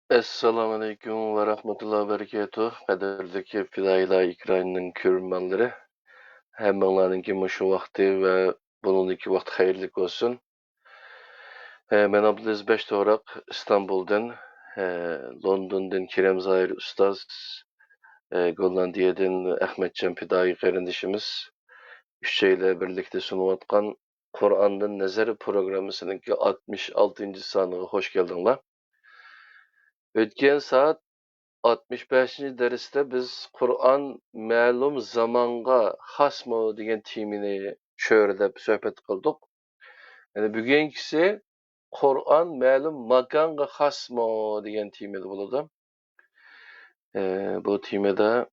Assalamu alaikum ve rahmetullahi ve berekatuh. Qadrli Filayla İkran'ın körünmenleri. Hemmelerninki muşu vakti ve bununki vakti hayırlı olsun. Ben Abdülaziz Beştorak İstanbul'dan, London'dan Kerem Zahir Ustaz, Gollandiya'dan Ahmetcan Pidai kardeşimiz. Üççeyle birlikte sunuvatkan Kur'an'dan Nezeri programısınınki 66. sanığı hoş geldinler. Ötken saat 65. derste biz Kur'an ma'lum zamanға xasmı degan temini çöğrelep söhbet kıldık. Yani bugünkisi Kur'an ma'lum makanға xasmı degan temada bo'ladi. Bu temada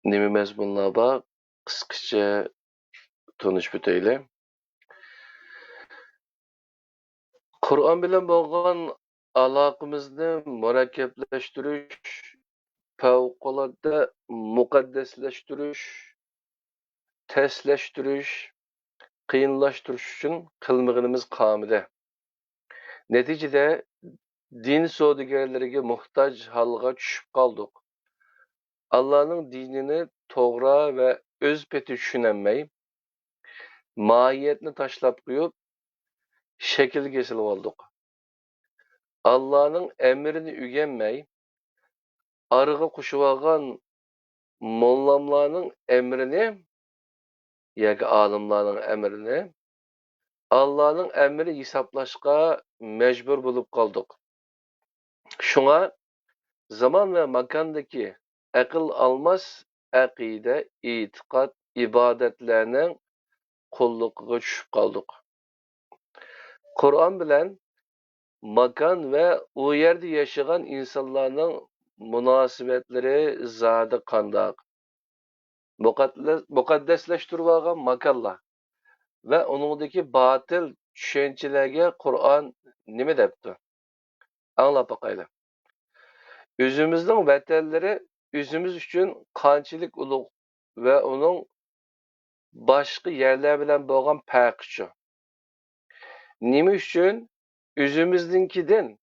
nima mazmunlar bor? Qisqacha tanışıp o'taylik. Kur'an bilan bo'lgan aloqamizni murakkablashtirish, favqulodda muqaddaslashtirish, təsləşdiriş, qiyinləşdiriş üçün qılmığımız qamide. Neticede din savdogarlariga muhtaç halga düşüp qaldık. Allah'ın dinini toğra ve öz peti düşünenmey, mahiyetini taşlap qoyup, şekil kesilip aldık. Allah'ın emrini ügenmey, arıga kuşup algan mollamlarning emrini, yoki olimlarning emrini, Allah'ın emri hisoblashga mecbur bulup kaldık. Şuna zaman ve makandaki akıl almaz aqide, itiqad, ibadetlerinin kulluğuna düşüp kaldık. Kur'an bilen makan ve o yerde yaşayan insanların münasebetleri zade kandak. Mukaddesleştirdiği makanlar ve onundaki batıl düşüncelerge Kur'an nime depti? Anlap bakayla. Özümüzün vətənləri özümüz üçün qançilik uluq və onun başqa yerlər bilən bolğan fərqi. Nima üçün özümüzninkidən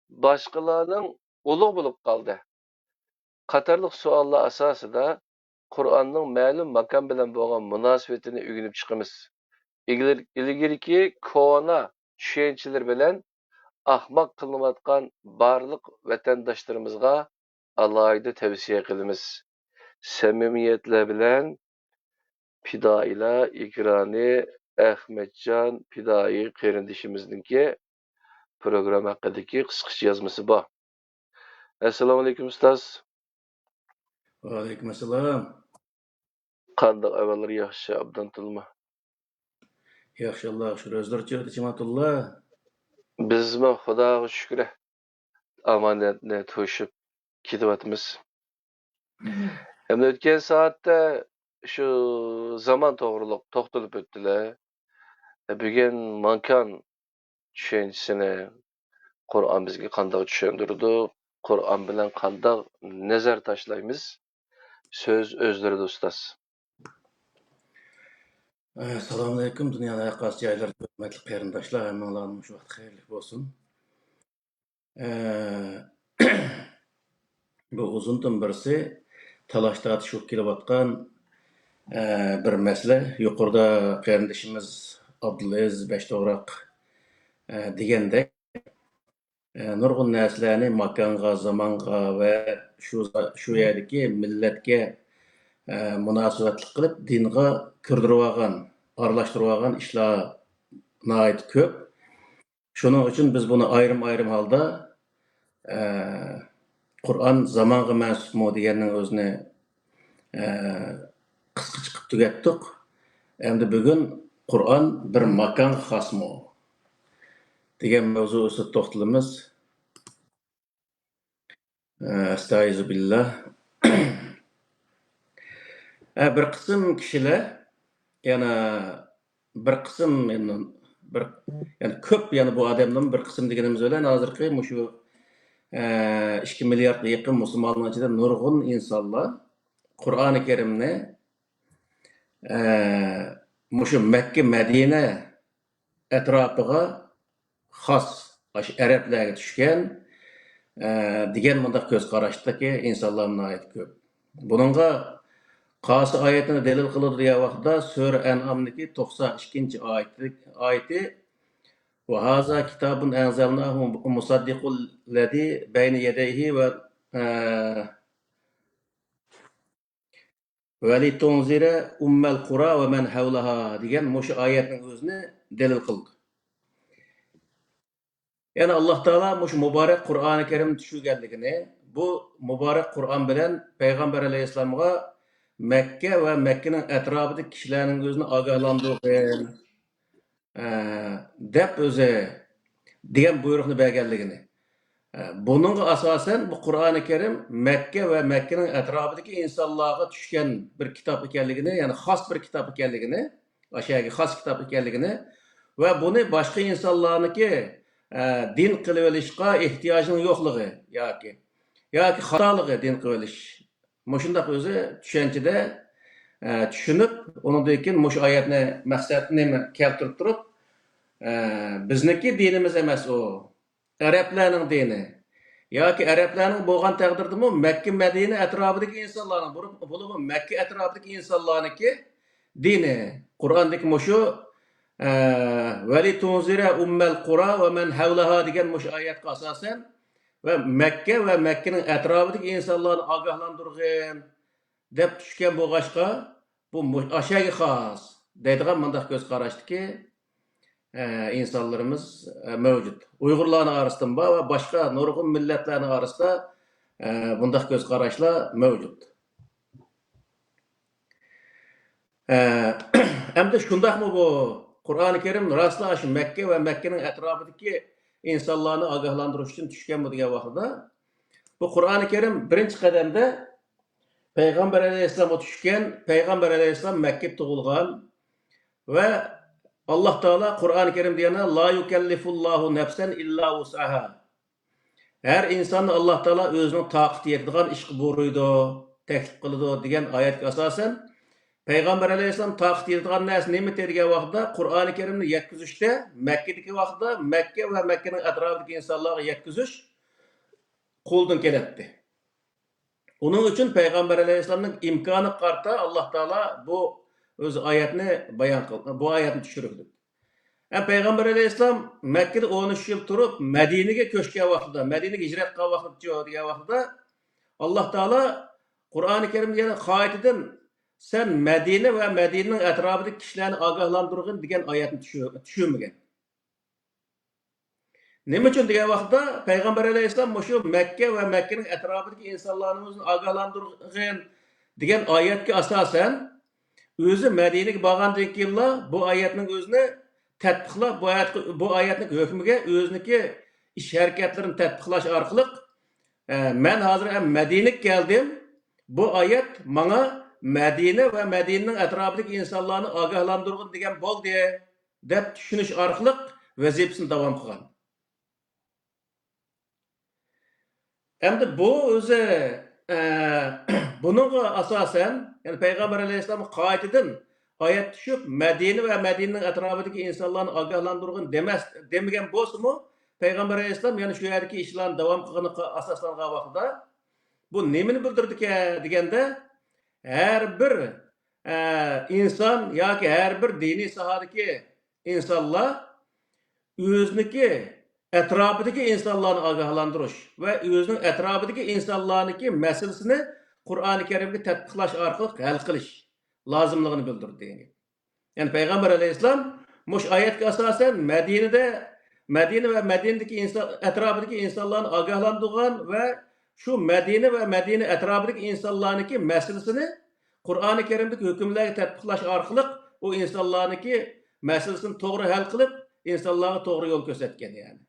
başqalarının uluq bulub qaldı? Qatarlıq suallar asasında Qur'anның ma'lum makon bilan bolğan münasibətini öyrənib çıxımız. İlgiriki kona düşünceler bilan ahmaq qılınayotgan barliq vatandaşlarımızga alayda tavsiya qilamiz. Samimiyatlar bilan Pidailar Ikrani Ahmetcan Pidai qarindishimizningki program haqidagi qisqacha yozmasi bor. Assalomu alaykum ustoz. Va alaykum assalom. Qanday avvallar yaxshi abdan tilma. Yaxshi Alloh shukr. O'zlarcha Jimatulloh. Bizmi Xudoga shukr. Amonatni to'shib ketyapmiz. Hem o'tgan soatda şu zaman to'g'riliq to'xtalib o'tdilar. Bugun makan düşüncesini Kur'an bizga qanday tushundirdi? Kur'an bilan qanday nazar tashlaymiz? Söz o'zlarida ustoz. Assalomu alaykum. Dunyoda qaysi joylarda hurmatli qarindoshlar, hammalarning shu vaqt xayrli bo'lsin. Bu uzundan birisi talash tortishib kelayotgan bir masala. Yuqorida qarindoshimiz Abdulaziz Beştoğrak degandek nurg'un narsalarni makonga, zamonga va shu yerdagi millatga munosabatlik qilib dinga kirdirib olgan, aralashtirib olgan ishlar nihoyat ko'p. Shuning uchun biz buni ayrim holda Qur'on zamonga mansubmi deganning o'zini qisqa chiqib tugatdik. Endi bugun Qur'on bir makonga xosmi degan mavzu ustida to'xtalamiz. Estaizubillah. Bir qism kishilar yana bir qism yani ko'p yani bu odamning bir qism deganimiz bilan hozirgi shu 2 milliardga yaqin musulmonlar ichida nurg'un insonlar Qur'oni Karimni shu Makka Madina atrofiga xos arablarga tushgan degan mundaq ko'z qarashdagi insonlar nihoyat ko'p. Buningga qaysi oyatni dalil qiladi degan vaqtda sura An'amniki 92 oyati va haza kitabun anzalnahu musaddiqul ladzi bayna yadayhi va litunzira ummal qura va man havlaha degan mushu oyatning o'zini dalil qildi. Yani Allah Teala muş mübarek Kur'an-ı Kerim düşürgenligini, bu mübarek Kur'an bilen Peygamber Aleyhisselam'a Mekke ve Mekke'nin etrafındaki kişilerin gözünü agahlandırıp dep özü diyen buyruğunu bergenligini. Bunun asasen bu Kur'an-ı Kerim Mekke ve Mekke'nin etrafındaki insanlığa düşken bir kitap ekenligini, yani has bir kitap ekenligini, aşağıya has kitap ekenligini ve bunu başka insanlarınki din qiliverishga ehtiyojning yo'qligi yoki xatoligi din qilish. Mushundaq o'zi tushunchada tushunib, undan keyin mush oyatni maqsadini keltirib turib, bizniki dinimiz emas u. Arablarning dini. Yoki arablarning bo'lgan taqdirdami Makka Madina atrofidagi insonlarning bo'lib Makka atrofidagi insonlarniki dini. Qur'ondagi mushu veli tunzira ummel qura ve men havlaha degan muş ayetga asasen ve Mekke ve Mekke'nin etrafındaki insanlarını agahlandırgın dep düşken bu başka bu aşağı khas deydigan mındaq göz qarashdaki insanlarımız mevcut. Uygurların arasında ve başka nurgun milletlerin arasında bundaq göz qarashlar mevcut. Hem de şundaq mı bu Kur'an-ı Kerim rastla şu Mekke ve Mekke'nin etrafındaki insanlarını agahlandırış için düşken bu diye vaxtda bu Kur'an-ı Kerim birinci kademde Peygamber Aleyhisselam'a düşken, Peygamber Aleyhisselam Mekke'de doğulgan ve Allah Teala Kur'an-ı Kerim diyene la yukellifullahu nefsen illa vus'aha. Her insanı Allah Teala özünün taqati yetdiğen iş buyuruydu, teklif kılıdı degan ayetga asasen Peygamber Aleyhisselam taqit etgan narsa nima degan vaqtda Qur'oni Karimni yetkazishda Makkadagi vaqtda Makka va Makkaning atrofidagi insonlarga yetkazish qo'ldan keladi. Uning uchun Peygamber Aleyhisselamning imkoni qarta Alloh taolo bu o'z oyatni bayon qildi. Bu oyatni tushirdi. Peygamber Aleyhisselam Makkada 13 yil turib Madinaga ko'chgan vaqtida, Madinaga hijrat qilgan vaqtda Alloh taolo Qur'oni Karimda yana qaytadan sen Medine ve Medine'nin etrafındaki kişilerini agahlandırgın degan oyatni tushunmagan. Nima uchun degan vaqtda Peygamber Aleyhisselam shu Mekke ve Mekke'nin etrafındaki insanlarımızın agahlandırgın degan oyatga asasen o'zi Medine'ga borgandan keyin bu oyatning o'zini tatbiqlab bu oyatning hukmiga o'ziniki ish harakatlarini tatbiqlash orqali men hozir Medine'ga keldim. Bu oyat menga Medine ve Medine'nin etrafındaki insanlarını agahlandırgın degan bo'ldi deb tushunish orqali vazifasini davom qilgan. Endi bu o'zi buningga asosan, yani Peygamber Aleyhisselam qaytadan oyat tushib Medine ve Medine'nin etrafındaki insanlarını agahlandırgın demagan bo'lsa-mu, Peygamber Aleyhisselam yani shu yerdagi ishlarni davom qilganiga asoslangan vaqtda bu nimani bildirdi deganda her bir insan yoki her bir diniy sohadagi insonlar o'ziniki etrafidagi insonlarni ogohlantirish va o'zining etrafidagi insonlarniki masalasini Qur'oni Karimga tatbiqlash orqali hal qilish lozimligini bildirdi. Yani Peygamber Aleyhisselam mush oyatga asosan Medine ve Medine'deki etrafidagi insonlarni ogohlantirgan ve şu Medine ve Medine etrafındaki insanlarınki meselesini Kur'an-ı Kerim'deki hükümleri tatbiqlash orqali o insanlarınki meselesini to'g'ri hal qilib, insanlarga to'g'ri yo'l ko'rsatgan yani.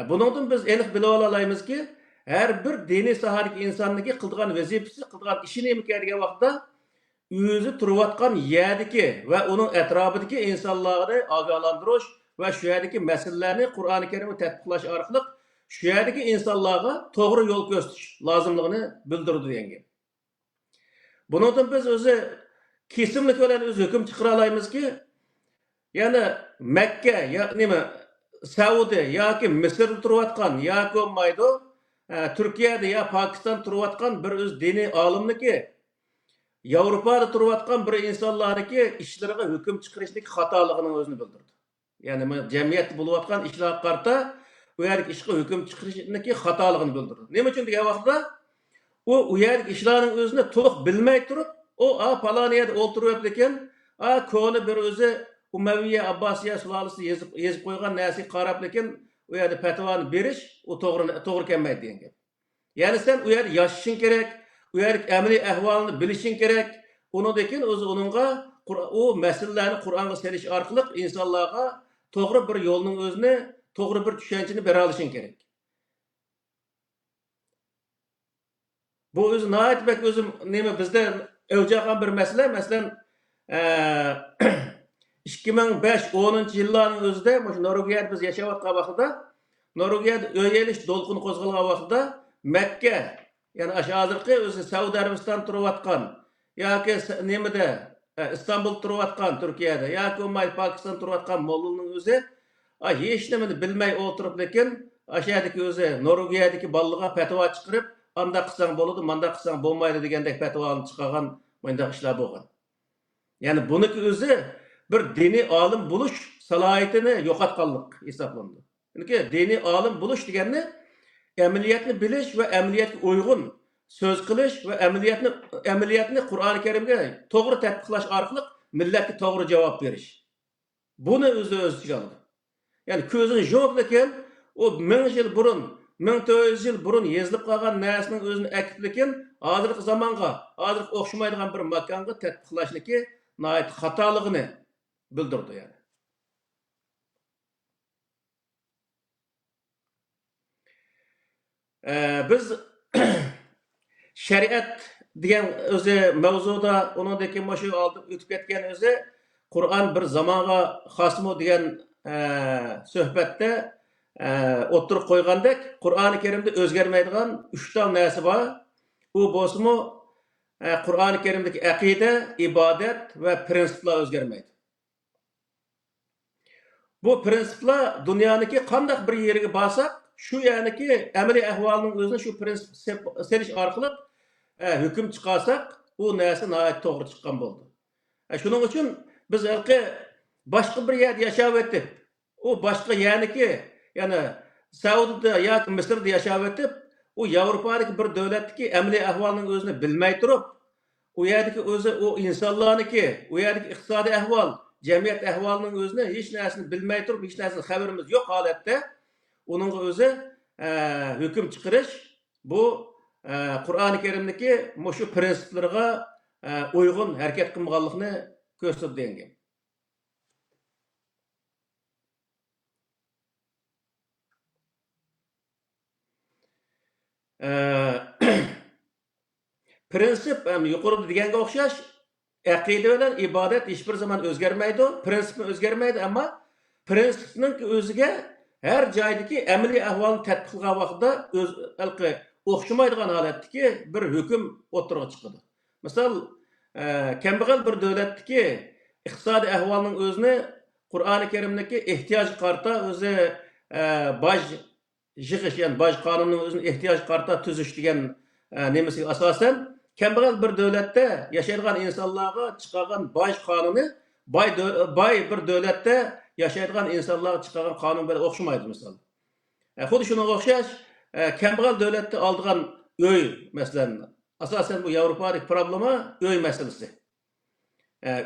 Bundan biz aniq bilib olamizki, her bir diniy sohadagi insonniki qilgan vazifasi, qilgan ishi nima degan vaqtda o'zi turayotgan yerdagi va uning atrofidagi insonlarni ogohlantirish va shu yerdagi masalalarni Qur'oni Karimga tatbiqlash orqali şu yerdeki insanlara doğru yol gösteriş lazımlığını bildirdi degan. Bundan biz o'zi kesimlik bilan o'zi hukm chiqara olamiz ki, yani Mekke, Saudiya yoki Misrda turayotgan yoki bo'lmaydi Türkiye'de ya Pakistan turvatkan bir öz dini alımniki, Avrupa'da turvatkan bir insanlarniki işlerine hüküm çıkarıştaki hatalığının özünü bildirdi. Yani cemiyet buluvatkan işler karta, o yer işe hüküm çıkarıştaki hatalığını bildirdi. Ne için diye vakıda? O yer işlerin özünü toluk bilmey turup, o palaniyede oturup eken, konu bir özü Umayye Abbasiye sulalisi yazıp koygan nasi qarap eken, o yerde petvanı beriş, o doğru kelmeydi diyen. Yani sen o yer yaşışın gerek, o yer emri ehvalını bilişin gerek, onu dekin özü onunla o meselelerini Kur'an'a seriş arkalık insanlığa doğru bir yolunun özüne, doğru bir düşünceni beri alışın gerek. Bu özü nait bek özüm neme bizde evcağın bir mesele, mesela 2005-10 yılların özünde, Norvegiye'de biz yaşavatkan vaxtida, Norvegiye'de öyeliş dolkun kozgalgan vaxtida Mekke, yani aşağıdaki özü Saudi Arabistan turuvatkan, yoki nemede İstanbul turuvatkan Türkiye'de, yoki Umay Pakistan turuvatkan Mollunun özü, hiç nemeni bilmey oturup lekin, aşağıdaki özü Norvegiye'deki ballığa petva çıkarıp, anda kısan boludu, manda kısan bolmaydı degендek petvanı çıkargan, mındak işler bolgan. Yani bununki özü bir dini alim buluş salayetini yokatkanlık hesaplandı. Yani dini alim buluş degeni emniyetini biliş ve emniyetine uygun söz kılış ve emniyetini Kur'an-ı Kerim'de doğru tatbiklaş arkalık milletine doğru cevap veriş. Bunu öz çıkardı. Yani közün jo'qlikin o 1000 yıl burun, 1400 yıl burun yazılıp kalgan näsinin özünü ekiplekin hozirgi zamanga, hozirgi o'xshamaydigan bir makanga tatbiqlashniki nayet hataligini bildirdi yani. Biz şeriat degan o'zi mavzuda uningdagi mushu oldi o'tib ketgan o'zi Qur'on bir zamonga xosmi degan suhbatda o'ttirib qo'ygandek Qur'oni Karimda o'zgarmaydigan 3 ta narsa bor. U bo'lsa-mu Qur'oni Karimdagi aqida, ibodat va prinsiplar o'zgarmaydi. Bu prinsiplar dunyodagi qandaq bir yerga borsak, shu yaniki amaliy ahvolning o'zini shu prinsip selish orqali hukm chiqarsak, u narsa nihoyat to'g'ri chiqqan bo'ldi. Shuning uchun biz boshqa bir yerda yashab o'tib, u boshqa yaniki, ya'ni Saudiyada yoki Misrda yashab o'tib, u Yevropadagi bir davlatdagi amaliy ahvolning o'zini bilmay turib, u yerdagi o'zi u insonlarniki, u yerdagi iqtisodiy ahvol, jamiyat ahvolining o'zini hech narsani bilmay turib, hech narsani xabarimiz yo'q holatda uning o'zi hukm chiqarish bu Qur'oni Karimdagi mushu prinsiplarga uygun harakat qilmaganlikni ko'rsatdi. Prinsip yuqorida deganga o'xshash aqida bilan ibodat hech bir zaman o'zgarmaydi, prinsipni o'zgarmaydi, ammo prinsipning o'ziga har joydagi amaliy ahvolni tatbiq qilgan vaqtda o'xshamaydigan holatdagi bir hukm o'tirib chiqadi. Misol, kambag'al bir davlatdagi iqtisodiy ahvolning o'zini Qur'oni Karimdagi ehtiyoj qarta o'zi boj yig'ish, ya'ni boj qonunining o'zini ehtiyoj qarta tuzish degan nemasiga asosan kambag'al bir davlatda yashaydigan insonlarga chiqargan boj qonuni boy bir davlatda yashaydigan insonlarga chiqargan qonun bilan o'xshamaydi misol. Xuddi shunga o'xshash kambag'al davlatda oldigan uy, masalan, asosan bu Yevropadagi problema uy masalasi.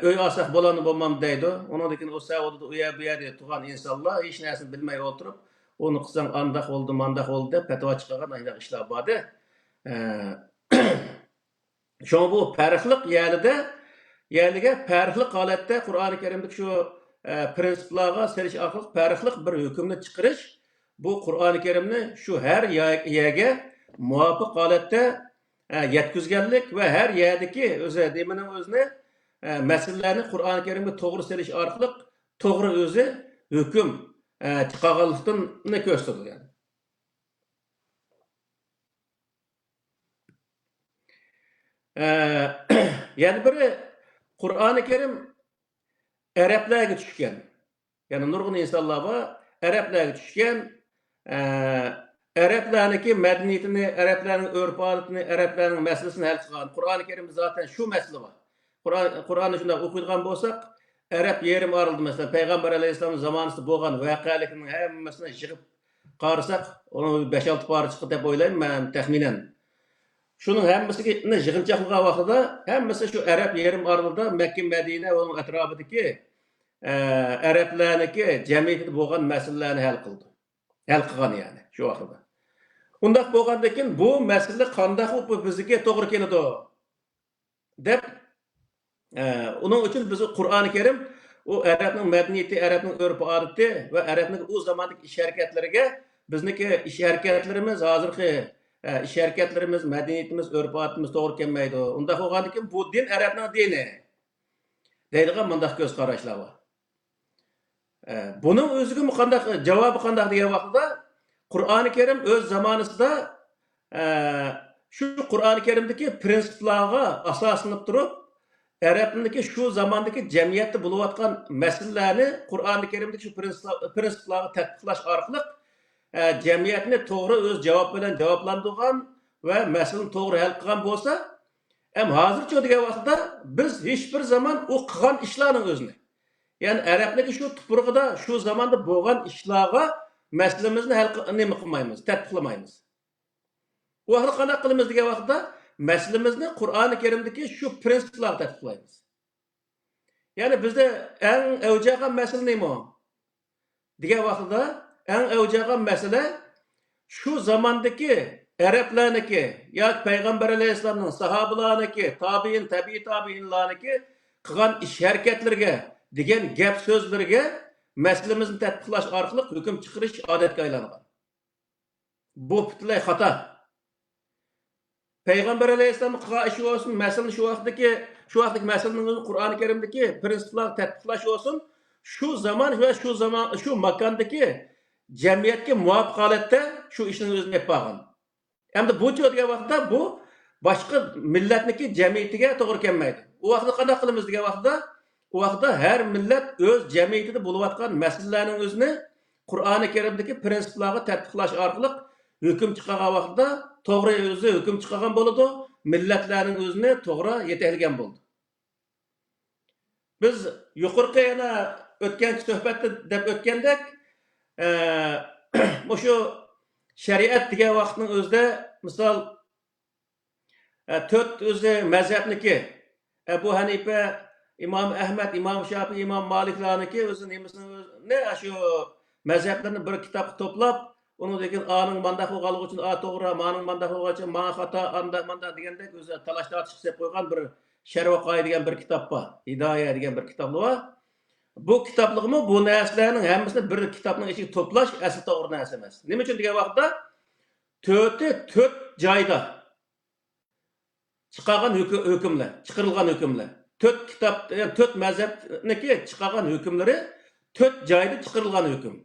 Uy olsak bo'ladi bo'lmam deydi. Undan keyin o Saudiyada u yer bu yerda turgan insonlar hech narsani bilmay o'tirib, onu qilsang andaq oldu, mandaq oldu deb fatvo chiqargan aynan ishlar borda. Şoň bu farqliq yerliga farqliq holatda Qur'oni Karimdagi shu prinsiplarga serish orqali farqliq bir hukmni chiqarish bu Qur'oni Karimni shu har yerga muvofiq holatda yetkazganlik va har yerdagi o'zi demining o'zini masalalarni Qur'oni Karimga to'g'ri serish orqali to'g'ri o'zi hukm chiqarganlikdan ko'rsatadi yani. Yani biri Qur'oni Karim Araplarga tushgan. Yani nurg'un insonlar bor, Araplarga tushgan. Araplarniki madaniyatini, Araplarning urf-odatini, Araplarning masalasini hal qilgan. Qur'oni Karimda zaten shu masala bor. Qur'onni shunday o'qiydigan bo'lsak, Arab yerim oraldi masalan Payg'ambar alayhissalom zamonasida bo'lgan voqealikning hammasini yig'ib qarasak, uni 5-6 pora chiqdi deb o'ylayman men taxminan. Shuning hammasini yig'inchoq qilgan vaqtida hammasi shu Arab yerim oralida Makka, Madina va uning atrofidagi Arablarniki jamiyatida bo'lgan masalalarni hal qildi. Hal qilgan yani shu vaqtda. Undaq bo'lgandan keyin bu masala qanday bu bizga to'g'ri keladi deb uning uchun biz Qur'oni Karim u Arabning madaniyati, Arabning urf-odati va Arabning u zamondagi ish harakatlariga bizniki ish harakatlarimiz, hozirgi ish harakatlarimiz, madaniyatimiz, urf-odatimiz to'g'ri kelmaydi. Undaq bo'lgandan keyin bu din Arabning dini deydigan mundaq ko'z qarashlar bor. Buning o'ziga qanday javobi qanday degan vaqtda Qur'oni Karim o'z zamonasida shu Qur'oni Karimdagi prinsiplarga asoslanib turib, Arabniki shu zamondagi jamiyatda bo'layotgan masalalarni Qur'oni Karimdagi shu prinsiplarga tatbiqlash orqali jamiyatni to'g'ri o'z javob bilan javoblantirgan va masalani to'g'ri hal qilgan bo'lsa, ham hozircha degan vaqtda biz hech bir zaman u qilgan ishlarning o'zini, ya'ni Arabniki shu tuprog'ida shu zamonda bo'lgan ishlarga masalamizni hal qilmaymiz, tatbiqlamaymiz. U vaqtda qanday qilamiz degan vaqtda masalamizni Qur'oni Karimdagi shu prinsiplarga tatbiqlaymiz. Ya'ni bizda eng avjagan masala nima? Degan vaqtda eng avjagan masala shu zamondagi Arablarniki yoki Payg'ambar alayhissalomning sahobalarniki, tabiin, tabiiy tabiinlarniki qilgan ish harakatlarga degan gap so'zlarga masalamizni tatbiqlash orqali hukm chiqarish odatga aylangan. Bu butunlay xato. Payg'ambar alayhissalom qilgan ishi olsun, masalani shu vaqtdagi masalaning Qur'oni Karimdagi prinsiplarni tatbiqlash olsun, shu zaman va shu makondagi jamiyatga muvofiq holatda shu ishni o'zini qilib bo'lgan. Endi bu degan vaqtda bu boshqa millatniki jamiyatiga to'g'ri kelmaydi. U vaqtda qanday qilamiz degan vaqtda u vaqtda har millat o'z jamiyatida bo'layotgan masalalarning o'zini Qur'oni Karimdagi prinsiplarga tatbiqlash orqali hukm chiqargan vaqtda to'g'ri o'zi hukm chiqargan bo'ladi, millatlarning o'zini to'g'ri yetaklagan bo'ldi. Biz yuqorqi yana o'tgan suhbatda deb o'tgandek, shu shariat degan vaqtning o'zida misol 4 o'zi mazhabniki Abu Hanifa, İmam Ahmad, İmam Şafii, İmam Maliklarniki o'zi nemisini shu mazhablarni bir kitobga to'plab, uni degan aning mandaq bo'lganligi uchun a to'g'ri, maning mandaq bo'lgani uchun mana xato, mandaq degandek o'zi talash tortish deb qo'ygan bir Sharh Qoy degan bir kitob bor. Hidoya degan bir kitob bor. Bu kitobligimi bu narsalarning hammasini bir kitobning ichiga to'plash asli to'g'ri narsa emas. Nima uchun degan vaqtda 4 joyda chiqargan hukmlar, chiqarilgan hukmlar. 4 kitob, 4 mazhabniki chiqargan hukmlari 4 joyda chiqarilgan hukm.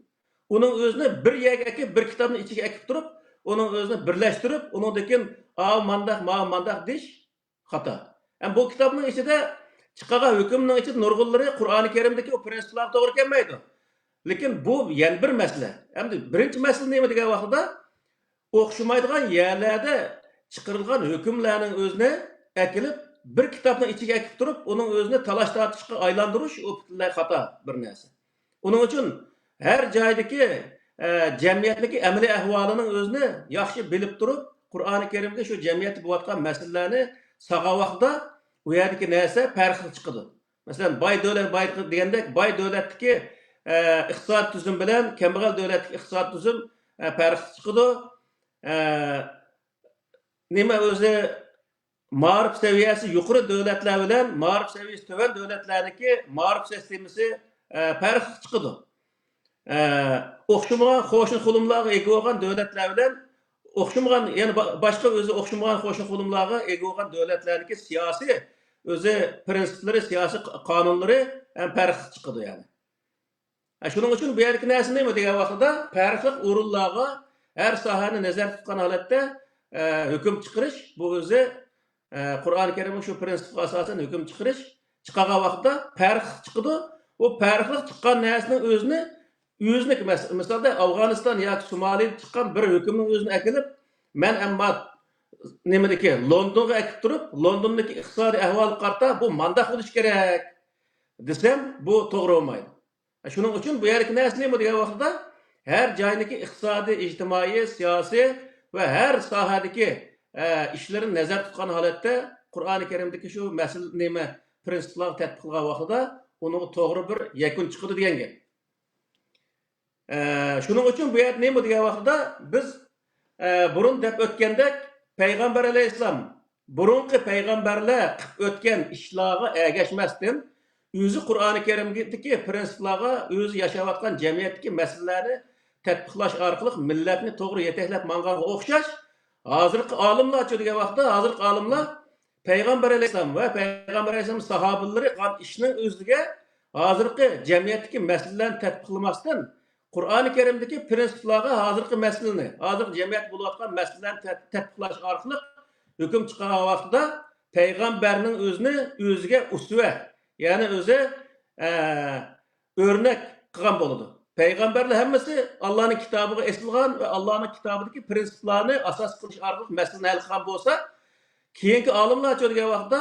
Uning o'zini bir yerga bir kitobning ichiga akib turib, uning o'zini birlashtirib, uningdan mandaq deyish xato. Bu kitobning ichida chiqargan hukmning ichida nurg'unlari Qur'oni Karimdagi o prinsiplarga to'g'ri kelmaydi. Lekin bu yana bir masala. Endi birinchi masala nima degan vaqtda o'xshamaydigan yerlarda chiqarilgan hukmlarning o'zini akilib bir kitobning ichiga akib turib, uning o'zini talash tortishga aylantirish o butunlay xato bir narsa. Uning uchun har joydagi jamiyatdagi amaliy ahvolining o'zini yaxshi bilib turib, Qur'oni Karimda shu jamiyatda bo'layotgan masalalarni saqqa vaqtda u yerdagi narsa farqli chiqadi. Masalan, boy degandek, boy davlatdagi iqtisod tuzum bilan kambag'al davlatdagi iqtisod tuzum farqli chiqadi. Nima o'zi ma'rif saviyasi yuqori davlatlar bilan ma'rif saviyasi tuvan davlatlarniki ma'rif sistemasi farqli chiqadi. O'xshamagan qo'shni xulumlarga ega bo'lgan davlatlar bilan o'xshamagan, ya'ni boshqa o'zi o'xshamagan qo'shni xulumlarga ega bo'lgan davlatlarniki siyosiy o'zi prinsiplari, siyosiy qonunlari ham farqli chiqadi yani. Shuning uchun bu yerdagi narsa nima degan vaqtda farqli o'rinlarga har sohani nazarda tutgan holatda hukm chiqarish, bu o'zi Qur'oni Karimning shu prinsipga asosan hukm chiqargan vaqtda farqli chiqadi. U farqli chiqqan narsaning o'zini o'zinik misolda Afg'oniston yoki Somaliyadan chiqqan bir hukumatning o'zini akilib, men amma nimadaki Londonga akib turib, Londondagi iqtisodiy ahvolni qarta, bu mandaq bo'lish kerak desam, bu to'g'ri bo'lmaydi. Shuning uchun bu yerki narsa nima degan vaqtda har joydagi iqtisodiy, ijtimoiy, siyosiy va har sohadagi ishlarni nazarda tutgan holatda Qur'oni Karimdagi shu mas'ul nima prinsiplarni tatbiq qilgan vaqtida uning to'g'ri bir yakun chiqadi degan gap. Shuning uchun bu yer nima degan vaqtda biz burun deb o'tgandek payg'ambar alayhissalom burungi payg'ambarlar qilib o'tgan ishlarga ergashmasdan o'zi Qur'oni Karimdagi prinsiplarga o'zi yashayotgan jamiyatdagi masalalarni tatbiqlash orqali millatni to'g'ri yetaklab manganga o'xshash hozirgi olimlar degan vaqtda hozirgi olimlar payg'ambar alayhissalom va payg'ambar alayhissalom sahobalari qilgan ishning o'ziga hozirgi jamiyatdagi masalalarni tatbiqlamasdan Qur'oni Karimdagi prinsiplarga hozirgi masalani, hozirgi jamiyat bo'layotgan masalalarni tatbiqlash orqali hukm chiqargan vaqtida payg'ambarning o'ziga usva, ya'ni o'zi o'rnak qilgan bo'ladi. Payg'ambarlar hammasi Allohning kitobiga esilgan va Allohning kitobidagi prinsiplarni asos qilish orqali masalani hal qilgan bo'lsa, keyingi olimlar degan vaqtda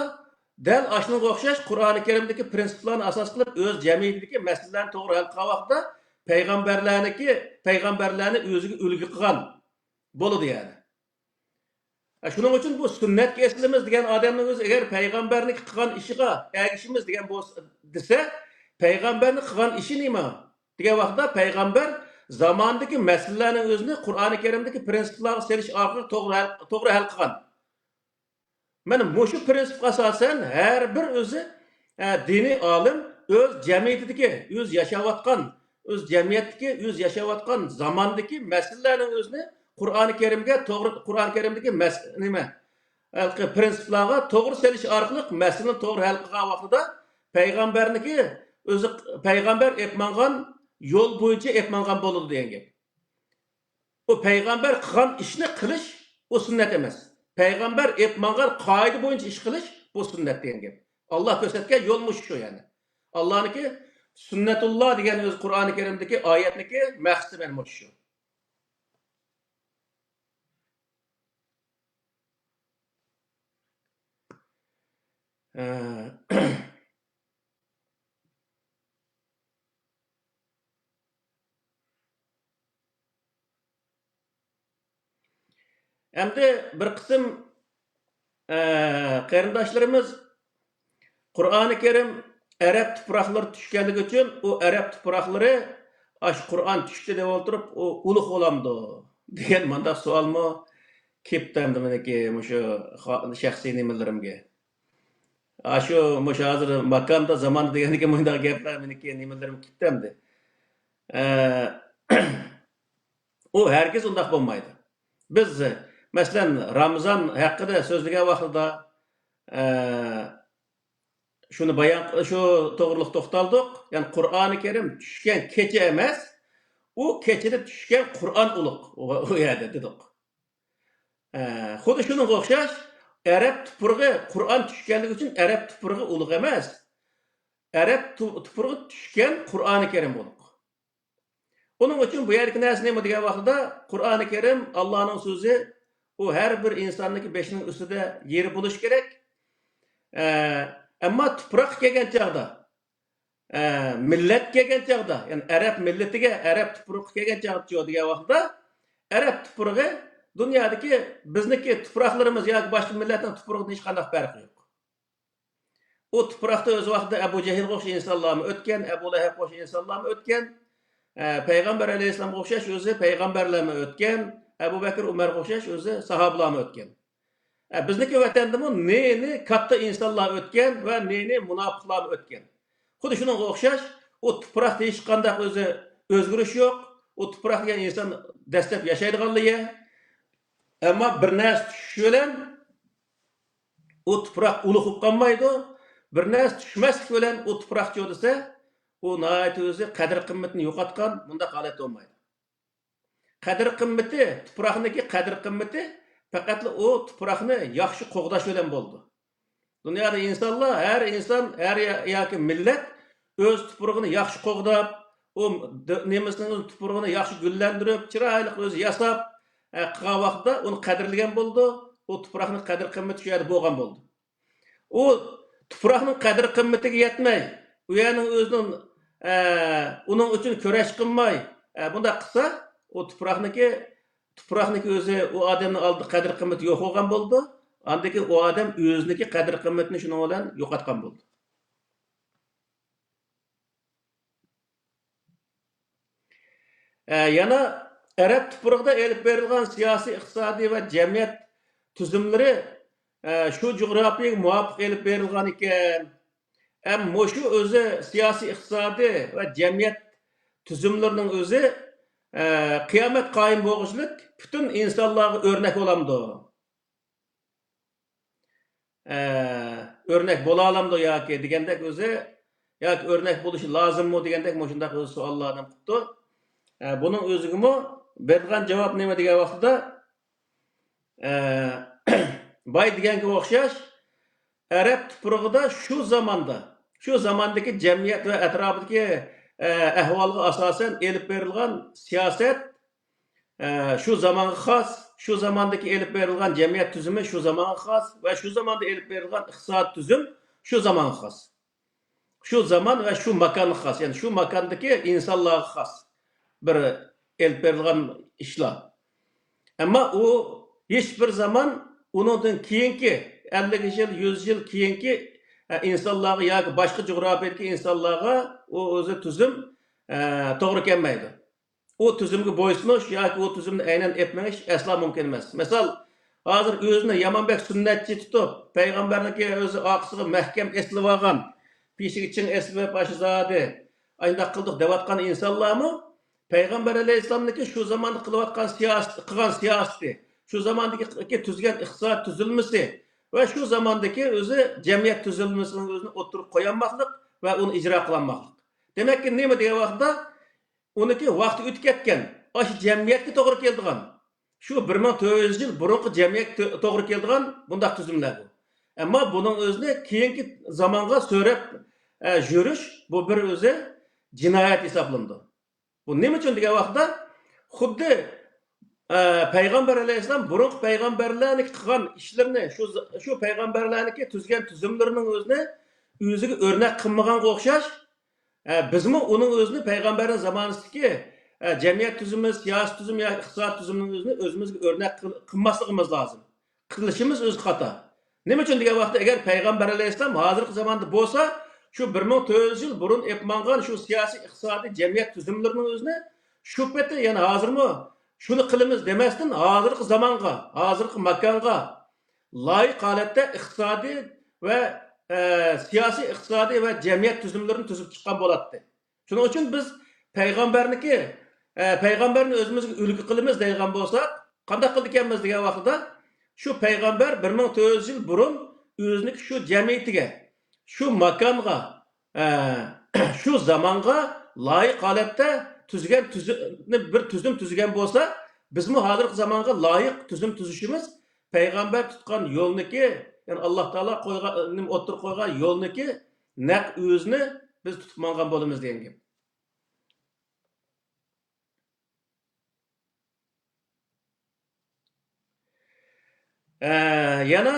dal ashunga o'xshash Qur'oni Karimdagi prinsiplarni asos qilib o'z jamiyatidagi masalalarni to'g'ri hal qilgan vaqtda payg'ambarlarni o'ziga ulgu qilgan bo'ladi yani. Shuning uchun bu sunnatga eslimiz degan odamning o'zi agar payg'ambarning qilgan ishiga ergishimiz degan bo'lsa desa, payg'ambarning qilgan ishi nima? Degan vaqtda payg'ambar zamondagi masalalarning o'zini Qur'oni Karimdagi prinsiplarga selish orqali to'g'ri hal qilgan. Mana shu prinsipga asosan har bir o'zi diniy olim o'z jamiyatidagi, o'z yashayotgan o'z jamiyatdagi, o'z yashayotgan zamondagi masalalarning o'zini Qur'oni Karimdagi nima prinsiplarga to'g'ri selish orqali masalani to'g'ri hal qilgan vaqtida payg'ambarniki o'zi payg'ambar etmangan yo'l bo'yicha etmangan bo'ladi degan gap. O payg'ambar qilgan ishni qilish o sunnat emas. Payg'ambar etmangan qoida bo'yicha ish qilish bu sunnat degan gap. Alloh ko'rsatgan yo'l shu yani. Allohniki Sunnatulloh degan o'z Qur'oni Karimdagi oyatniki maqsadi mana shu. Endi bir qism qarindoshlarimiz Qur'oni Karim Arab tuproqlari tushganligi uchun u Arab tuproqlari ash Qur'on tushdi deb o'tirib u ulug' bo'lamdi degan manda savolmi kelibdi meniki shu shaxsiy nimalarimga. Shu hozir makonda zamon deganiga bunday gaplar meniki nimalarim kelibdi. U hargiz undaq bo'lmaydi. Biz masalan Ramazon haqida so'zlagan vaqtida shuni bayon shu to'g'riliq to'xtaldik. Ya'ni Qur'oni Karim tushgan kecha emas, u kechada tushgan Qur'on ulug' u yerda dedik. Xuddi shunga o'xshash Arab tuprog'i Qur'on tushganligi uchun Arab tuprog'i ulug' emas. Arab tuprog'i tushgan Qur'oni Karim ulug'. Onun uchun bu yerki narsa nima degan vaqtda Qur'oni Karim Allohning so'zi, u har bir insonning beshining ustida yeri bo'lish kerak. Ammo tuproq kelgan chaqda, millat kelgan chaqda, ya'ni Arab millatiga Arab tuprog'i kelgan chaqda degan vaqtda Arab tuprog'i dunyodagi bizniki tuproqlarimiz yoki boshqa millatning tuprog'idan hech qanday farqi yo'q. U tuproqda o'z vaqtida Abu Jahl o'xshash insonlarmi o'tgan, Abu Lahab o'xshash insonlarmi o'tgan, payg'ambar alayhissalomga o'xshash o'zi payg'ambarlarmi o'tgan, Abu Bakr Umarga o'xshash o'zi sahobalarmi o'tgan. Bizniki vatandami ne katta insonlar o'tgan va ne munofiqlar o'tgan. Xuddi shunga o'xshash u tuproqda hech qanday o'zi o'zgarish yo'q. U tuproqga inson dastlab yashaydiganligi, ammo bir narsa tushishi bilan u tuproq ulug' qolmaydi. Bir narsa tushmaslik bilan u tuproq desa, u nihoyat o'zi qadr qimmatini yo'qotgan bunda holat bo'lmaydi. Qadr qimmati, tuproqniki qadr qimmati faqat o tuproqni yaxshi qo'g'dash bilan bo'ldi. Dunyoda insonlar, har inson, har yoki millat o'z tuprog'ini yaxshi qo'g'dab, o nemisinin tuprog'ini yaxshi gullantirib, chiroyli o'zi yasab, qilgan vaqtda uni qadrlagan bo'ldi. O tuproqning qadr qimmati shu yerda bo'lgan bo'ldi. O tuproqning qadr qimmatiga yetmay, u yerning o'zining uning uchun kurash qilmay, bunday qilsa, o tuproqniki o'zi o odamning oldida qadr qimmati yo'q bo'lgan bo'ldi. Andaki o odam o'ziniki qadr qimmatini shuning bilan yo'qotgan bo'ldi. Yana Arab tuprog'ida elib berilgan siyosiy, iqtisodiy va jamiyat tuzumlari shu jo'g'rafiyaga muvofiq elib berilgan ekan. Ammo shu o'zi siyosiy, iqtisodiy va jamiyat tuzumlarining o'zi qiyomat qoyim bo'lishlik butun insonlarga o'rnak bo'lamdi. Örnek bo'lalamdi yoki degandek o'zi yoki o'rnak bo'lishi lozimmi degandek shunday savollardan qildi. Buning o'zigimi bergan javob nima degan vaqtda boy deganga o'xshash Arab tuprog'ida shu zamandagi jamiyat va atrofidagi ahvolga asosan elib berilgan siyosat shu zamonga xos, shu zamandagi elib berilgan jamiyat tuzumi shu zamonga xos va shu zamonda elib berilgan iqtisod tuzum shu zamonga xos. Shu zaman va shu makonga xos, ya'ni shu makondagi insonlarga xos bir elib berilgan ishlar. Ammo u hech bir zaman undan keyingi 50 yil, 100 yil keyingi insonlarga yoki boshqa jo'grafiyadagi insonlarga u o'zi tuzum to'g'ri kelmaydi. O tuzumga bo'ysunish yoki o tuzumni aynan etmayish asla mumkin emas. Misol, hozir o'zini Yamanbek sunnatchi tutib, payg'ambarniki o'zi oqisiga mahkam eslib olgan, peshiga ching eslib boshizodi, ayndaq qildik deyotgan insonlarmi payg'ambar alayhisolamniki shu zamonda qilayotgan siyosati, shu zamondagi tuzgan iqtisod tuzilmasi va shu zamondagi o'zi jamiyat tuzilmasini o'zini o'tirib qo'yolmaslik va uni ijro qilolmaslik. Demakki nima degan vaqtda uniki vaqti o'tib ketgan, o'sha jamiyatga to'g'ri keladigan, shu 1400 yil burungi jamiyatga to'g'ri keladigan bunday tuzumlar bu. Ammo buning o'zini keyingi zamonga so'rab yurish bu bir o'zi jinoyat hisoblandi. Bu nima uchun degan vaqtda xuddi payg'ambar alayhisalom burungi payg'ambarlarning qilgan ishlarini, shu payg'ambarlarniki tuzgan tuzumlarining o'ziga o'rnak qilmaganga o'xshash, bizmi uning o'zini payg'ambarning zamonasidagi jamiyat tuzumi, siyosiy tuzum yoki iqtisod tuzumining o'zini o'zimizga o'rnak qilmasligimiz lozim. Qilishimiz o'zi xato. Nima uchun degan vaqtda agar payg'ambar alayhisalom hozirgi zamonda bo'lsa, shu 1400 yil burun epmangan shu siyosiy, iqtisodiy jamiyat tuzumlarining o'zini shu paytda yana hozirmi shuni qilamiz demasdan hozirgi zamonga, hozirgi makonga loyiq holatda iqtisodiy va siyosiy, iqtisodiy va jamiyat tuzumlarini tuzib chiqqan bo'ladi. Shuning uchun biz payg'ambarni o'zimizga ulgu qilamiz degan bo'lsak, qanday qildik ekanmiz degan vaqtda shu payg'ambar 1400 yil burun o'zining shu jamiyatiga, shu makonga, shu zamonga loyiq holatda tuzgan bir tuzum tuzgan bo'lsa, bizmi hozirgi zamonga loyiq tuzum tuzishimiz payg'ambar tutgan yo'lniki, ya'ni Alloh taolo o'tirib qo'ygan yo'lniki naq o'zini biz tutib mangan bo'lamiz degan gap. Yana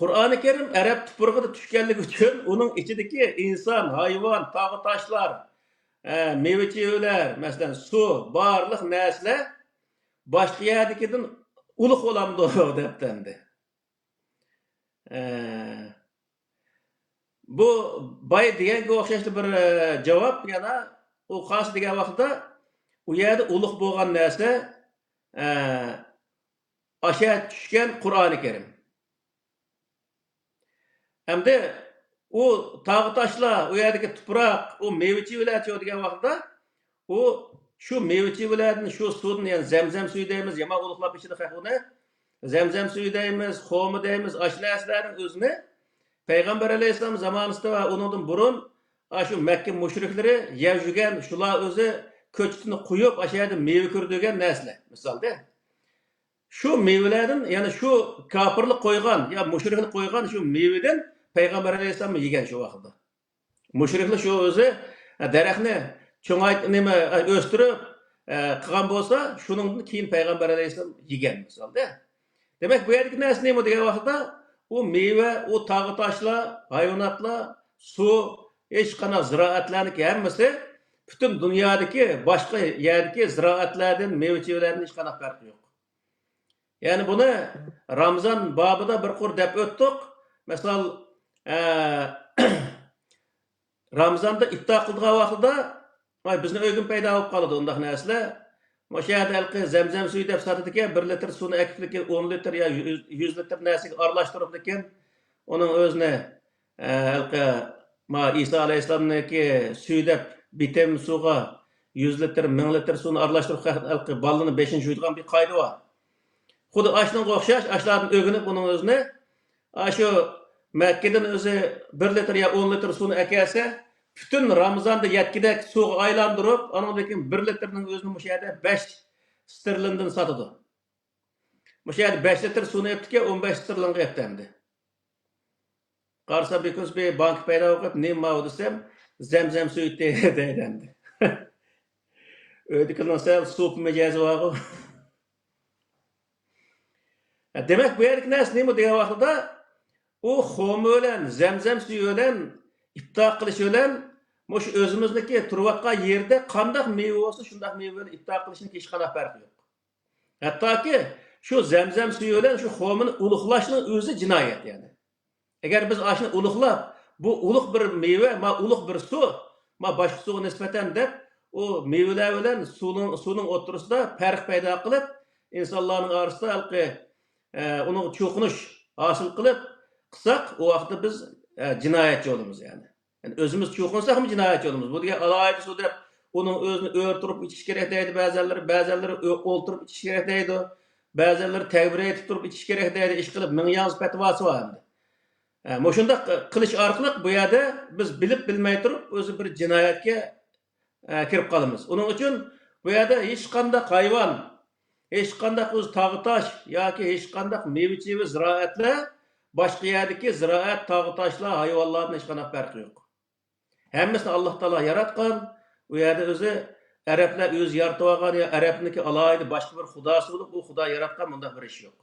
Qur'oni Karim Arab tuprog'ida tushganligi uchun uning ichidagi inson, hayvon, tog' toshlar, meva-chevalar, masalan, suv, barliq narsalar boshqa yerdagidan ulug' bo'lamdi debdi. Bu boy deganga o'xshashli bir javob yana u xos degan vaqtda u yerda ulug' bo'lgan narsa o'sha tushgan Qur'oni Karim. Hamda u tog' toshlar, u yerdagi tuproq, u meva-chevalar degan vaqtda u shu meva-chevalarni, shu suvni, ya'ni zamzam suvi deymiz, yomon ulug'lab ichida uni zamzam suvi deymiz, xo'mi deymiz, ashlaslarning o'zini payg'ambar alayhisalom zamonasida va undan burun shu Makka mushriklari yeb yurgan, shular o'zi ko'chatini quyib, o'sha yerda meva ko'rdigan narsalar. Misolda shu mevalardan, ya'ni shu kofirlik qo'ygan, yo mushriklik qo'ygan shu mevadan payg'ambar alayhisalom yegan shu vaqtda. Mushriklar şu o'zi daraxtni cho'ngayt nima o'stirib qilgan bo'lsa, shuningdan keyin payg'ambar alayhisalom yegan misolda. Demak, bu yerdagi narsa nima degan vaqtda u meva, u tog'i toshlar, hayvonotlar, suv, hech qanday ziroatlarniki hammasi butun dunyodagi boshqa yerdagi ziroatlardan, meva-chevalardan hech qanday farqi yo'q. Ya'ni buni Ramazon babida bir qur deb o'tdik. Misol, Ramazonda iftor qilgan vaqtida bizni o'g'im paydo bo'lib qoladi undaq narsalar. O'sha yerda zamzam suvi deb sotadi ekan, 1 litr suvni akib 10 litr yo 100 litr narsaga aralashtirib ekan, uning o'zini İsa alayhisalomniki suvi deb bitem suvga 100 litr, 1000 litr suvni aralashtirib balını 5-ni yuydigan bir qoida bor. Xuddi ashunga o'xshash, ashlardan o'ginib uning o'zini shu Makkadan o'zi 1 litr yo 10 litr suvni akelsa, bütün Ramazonda yetkidek suvga aylantirib, ondan 1 litrning o'zini o'sha yerda 5 sterlindan sotadi. O'sha yerda 5 litr suvni epdiki 15 sterlinga epdi. Qarsa bir bank paydo bo'lib, nima desam, zamzam suvi deydi. Ödükünün sel sup mecazi var. Demek bu yerlik neresi neymi diye vaqtida o xo'mi bilan zamzam suvi bilan iftor qilish bilan mush o'zimizniki turayotgan yerda qanday meva bo'lsa shunday meva bilan iftor qilishning hech qanday farqi yo'q. Hattoki shu zamzam suvi bilan shu xo'mini ulug'lashning o'zi jinoyat yani. Agar biz ashni ulug'lab, bu ulug' bir meva, ma ulug' bir suv, ma boshqa suvga nisbatan deb o mevalar bilan suvning o'rtasida farq paydo qilib, insonlarning orasida uni cho'qinish hosil qilib qilsak, o vaqtda biz jinoyatchi bo'lamiz yani. Yani o'zimiz cho'qinsak ham jinoyatchi bo'lamiz. Bu degan alohida suv deb uning o'zini o'rtirib ichish kerak deydi ba'zanlar o'ltirib ichish kerak deydi, ba'zanlar takbir aytib turib ichish kerak deydi, ish qilib ming yangi fatvosi bor endi. Moshunda qilish orqali bu yerda biz bilib bilmay turib o'zi bir jinoyatga kirib qolamiz. Uning uchun bu yerda hech qanday hayvon, hech qanday o'z tog'i tosh yoki hech qanday meva-cheva ziroatlar boshqa yerdagi ziroat, tog'i toshlar, hayvonlardan hech qanday farqi yo'q. Hammasini Alloh taolo yaratgan. U yerda o'zi arablar o'zi yaratib olgan yo arabniki alohida boshqa bir xudosi bo'lib, u xudo yaratgan bunday bir ish yo'q.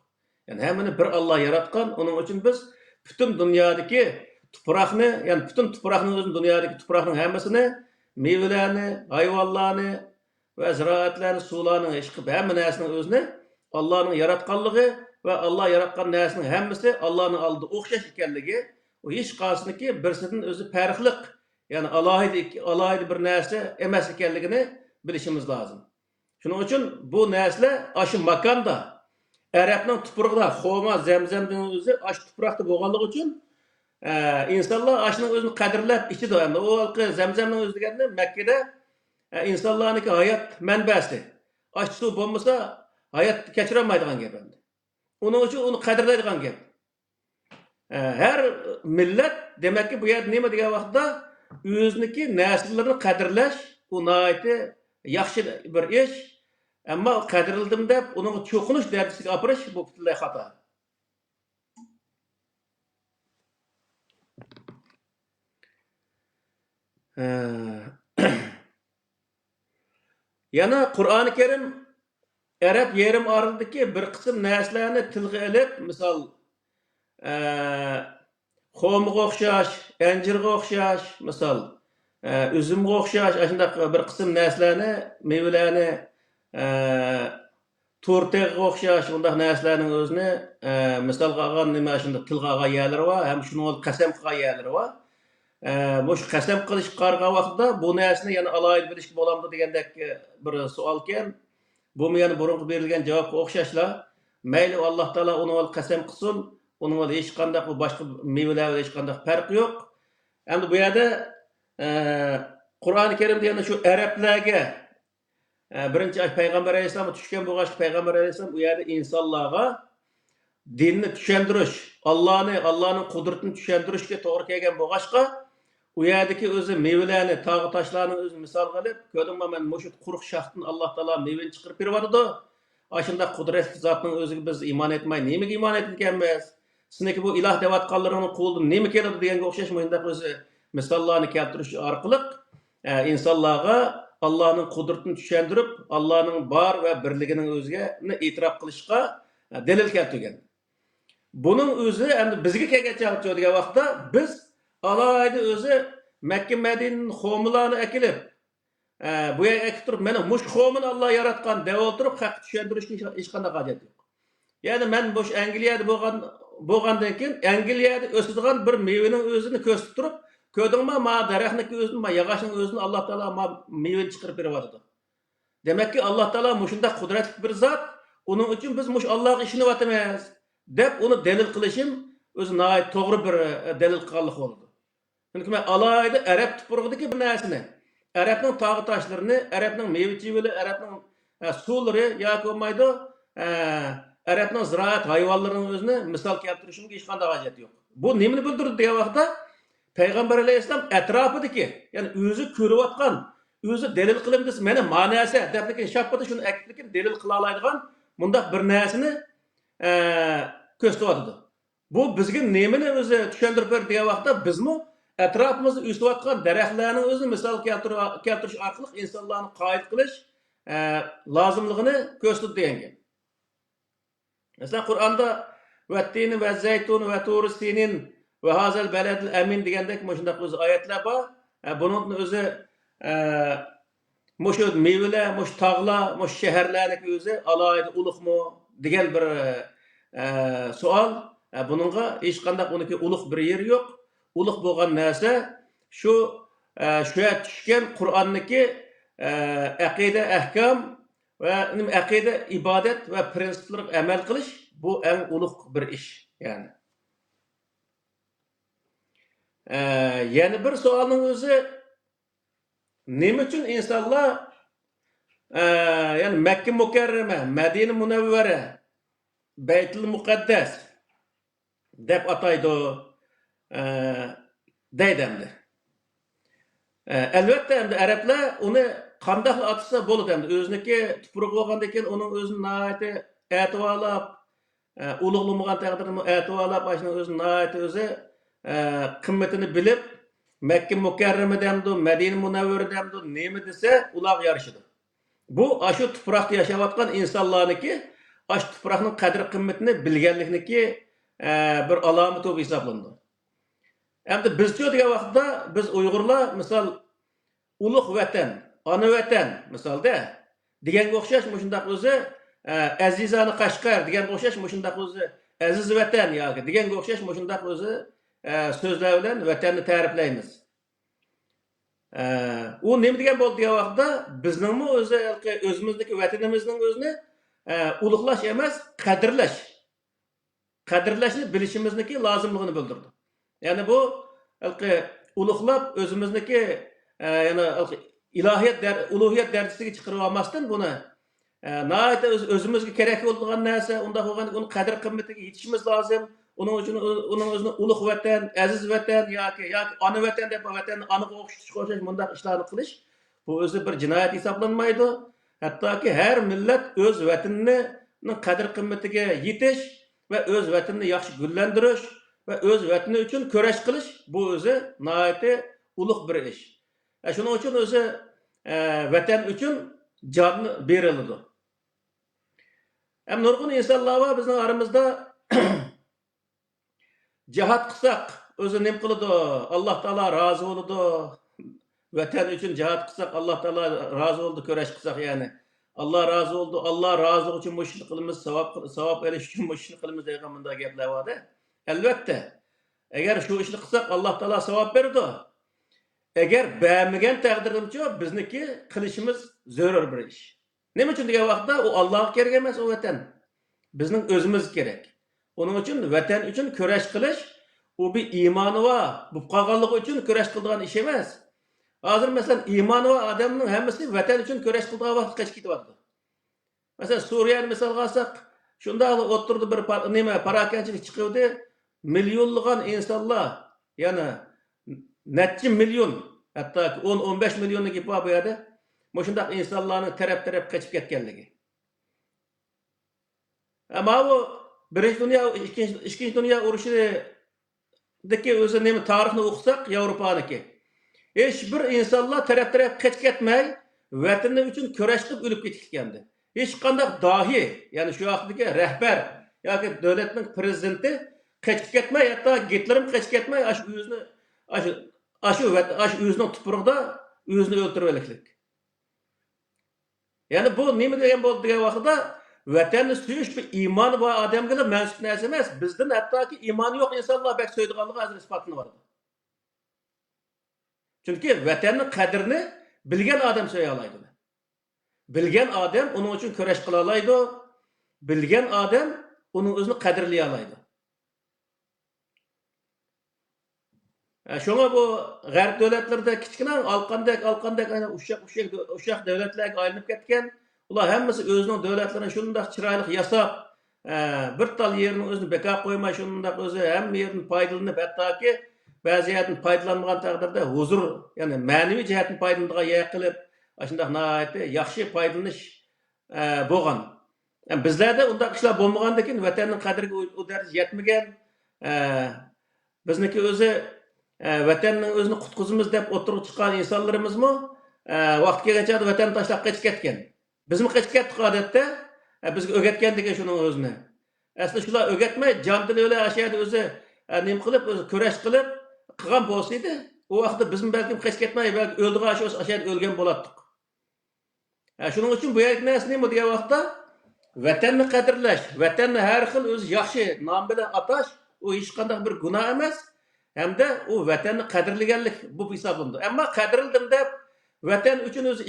Yani hammani bir Alloh yaratgan. Uning uchun biz bütün dunyodagi tuproqni, yani bütün tuproqning o'zini dunyodagi tuproqning hammasini, mevalarni, hayvonlarni va ziroatlarni, suvlarni, hamma narsaning o'zini Allohning yaratganligi va Alloh yaratgan narsaning hammasi Allohning oldida o'xshash ekanligi, u hech qaysiniki birsidan o'zi farqli, yani alohida bir narsa emas ekanligini bilishimiz lozim. Shuning uchun bu narsalar shu makonda Arabning tuprog'ida xo'ma zamzamning o'zi ash tuproqda bo'lganligi uchun insonlar ashning o'zini qadrlab ichidi. Endi u zamzamning o'zi deganda Makkada insonlarning hayot manbasi. Ash suv bo'lmasa hayot kechira olmaydigan gap endi. Uning uchun uni qadrlaydigan gap. Har millat demakki bu yerda nima degan vaqtda o'ziniki narsalarni qadrlash u nihoyatda yaxshi bir ish. Ama qadrildim deb uning cho'qinish darajasiga opirish bu butunlay xato. Yana Qur'oni Karim Arab yerim oralidagi bir qism narsalarni tilga olib, misol xo'mga o'xshash, anjirga o'xshash, misol üzümga o'xshash, shunday bir qism narsalarni, mevalarni to'rtega o'xshash undaq narsalarning o'zini misolga olgan nima shunda tilga olgan yerlari bor, ham shuni qasam qilgan yerlari bor. Bu qasam qilish qargan vaqtda bu narsani yana alohida bilishga bo'lamdi degandek bir savol ekan. Bu yana burungi berilgan javobga o'xshashlar. Mayli Alloh taolo uni qasam qilsin, uning hech qanday boshqa mevalar hech qanday farqi yo'q. Endi bu yerda Qur'oni Karimda yana shu arablarga birinchi payg'ambar alayhisalom tushgan bo'lg'ach payg'ambar alayhisalom u yerda insonlarga dinni tushuntirish, Allohning qudratini tushuntirishga to'g'ri kelgan bo'lg'achqa u yerdagi o'zi mevalarni, tog'i toshlarni o'zi misol qilib, ko'rdingmi men mushu quruq shaxtdan Alloh taolo mevani chiqarib beradi. Ashunda qudratli zotning o'ziga biz iymon etmay, nimaga iymon etganmiz? Sizniki bu iloh deyotganlaringni qo'ldan nima keladi deganga o'xshash bunday o'zi misallarını keltirish orqali insonlarga Allah'ın kudretini tushuntirib, Allah'ın bar ve birligining o'ziga e'tirof qilishga dalil keltirgan. Bunun o'zi endi bizga kelgancha degan vaqtda biz alayda o'zi Makka Madinaning xo'milarini akilib, bu yerga akib turib, mana mush xo'mini Alloh yaratgan deb o'tirib, haq tushuntirishga hech qanday hojat yo'q. Ya'ni men bu Angliyada bo'lgandan keyin Angliyada o'sadigan bir mevaning o'zini ko'rsatib turib, ko'rdingmi, ma daraxtniki o'zini, ma yog'ochning o'zini Alloh taolo ma mevani chiqarib beryapti. Demakki Alloh taolo mushunda qudratli bir zot, uning uchun biz mush Allohga ishinyapmiz deb uni dalil qilishim o'zi nihoyat to'g'ri bir dalil qilganlik bo'ldi. Chunki men alayda arab tuprog'idagi bir narsani, arabning tog' toshlarini, arabning meva-chevali, arabning suvlari yoki bo'lmaydi, arabning ziroat hayvonlarining o'zini misol keltirishimga hech qanday hojat yo'q. Bu nimani bildirdi degan vaqtda Peygamber Aleyhisselam etrafıdaki, yani özü körüvatkan, özü delil kılım dese, meni manası, derlekin şapkada şunu eklikin delil kılalaydıgan, bundak bir nesini köstüvatıdı. Bu bizge nemini özü tüşendirip ver diye vakta, biz mi etrafımızda üstüvatkan derehlerinin özü misal keltiriş arkalık insanların kayıt kılış lazımlığını köstüdü diyenge. Mesela Kur'an'da vettini ve zeytun ve turu sinin ve hazel beledil emin degandek muşundaq o'zi oyatlar bor. Bunun o'zi mushu mevlar, mush tog'lar, mush shaharlarning o'zi alayda ulug'mi degan bir savol. Buningga hech qanday uniki ulug' bir yeri yo'q. Ulug' bo'lgan narsa shu tushgan Qur'onniki aqida, ahkam ve aqida, ibodat ve prinsiplarga amal qilish bu eng ulug' bir ish, yani. Yani bir sualın özü nima uchun insonlar yani Mekke Mukarrama, Medine Munavvara, Beytul Muqaddas deb ataydi deydimdi. Elbette endi Arablar uni qanday atsa bo'ladi endi o'ziniki tuproq bo'lgandan keyin uning o'zini nihoyatda e'tiborlab, ulug'lamagan taqdirda e'tiborlab, ashuni o'zini nihoyatda o'zi qimmatini bilib, Mekke Mukarrama demdi, Medine Munavvara demdi, nima desa, ular yarışıdı. Bu aşı tuproqda yaşayotgan insonlarniki, aşı tuproqning qadr qimmatini bilganlikniki bir alomat bo'lib hisoblanadi. Endi bizcha degan vaqtda biz Uyg'urlar misol ulug' vatan, ona vatan misolda deganga o'xshash shundaq o'zi azizani Qashqar deganga o'xshash shundaq o'zi aziz vatan yoki deganga o'xshash shundaq o'zi sözler bilen vatanni ta'riflaymiz. U nima degan bo'ldi degan vaqtda bizningmi o'zi o'zimizdagi vatanimizning o'zini ulug'lash emas, qadrlash. Qadrlashni bilishimizniki lozimligini bildirdi. Ya'ni bu ulug'lab o'zimizniki yani ilohiyat ulug'iyat darajasiga chiqarib olmasdan buni nihoyatda o'zimizga kerak bo'lgan narsa, unda bo'lgan uni qadr qimmatiga yetishimiz lozim. Onun için onun özünü ulug' vatan, aziz vatan yoki ona vatan deb vatanni aniq o'xshash bunday ishlarni qilish bu o'zi bir jinoyat hisoblanmaydi. Hattoki har millat o'z vatanining qadr qimmatiga yetish va o'z vatanini yaxshi gullantirish va o'z vatani uchun kurash qilish bu o'zi nihoyatda ulug' bir ish. Shuning uchun o'zi vatan uchun jonni beriladi. Ham nurg'un insonlar bor bizning aramizda cihat kısak, özü nem kılıdı, Allah Teala razı oldu. Vatan için cihat kısak, Allah Teala razı oldu, köreş kısak yani. Allah razı oldu, Allah razılık için bu işini kılımız, savap eriş için bu işini kılımız deygamında gepler vardı. Elbette, eğer şu işini kısak Allah Teala savap verdi. Eğer beğenmegen takdirde bizniki kılışımız zörür bir iş. Ne için diye vakti o Allah'a gerek emez o vatan. Bizning özümüz gerek. Onun için vatan için köreş kılış, o bir imanı var. Bu qolganligi için köreş kıldıgan iş emas. Hazır mesela imanı var adamның hemmesi vatan için köreş kıldıgan vaqt kaç gityapti. Mesela Suriyani misal alsak, şunda oturdu bir parakanchilik chiqdi, milyonlagan insonlar, yani necha milyon, hatto 10-15 milyonni gap bu yerda, shundaq insonlarning taraf-taraf qochib ketganligi. Ama bu Birinci Dünya, İkinci Dünya urushi Yevropa'daki özü nemi tarihini okusak, Yevropa'daki. Hiç bir insanlar taraf kaç ketmey, vatanı üçün köreş qilib ölüp ketishgandi. Hech qanday dahi, yani şu vaqtdagi rahbar yoki davlatning prezidenti qochib ketmay, hatto Gitlerim qochib ketmay, aş o'zining tuprog'ida o'zini o'ltirib olaylik. Yani bu nima degan bo'ldi degan vaqtda vatanni suyish bir iymoni bor odamga mansub narsa emas. Bizdan hattoki iymoni yo'q insonlar bak so'ydiganligi hozir isbotlanib. Chunki vatanning qadrini bilgan odam so'ya oladi. Bilgan odam uning uchun kurash qila oladi. Bilgan odam uning o'zini qadrlay oladi. Şuna bu g'arb davlatlarida kichkina alqandak ushaq davlatlarga aylanib ketgan. Ular hammasi o'zining davlatlarini shunday chiroyli yasab, bir tal yerning o'zini beka qo'ymay shunday o'zi hamma yerni foydalanib, hattoki ba'zi yerdan foydalanmagan taqdirda huzur, ya'ni ma'naviy jihatdan foydalanadigan yer qilib, shunday nihoyatda yaxshi foydalanish bo'lgan. Bizlarda unday ishlar bo'lmagandan keyin vatanning qadriga u daraja yetmagan. Bizniki o'zi vatanning o'zini qutqizimiz deb o'tirib chiqqan insonlarimizmi vaqt kelguncha vatanni tashlab qochib ketgan. Bizmi qochib ketdik odatda, bizga o'rgatgan degan shuning o'zini. Asli shular o'rgatmay, jondan o'la ashada o'zi nima qilib, o'zi kurash qilib qilgan bo'lsa edi, u vaqtda bizmi balkim qochib ketmay, balki o'ldigan shu ashada o'lgan bo'lardik. Shuning uchun bu yerlik narsa nima degan vaqtda vatanni qadrlash, vatanni har xil o'zi yaxshi nom bilan atash, u hech qanday bir gunoh emas. Hamda u vatanni qadrlaganlik bu hisoblanadi. Ammo qadrladim deb vatan uchun o'zi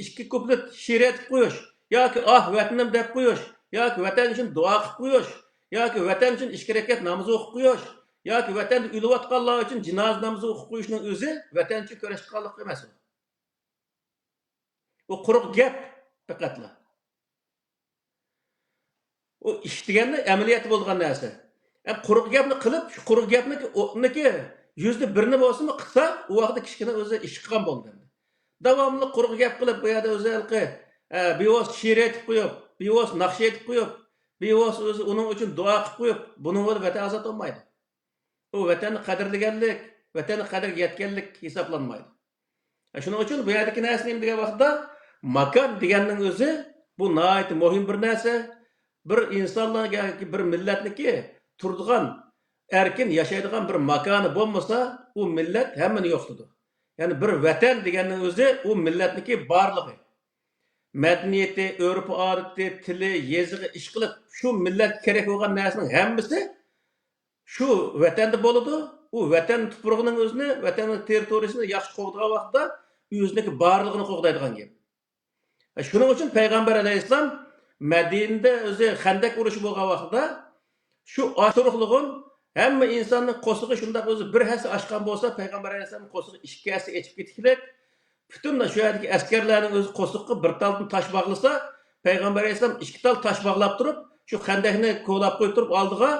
ikki kuplet she'r aytib qo'yish yoki vatanim deb qo'yish yoki vatan uchun duo qilib qo'yish yoki vatan uchun 2 rakat namoz o'qib qo'yish yoki vatanda o'layotganlar uchun jinoza namozi o'qib qo'yishning o'zi vatan uchun kurash qilganlik emas. U quruq gap faqatla. U ish deganda amaliyat bo'lgan narsa. Quruq gapni qilib, shu quruq gapniki %1 bo'lsa-mu qilsa, u vaqtda kichkina o'zi ish qilgan bo'ldi. Davomli quruq gap qilib, bu yerda o'zi bevos she'r aytib qo'yib, bevos naqsh aytib qo'yib, bevos o'zi uning uchun duo qilib qo'yib, buning o'zi vatan azot olmaydi. U vatanni qadrlaganlik, vatanni qadriga yetganlik hisoblanmaydi. Shuning uchun bu yerdagi narsa nima degan vaqtda makon deganning o'zi bu nihoyat muhim bir narsa. Bir insonlarga, bir millatniki turadigan, erkin yashaydigan bir makoni bo'lmasa, u millat hammani yo'qladi. Ya'ni bir vatan deganning o'zi u millatniki borligi. Madaniyati, urf-odati, tili, yezig'i ish qilib, shu millat kerak bo'lgan narsaning hammasi shu vatanda bo'ladi. U vatan tuprog'ining o'zini, vatanning territoriyasini yaxshi qo'g'digan vaqtda o'ziniki borligini qo'g'daydigan gap. Shuning uchun payg'ambar alayhissalom Madinada o'zi Xandak urushi bo'lgan vaqtda shu oshruqlig'in hamma insonning qo'sig'i shunday o'zi bir hassa oshgan bo'lsa, payg'ambar alayhissalom qo'sig'i 2 hassa echib ketishlik. Butun shu yerdagi askarlarning o'zi qo'sig'iga bir taldan tosh bog'lasa, payg'ambar alayhissalom 2 tal tosh bog'lab turib, shu Xandakni ko'lab qo'yib turib oldiga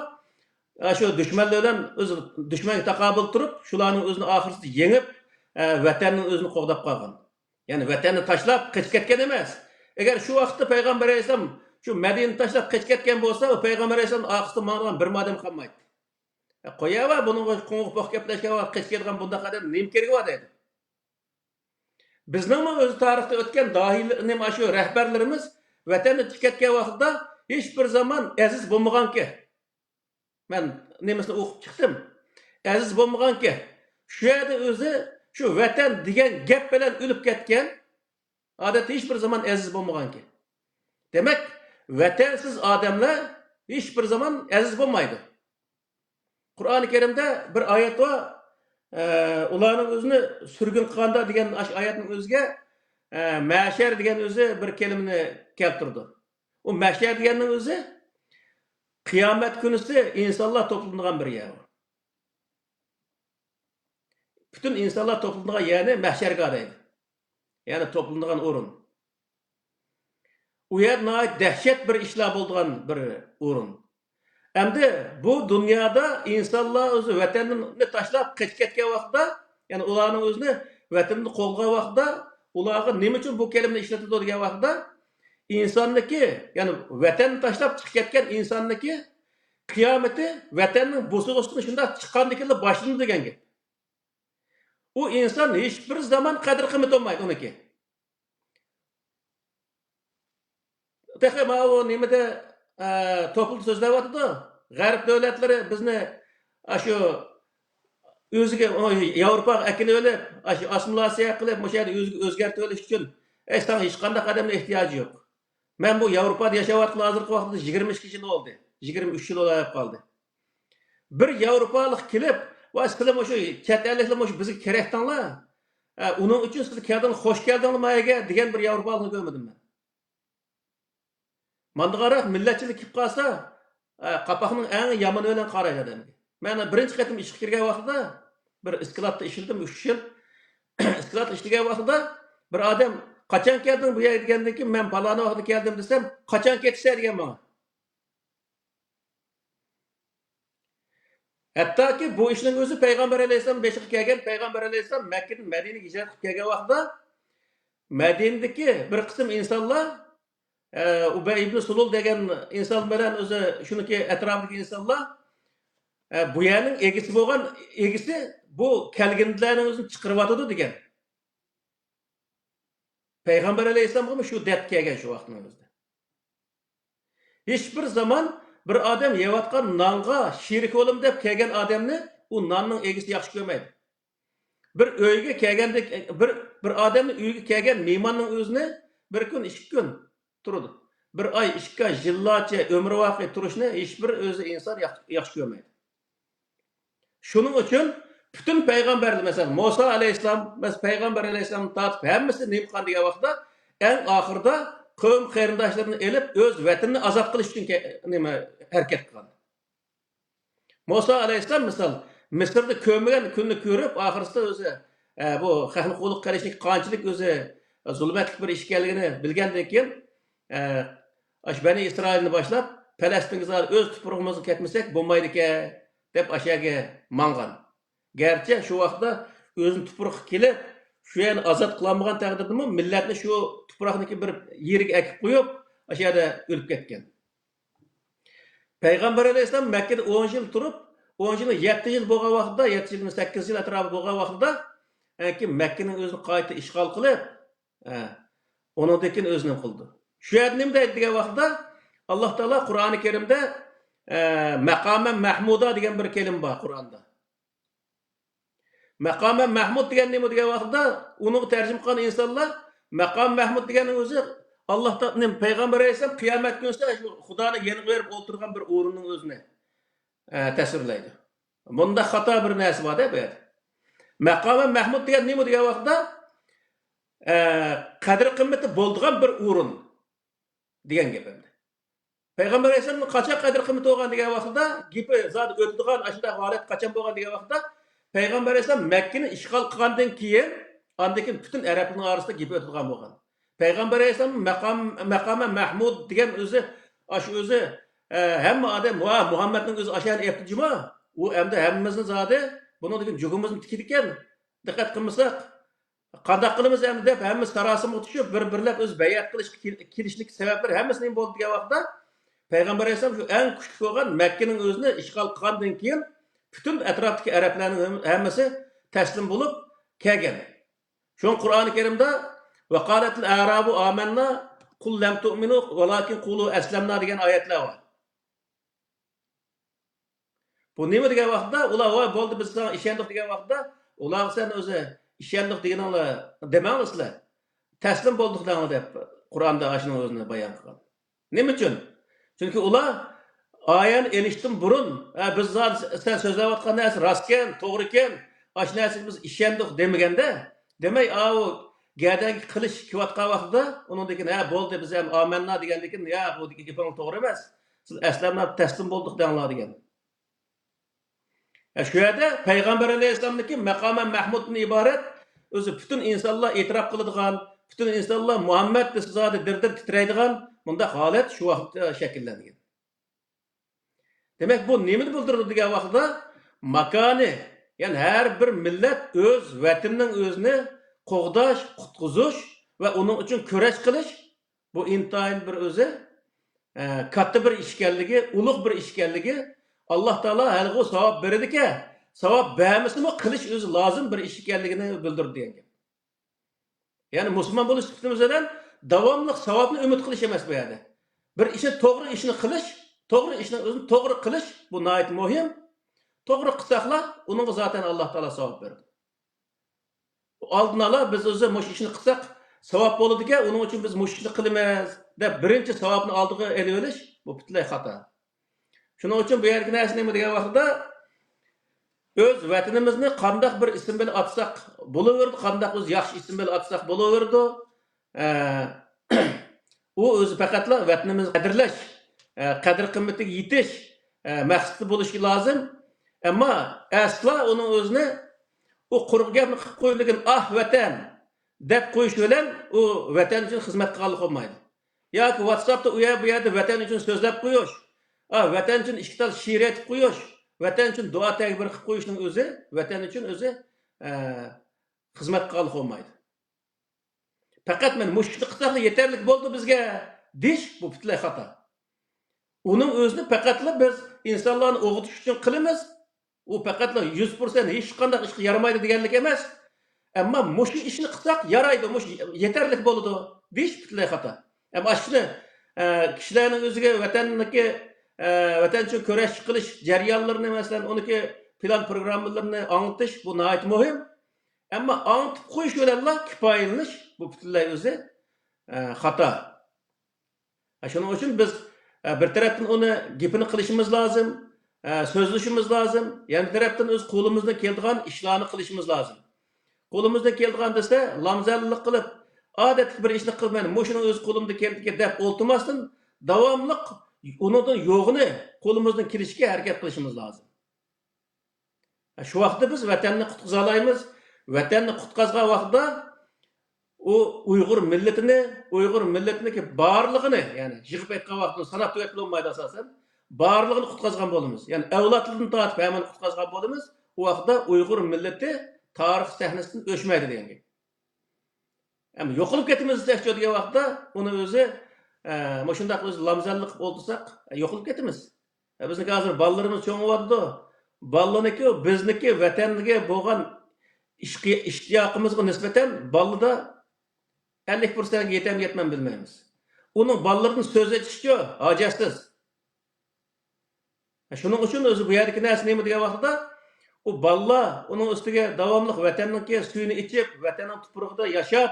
shu dushmanlar bilan o'zi dushmanga taqobil turib, shularning o'zini oxirsida yengib, vatanning o'zini qo'g'dab qolgan. Ya'ni vatanni tashlab qochib ketgan emas. Agar shu vaqtda payg'ambar alayhissalom shu Madinani tashlab qochib ketgan bo'lsa, u payg'ambar alayhissalom oxirida ma'nodan bir odam qolmaydi. Qo'yava buni qo'ng'iq boq gaplashgan vaqt qochib ketgan bunday qadar nima keragi bor deydi. Bizning o'z tarixda o'tgan dohiylar shu rahbarlarimiz vatanni tikatgan vaqtda hech bir zaman aziz bo'lmaganki. Men nemisini o'qib chiqdim. Aziz bo'lmaganki. Shu yerda o'zi shu vatan degan gap bilan o'lib ketgan. Odatda hech bir zaman aziz bo'lmaganki. Demak, vatansiz odamlar hech bir zaman aziz bo'lmaydi. Qur'oni Karimda bir oyat bor. Ularning o'zini surgun qilganda degan oyatning o'ziga mashar degan o'zi bir kalimani keltirdi. U mashar deganning o'zi qiyomat kunisi insonlar to'planadigan bir yer. Bütün insonlar to'planadigan yerni mahsharga deydi. Ya'ni to'planadigan o'rin. U yer nihoyat dahshat bir ishlar bo'lgan bir o'rin. Endi bu dunyoda insonlar o'zi vatanini tashlab qochib ketgan vaqtda, ya'ni ularning o'zini vatanni qo'lgan vaqtda, ularga nima uchun bu kalimani ishlatadi degan vaqtda insonniki, ya'ni vatanni tashlab chiqib ketgan insonniki qiyameti vatanning bo'sig'isidan shunday chiqqandikilar boshlandi degan gap. U inson hech bir zaman qadr qimmat olmaydi uniki. Tehe o nimada to'pil so'zlayotdi. G'arb davlatlari bizni shu o'ziga Yevropa akini o'lib, assimilyatsiya qilib, o'sha yerda o'ziga o'zgartib olish uchun hech qanday qadamga ehtiyoji yo'q. Men bu Yevropada yashayotgan hozirgi vaqtda 22 yil oldi. 23 yil olib qoldi. Bir Yevropalik kelib, va sizlar o'sha chet elliklar o'sha bizga kerakdinglar. Uning uchun siz keldingiz, xush keldinglar mayaga degan bir Yevropalikni ko'rmadim men. Mandaqaroq millatchilik kelib qolsa, qapoqning eng yomoni bilan qaraydi odamga. Men birinchi qatim ishga kirgan vaqtda bir iskilotda ishladim 3 yil. Iskilotda ishlagan vaqtda bir odam qachon kelding bu yerga degandan keyin men palona vaqtda keldim desam, qachon ketsa degan menga. Hattoki bu ishning o'zi payg'ambar alayhisalom beshiqqa kelgan, payg'ambar alayhisalom Makkadan Madinaga hijrat qilib kelgan vaqtda Madinadagi bir qism insonlar Ubay ibn Sulul degan inson bilan o'zi shuniki atrofidagi insonlar bu yerning egisi bu kelginlarning o'zini chiqarib atadi degan. Payg'ambar alayhisalomga shu deb kelgan shu vaqtning o'zida. Hech bir zaman bir odam yeyotgan nonga sherik bo'lim deb kelgan odamni u nonning egisi yaxshi ko'rmaydi. Bir uyga kelganda bir odamning uyiga kelgan mehmonning o'zini bir kun, 2 kun turadi. Bir oy, 2 oy yillarcha umr vaqti turishni hech bir o'zi inson yaxshi ko'rmaydi. Shuning uchun bütün payg'ambarlar mesela Musa alayhisalom, payg'ambar alayhisalom tatib hammasi nima qilgan degan vaqtda eng oxirida qavm qarindoshlarini elib o'z vatanini azod qilish uchun nima harakat qilgan. Musa alayhisalom misol Misrda ko'rmagan kunni ko'rib, oxirsida o'zi bu xalqni qo'liq qilishlik qanchalik o'zi zulmatli bir ish ekanligini bilgandan keyin Bani İsrailni boshlab Falastinga o'z tuprog'imizga ketmasak bo'lmaydi ekan deb ashaga mangan. Gerçi şu vaqtda o'zini tuproqqa kelib, shu yerni azod qilmagan taqdirdami millatni shu tuproqniki bir yeriga akib qo'yib, o'sha yerda o'lib ketgan. Payg'ambar alayhisalom Makkada 10 yil turib, 10 yil 7 yil bo'lgan vaqtda, 7 yil 8 yil atrofida bo'lgan vaqtda, ki Makkaning o'zini qayta ishg'ol qilib, undan keyin o'zini qildi. Shu yerda nima deydi degan vaqtda Alloh taolo Qur'oni Karimda maqama mahmuda degan bir kelim bor Qur'onda. Maqam Mahmud degan nima degan vaqtda uni tarjima qilgan insonlar Maqam Mahmud deganning o'zi Allohning payg'ambar alayhisalom qiyomat kunida shu Xudoni yeniga berib o'tirgan bir o'rinning o'zini tasvirlaydi. Bunda xato bir narsa bor-da bu yerda. Maqam Mahmud degan nima degan vaqtda qadr qimmati bo'ldigan bir o'rin degan gap endi. Payg'ambar alayhisalomning qachon qadr qimmati bo'lgan degan vaqtda gapi zot o'tadigan ashunday holat qachon bo'lgan degan vaqtda Payg'ambar alayhisalom Makkani ishg'ol qilgandan keyin, undan keyin butun arablar orasida gap o'tgan bo'lgan. Payg'ambar alayhisalom maqama Mahmud degan o'zi o'zi hamma odam va Muhammadning o'zi ashani aytdimi? U endi hammamizni zodi buni degan jugimizni tikid ekan. Diqqat qilmasak, qanday qilamiz endi deb hammamiz sarosimaga tushib, bir-birlab o'z bayat qilish kelishlik sabablar hammasini bo'ldi degan vaqtda Payg'ambar alayhisalom shu eng kuchli bo'lgan Makkaning o'zini ishg'ol qilgandan keyin bütün etraftaki Arapların hemmesi teslim bulup kelgen. Şu an Kur'an-ı Kerim'de وَقَالَتِ الْاَعْرَابُ آمَنَّا قُلْ لَمْ تُؤْمِنُوا وَلَكِنْ قُولُوا أَسْلَمْنَا degan ayetler var. Bu nima degan vaqtda ular voy bo'ldi biz sana ishondik degan vaqtda ular sen o'zi ishondik deganlar demangizlar. Taslim bo'ldik deb Qur'onda ashuni o'zini bayon qilgan. Nima uchun? Chunki ular ayan elishdim burun, biz sen so'zlayotgan narsa rostken, to'g'ri ekan, ash narsaga biz ishondik demaganda, demak, u gadang qilish qilayotgan vaqtda undan keyin bo'ldi biz ham amanna degandan keyin, bu gaping to'g'ri emas. Siz aslamlab taslim bo'ldik denglar degan. Shu yerda payg'ambar alayhisalomniki maqama Mahmuddan iborat o'zi butun insonlar e'tirof qiladigan, butun insonlar Muhammad deb zodi dir-dir titraydigan bunda holat shu vaqtda shakllangan. Demek bu nimani bildiradi degan vaqtda makoni, ya'ni har bir millat o'z vatanining o'zini qo'g'dash, qutqizish va uning uchun kurash qilish bu intayin bir o'zi katta bir ish ekanligi, ulug' bir ish ekanligi Allah Taala halqı savab beradi-ki, savab bermesimi qilish o'zi lozim bir ish ekanligini bildirdi degan. Ya'ni musulmon bo'lish sifatimizdan davomli savobni umid qilish emas bu yerda. Bir ishni to'g'ri ishni qilish, to'g'ri ishni o'zini to'g'ri qilish bu nihoyat muhim. To'g'ri qilsaqlar, uningga zaten Alloh taolo savob beradi. Oldin ola biz o'zi mush ishni qilsak, savob bo'ladi-ki, uning uchun biz mush ishni qilamiz deb birinchi savobni oldiga elib olish bu butunlay xato. Shuning uchun bu yerga narsa nima degan vaqtda öz vatanimizni qandaq bir ism bilan atsak bo'laverdi, qandaq o'z yaxshi ism bilan atsak bo'laverdi. U o'zi faqatla vatanimizni qadrlash, qadr qimmatiga yetish maqsadi bo'lishi lozim. Ammo asla uning o'zini u quruq gapni qilib qo'yilgan vatan deb qo'yish bilan u vatan uchun xizmat qilganlik bo'lmaydi. Yoki WhatsAppda u yerda vatan uchun so'zlab qo'yish, vatan uchun ikki tal she'r aytib qo'yish, vatan uchun duo takbir qilib qo'yishning o'zi vatan uchun o'zi xizmat qilganlik bo'lmaydi. Faqat men mushukni qilsaq yetarli bo'ldi bizga deyish bu butunlay xato. Uning o'zini faqatla biz insonlarni o'qitish uchun qilamiz. U faqatla 100% hech qanday ishga yaramaydi deganlik emas. Ammo mushu ishni qilsak yaraydi, mush yetarli bo'ladi deyish butunlay xato. Ammo shuni kishilarning o'ziga vatanniki vatan uchun kurash qilish jarayonlarini masalan uniki plan programmalarni anglatish bu nihoyat muhim. Ammo anglitib qo'yish bilan kifoyalanish bu butunlay o'zi xato. Shuning uchun biz bir tarafdan uni gapini qilishimiz lozim, so'zlashimiz lozim. Yana bir tarafdan o'z qo'limizdan keladigan ishlarni qilishimiz lozim. Qo'limizdan keladigan desa, lamzallik qilib, odatli bir ishni qilmayman, mushuni o'z qo'limda keldi deb o'ltirmasdan davomli uningdan yo'g'ini qo'limizdan kelishga harakat qilishimiz lozim. Shu vaqtda biz vatanni qutqiza olamiz. Vatanni qutqazgan vaqtda u Uyg'ur millatini barlig'ini, ya'ni yig'ib aytgan vaqtda sanab tugatib bo'lmaydi asosan, barlig'ini qutqazgan bo'lamiz. Ya'ni avlodlardan tortib hammani qutqazgan bo'lamiz. U vaqtda Uyg'ur millati tarix sahnasidan o'chmaydi degan gap. Ama yo'qolib ketimiz degan vaqtda uni o'zi mana shunday o'zi lamzallik qilib o'ltirsak, yo'qolib ketimiz. Bizning hozir bolalarimiz cho'ng'yapti. Bolalarniki bizniki vatanga bo'lgan ishtiyoqimizga nisbatan bolada 50% ga yetmay bilmaymiz. Uning bolalarini so'z aytishga hojatsiz. Shuning uchun o'zi bu yerdagi narsa nima degan vaqtda u bolalar uning ustiga davomli vatanning suyini ichib, vatanning tuprog'ida yashab,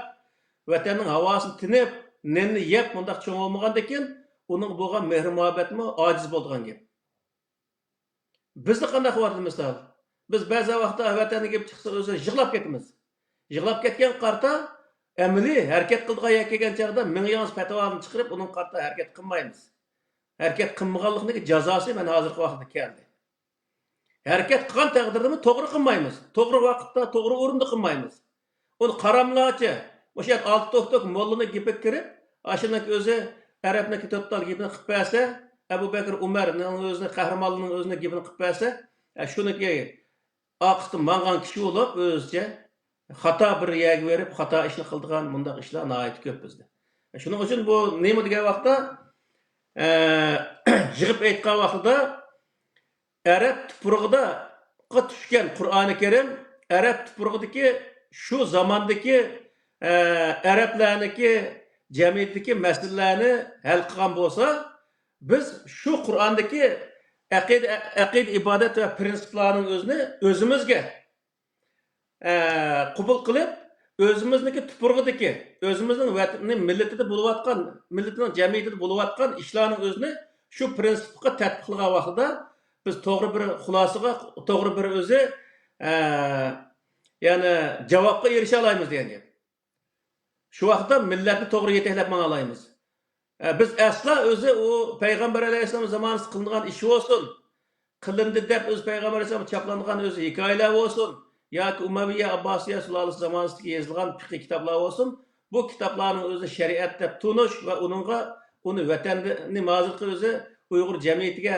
vatanning havosini tinib, nenni yeb bundaq cho'ng bo'lmagandan keyin uning bo'lgan mehr muhabbatmi ojiz bo'lgan gap. Bizni qanday qilyapti misol? Biz ba'zi vaqtda vatanga kelib chiqsa o'zi yig'lab ketamiz. Yig'lab ketgan qarta amaliy harakat qilgan kelgan chaqda mingyoz fatvoni chiqarib uning qarta harakat qilmaymiz. Harakat qilmaganlikning jazosi mana hozirgi vaqtda keldi. Harakat qilgan taqdirda to'g'ri qilmaymiz. To'g'ri vaqtda, to'g'ri o'rinda qilmaymiz. Uni qaramlachi, o'sha olti to'xtok mollani gapga kirib, ashunaki o'zi arabniki to'xtal gapini qilib bersa, Abu Bakr Umarning o'zini qahramonligining o'zini gapini qilib bersa, shuniki oqitib mangan kishi bo'lib o'zicha xato bir yerga berib, xato ishni qildigan bundaq ishlar nihoyat ko'p bizda. Shuning uchun bu nima degan vaqtda yig'ib aytgan vaqtida Arab tuprog'ida tushgan Qur'oni Karim Arab tuprog'idagi shu zamondagi arablarniki jamiyatdagi masalalarni hal qilgan bo'lsa, biz shu Qur'ondagi aqida ibodat va prinsiplarning o'zini o'zimizga qabul qilib, o'zimizniki tuprog'idagi, o'zimizning vatani millatida bo'layotgan, millatining jamiyatida bo'layotgan ishlarning o'zini shu prinsipga tatbiq qilgan vaqtida biz to'g'ri bir xulosaga, to'g'ri bir o'zi ya'ni javobga erisha olamiz degan gap. Shu vaqtda millatni to'g'ri yetaklab mana olamiz. Biz asla o'zi u payg'ambar alayhisalom zamonida qilingan ish bo'lsin, qilindi deb o'z payg'ambar alayhisalom chaplangan o'zi hikoyalar bo'lsin, yoki Umayya Abbosiya sulolasi zamonida yozilgan fiqh kitoblar bo'lsin, bu kitoblarning o'zi shariat deb tunish va uni vatanni hozirgi o'zi Uyg'ur jamiyatiga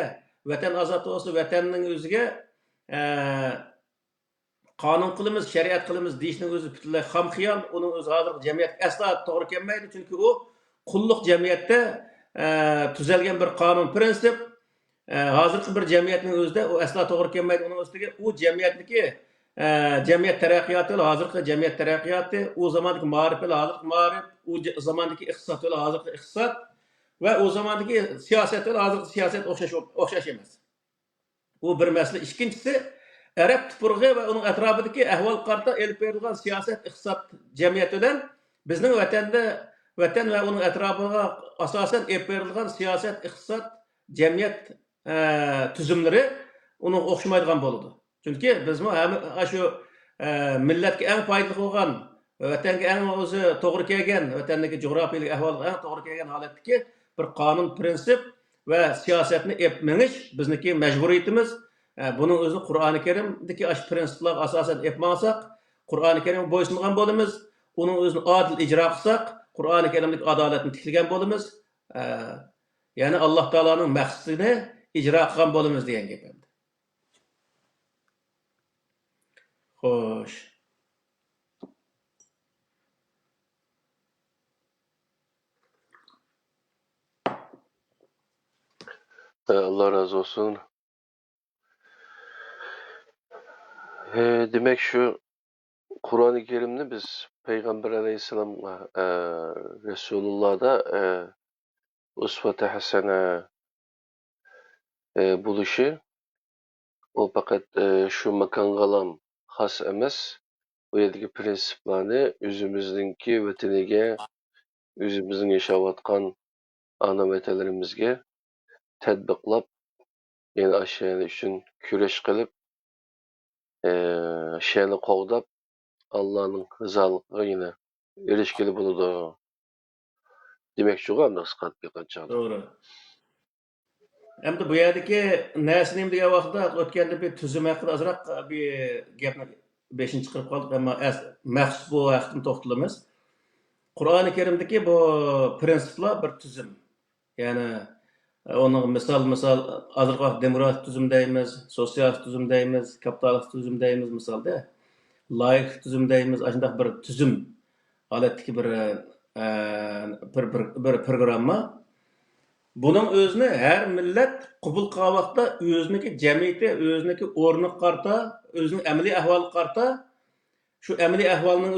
vatan ozod bo'lsa, vatanning o'ziga qonun qilamiz, shariat qilamiz deyishning o'zi butunlay xam xiyol, uning o'zi hozirgi jamiyat asla to'g'ri kelmaydi, chunki u qulluq jamiyatda tuzalgan bir qonun prinsip, hozirgi bir jamiyatning o'zida u aslo to'g'ri kelmaydi. Uning ustiga u jamiyatniki jamiyat taraqqiyoti, hozirgi jamiyat taraqqiyoti, u zamondagi ma'rif, hozirgi ma'rif, u zamondagi iqtisod, hozirgi iqtisod va u zamondagi siyosat, hozirgi siyosat o'xshash emas. Bu bir masala. Ikkinchisi, Arab tupurg'i va uning atrofidagi ahvol qarta elib berilgan siyosat, iqtisod jamiyat bilan bizning vatan va uning atrofiga asosan elib berilgan siyosat, iqtisod jamiyat tuzumlari uning o'xshamaydigan bo'ladi. Chunki biz shu millatga eng foydali bo'lgan, vatanga eng o'zi to'g'ri kelgan, vatandagi jug'rofiyalik ahvolga eng to'g'ri kelgan holatdagi bir qonun, prinsip va siyosatni elib menish bizniki majburiyatimiz. Bunun o'zini Qur'oni Karimdagi ash prinsiplarga asosan elib mangsak, Qur'oni Karimga bo'ysungan bo'lamiz. Uning o'zini adil ijro qilsak, Qur'oni Karimdagi adolatni tiklagan bo'lamiz. Ya'ni Alloh taoloning maqsadini ijro qilgan bo'lamiz degan gap endi. Xo'sh. Allah razı olsun. Demek şu Kur'an-ı Kerim'de biz Peygamber Aleyhisselam'la Resulullah'da usve-i hasene buluşu o fakat şu makan kalan has emes bu yerdeki prensiplerini özümüzdeki vatanige özümüzün yaşavatkan ana vatelerimizge tedbiqlab yani aşağı için küreş kılıp şeyini qoğdap Allah'ın rızalığına yine erişkili buludu. Demek şu anda kıskat bir kaçağı. Doğru. Hem de bu yerdeki nesnim diye vaqtda o'tganda bir tuzum haqida azroq bir gapni 5-chi chiqarib qoldik, ammo maxsus bu vaqtni to'xtalamiz. Qur'oni Karimdagi bu prinsiplar bir tuzum. Ya'ni onun misal hozirgi demokratik tuzum deymiz, sotsialist tuzum deymiz, kapitalist tuzum deymiz misalda. Laik tuzum deymiz, shunday bir tuzum holatdagi bir programma. Bunun özünü her millet qabul qilgan vaqtda o'ziniki jamiyati, o'ziniki o'rni qarta, o'zining amaliy ahvoli qarta, shu amaliy ahvolning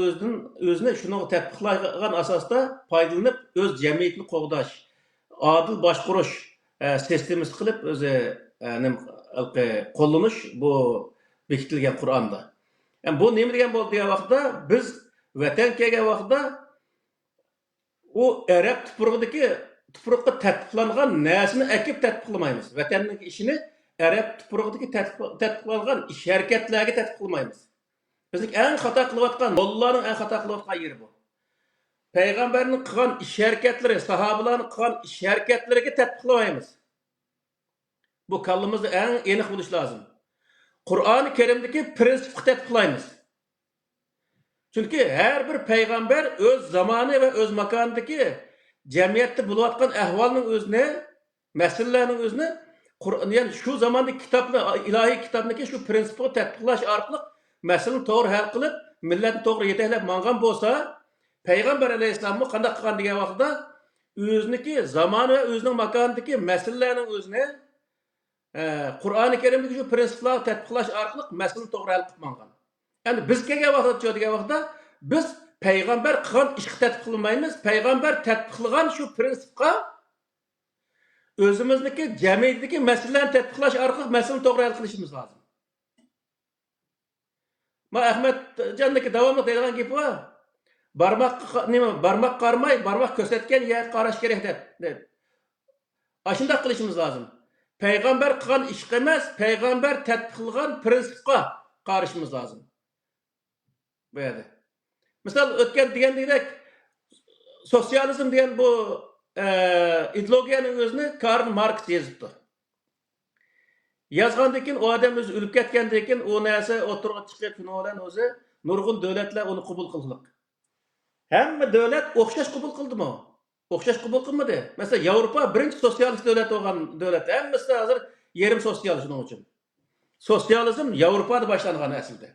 o'zini shuni tatbiqlagan asosda foydalanib o'z jamiyatini qo'g'dash, adil boshqarish sistemasi qilib o'zi qo'llanish bu bekitilgan Qur'onda. Yani bu nima degan bo'ldi degan vaqtda biz vatan kelgan vaqtda u Arab tuprog'iga tatbiqlangan narsani akib tatbiqlamaymiz. Vatanning ishini Arab tuprog'iga tatbiqlangan ish harakatlarga tatbiqlamaymiz. Bizning eng xato qilayotgan, mollalarning eng xato qilayotgan yeri bu. Payg'ambarning qilgan ish harakatlari, sahobalarning qilgan ish harakatlariga tatbiqlamaymiz. Bu kallamizda eng aniq bo'lish lozim. Qur'oni Karimdagi prinsipni tatbiqlaymiz. Chunki har bir payg'ambar o'z zamoni va o'z makonidagi jamiyatda bo'layotgan ahvolning o'zini, masalalarning o'zini yani shu zamondagi kitobni, ilohiy kitobniki shu prinsipni tatbiqlash orqali masalani to'g'ri hal qilib, millatni to'g'ri yetaklab mangan bo'lsa, payg'ambar alayhissalomni qanday qilgan degan vaqtda o'ziniki zamoni va o'zining makonidagi masalalarning o'zini Qur'oni Karimdagi shu prinsiplarni tatbiqlash orqali masalani to'g'ri hal qilib mangan. Endi biz kelgan vaqtda degan vaqtda biz payg'ambar qilgan ishni tatbiqlamaymiz. Payg'ambar tatbiqlagan shu prinsipga o'zimizniki jamiyatdagi masalalarni tatbiqlash orqali masalani to'g'ri hal qilishimiz lozim. Ma Ahmadjonniki davomli deydigan gapi bor. Barmoq qarmay, barmoq ko'rsatgan yerga qarash kerak deb. Shunday qilishimiz lozim. Payg'ambar qilgan ish emas, payg'ambar tatbiqlagan prinsipga qarashimiz lozim. Bu yerda. Misal o'tgan degandek sotsializm degan bu ideologiyaning o'zini Karl Marx yozibdi. Yozgandan keyin u odam o'zi o'lib ketgandan keyin u narsa o'tirib chiqib shuni bilan o'zi nurg'un davlatlar uni qabul qildi. Hamma davlat o'xshash qabul qildimi? O'xshash qabul qilmadi. Masalan, Yevropa birinchi sotsialist davlat bo'lgan davlat. Hammasi hozir yarim sotsialist shuning uchun. Sotsializm Yevropada boshlangan aslida.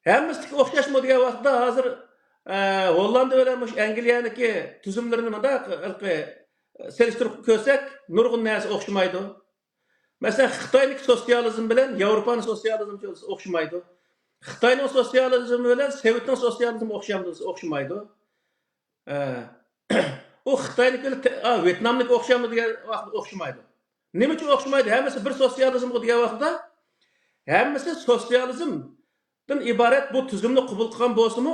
Hammasi o'xshashmi degan vaqtda hozir Hollanda bilan Angliyaniki tuzumlarini selishtirib ko'rsak, nurg'un narsa o'xshamaydi. Masalan, Xitoylik sotsializm bilan Yevropaning sotsializmi o'xshamaydi. Xitoyning sotsializmi bilan Sovetning sotsializmi o'xshamaydi. U Xitoylik bilan Vyetnamlik o'xshamaydi degan vaqt o'xshamaydi. Nima uchun o'xshamaydi? Hammasi bir sotsializm degan vaqtda hammasi sotsializmdan iborat bu tuzumni qabul qilgan bo'lsa-mu,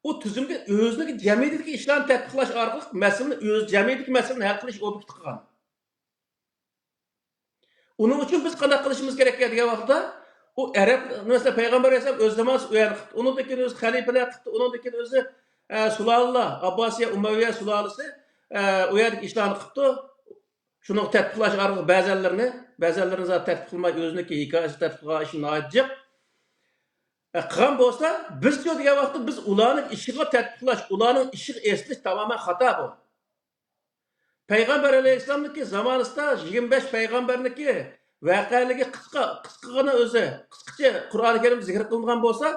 u tuzumga o'zining jamiyatdagi ishlarni tatbiqlash orqali masalani o'z jamiyatdagi masalani hal qilish obyekt qilgan. Uning uchun biz qanday qilishimiz kerak degan vaqtda u Arab mesela payg'ambar alayhisalom o'z zamonida uyan qildi. Undan keyin o'zi xalifalar qildi. Undan keyin o'zi sulolalar, Abbosiya, Umayya sulolasi u yerdagi ishlarni qildi. Shuni tatbiqlash orqali ba'zilarini zot tatbiq qilmay o'ziniki hikoyasi tatbiqlash ishini ajib qilgan bo'lsa, biz degan vaqtda biz ularning ishiga tatbiqlash, ularning ishiga eslash tamoman xato bu. Payg'ambar alayhissalomniki zamonida 25 payg'ambarniki voqealigi qisqagina o'zi, qisqacha Qur'oni Karim zikr qilingan bo'lsa,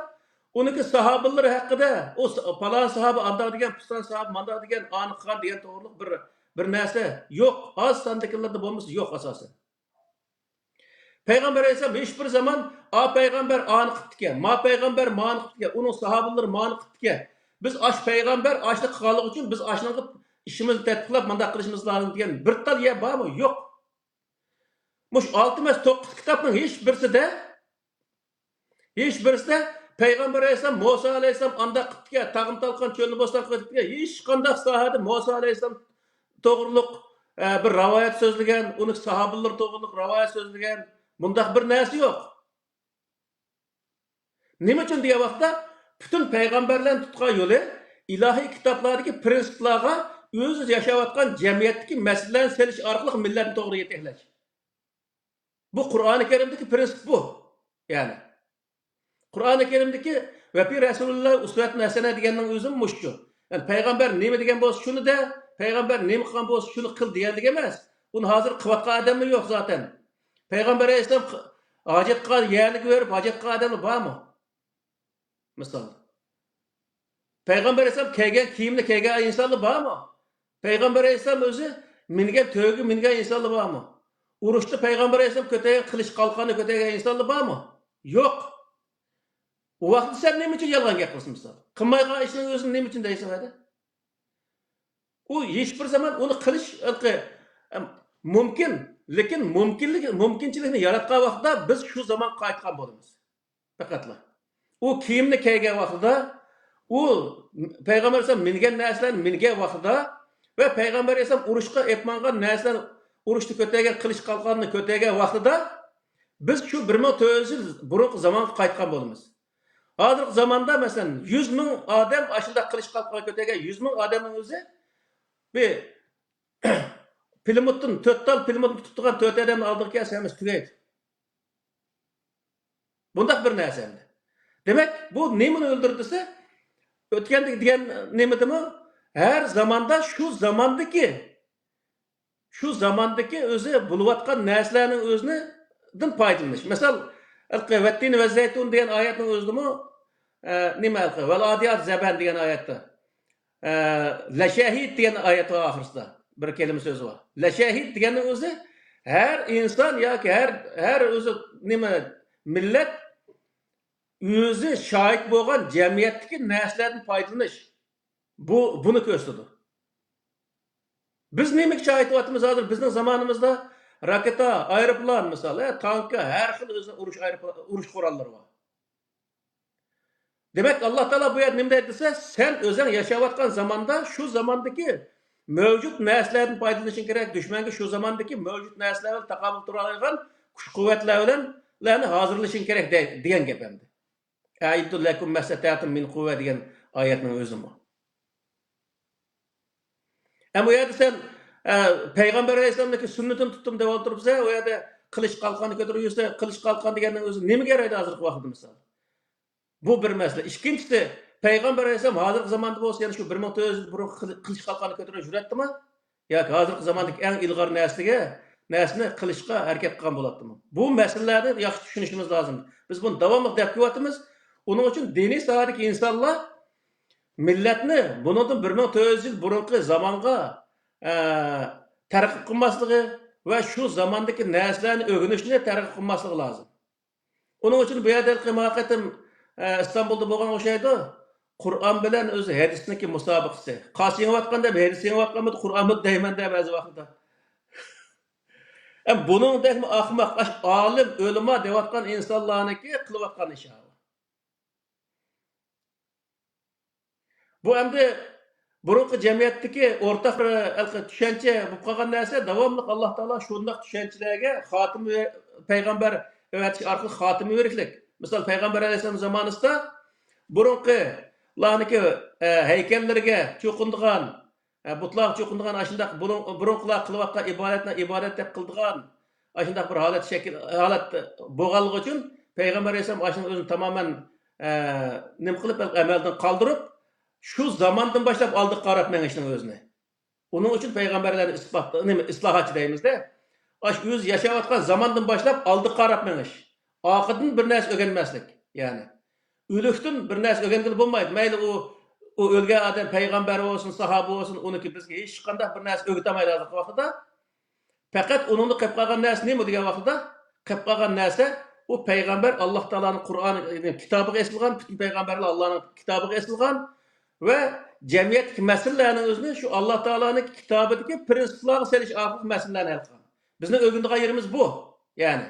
uniki sahobalar haqida, o falon sahoba anda degan, piston sahoba manda degan, aniq qilgan degan to'g'riliq bir narsa yo'q. Az sondakilarda bo'lmasa yo'q asosan. Payg'ambar alayhissalom hech bir zaman payg'ambar aniq qildi, ma payg'ambar ma'ni qildi, uning sahobalari ma'ni qildi. Biz ash payg'ambar ashni qilganlik uchun biz ashni ishimizni tatbiqlab manda qilishimiz lozim degan bir tal yer bormi? Yo'q. Mush 6 emas 9 kitobning hech birisida payg'ambar alayhissalom Musa alayhissalom anda qildi, tag'in talqon cho'lni bostan qildi. Hech qanday sohada Musa alayhissalom to'g'riliq bir rivoyat so'zlagan, uning sahobalar to'g'riliq rivoyat so'zlagan bundaq bir narsa yo'q. Nima uchun degan vaqtda butun payg'ambarlarning tutgan yo'li ilohiy kitoblardagi prinsiplarga o'zi yashayotgan jamiyatdagi masalalarni selish orqali millatni to'g'ri yetaklash. Bu Qur'oni Karimdagi prinsip bu. Ya'ni Qur'oni Karimdagi va fi Rasululloh uswatun hasana deganning o'zi mushu. Yani payg'ambar nima degan bo'lsa shuni de, payg'ambar nima qilgan bo'lsa shuni qil deganlik emas. Uni hozir qilayotgan odamlar yo'q zaten. Payg'ambar alayhisalom hojat qilgan yerni ko'rib hojat qilgan odamlar bormi? Misol. Payg'ambar alayhisalom kiygan kiyimni kiygan insonlar bormi? Payg'ambar alayhisalom o'zi mingan to'yga mingan insonlar bormi? Urushda payg'ambar alayhisalom ko'targan qilich qalqonni ko'targan insonlar bormi? Yo'q. U vaqtda sen nima uchun yolg'on gapirsan misol? Qilmaygan ishning o'zini nima uchun deysan hadi? U hech bir zaman uni qilish mumkin, lekin mumkinchilikni yaratgan vaqtda biz shu zaman qaytgan bo'lamiz. Faqatla. U kiyimni kiygan vaqtida, u payg'ambar alayhisalom mingan narsalarni mingan vaqtida va payg'ambar alayhisalom urushga etmangan narsalarni urushda ko'targan qilich qalqonni ko'targan vaqtida biz shu 1400 yil burungi zamonga qaytgan bo'lamiz. Hozirgi zamonda masalan 100 ming odam ashunda qilich qalqonni ko'targan 100 ming odamning o'zi bir Pilimutdan 4 tal pilimutni tutgan 4 odamni oldiga kelsa hammasi tugaydi. Bundaq bir narsa endi. Demak, bu nimani o'ldirdisa, o'tgandek degan nimadimi? Har zamonda shu zamandagi o'zi bo'layotgan narsalarning o'zidan foydalanish. Masalan, al-Qivattin va Zaytun degan oyatning o'zidimi nima qildi? Val adiyat zaban degan oyatda. La shahid degan oyat oxirisida bir kelima so'zi bor. La shahid deganning o'zi har inson yoki har o'zi nima millat o'zi shohid bo'lgan jamiyatdagi narsalardan foydalanish. Buni ko'rsatadi. Biz nima shohid bo'lyapmiz hozir bizning zamonimizda raketa, aeroplan misol, tankka, har xil o'zi urush qurollari bor. Demak, Alloh taolo bu yerda nima desa, sen o'zing yashayotgan zamonda shu zamondagi mavjud narsalardan foydalanishing kerak. Dushmanga shu zamondagi mavjud narsalar bilan taqobil tura oladigan kuch-quvvatlar bilan hozirlashing kerak degan gap endi. A'iddu lakum mastata'tum min quwwa degan oyatning o'zi bu. Ama o yerda sen payg'ambar alayhisalomning sunnatini tutdim deb o'tiribsa, o yerda qilich qalqonni ko'tarib yursa, qilich qalqon deganning o'zi nimaga yaraydi hozirgi vaqtda misol? Bu bir masala. Ikkinchisi, payg'ambar alayhisalom hozirgi zamonda bo'lsa, ya'ni shu 1400 yil burun qilich qalqonni ko'tarib yuradimi? Yoki hozirgi zamondagi eng ilg'or narsani qilishga harakat qilgan bo'ladimi? Bu masalalarni yaxshi tushunishimiz lozim. Biz buni davomli deb ko'ryapmiz. Uning uchun diniy sohadagi insonlar millatni bundan 1400 yil burungi zamonga targ'ib qilmasligi va shu zamondagi narsalarni o'rganishni targ'ib qilmasligi lozim. Onun uchun bu yerda haqiqatan İstanbulda bo'lgan o'xshaydi. Qur'on bilan o'zi hadisniki musobaqasi. Qasi yengayotganda hadis yengayotganmi, Qur'onni deyman deb ba'zi vaqtda. Buningdek ahmoq, olim, o'lima deyotgan insonlarniki qilayotgan ishi. Bu endi burunqi jamiyatdagi o'rtaq tushuncha bo'lib qolgan narsa davomli Alloh taolo shunday tushunchalarga xotim payg'ambar o'tish orqali xotim berishlik. Misol payg'ambar alayhisalom zamonida burunqi larniki haykallarga cho'qindigan, butlar cho'qindigan ashundaq burunqilar qilayotgan ibodat deb qildigan ashundaq bir holat bo'lganligi uchun payg'ambar alayhisalom ashuni o'zini tamoman nim qilib amaldan qoldirib şu zamandan başlap aldık qarab mengişinin özünü. Onun için peygamberlerin islahatçı deyimiz de. Aş öz yaşayotgan zamandan başlap aldık qarab mengiş. Akıdın bir narsa öğrenmeslik. Yani. Ülüktün bir narsa öğrengili bulmaydı. Meyli o ölgen adam peygamber olsun, sahabe olsun, onu ki bizge hiç qanday bir narsa öğretemeyiz azık vaxtıda. Fakat onunla qep qalgan narsa ne mi degan vaxtıda? Qep qalgan narsa o peygamber Allah Teala'nın Kur'an kitabı esilgan, bütün peygamberler Allah'ın kitabı esilgan. Ve cemiyet meselelerini özünü şu Allah Teala'nın kitabındaki prensipleri seriş afık meselelerini elkan. Bizim övündüğü yerimiz bu. Yani.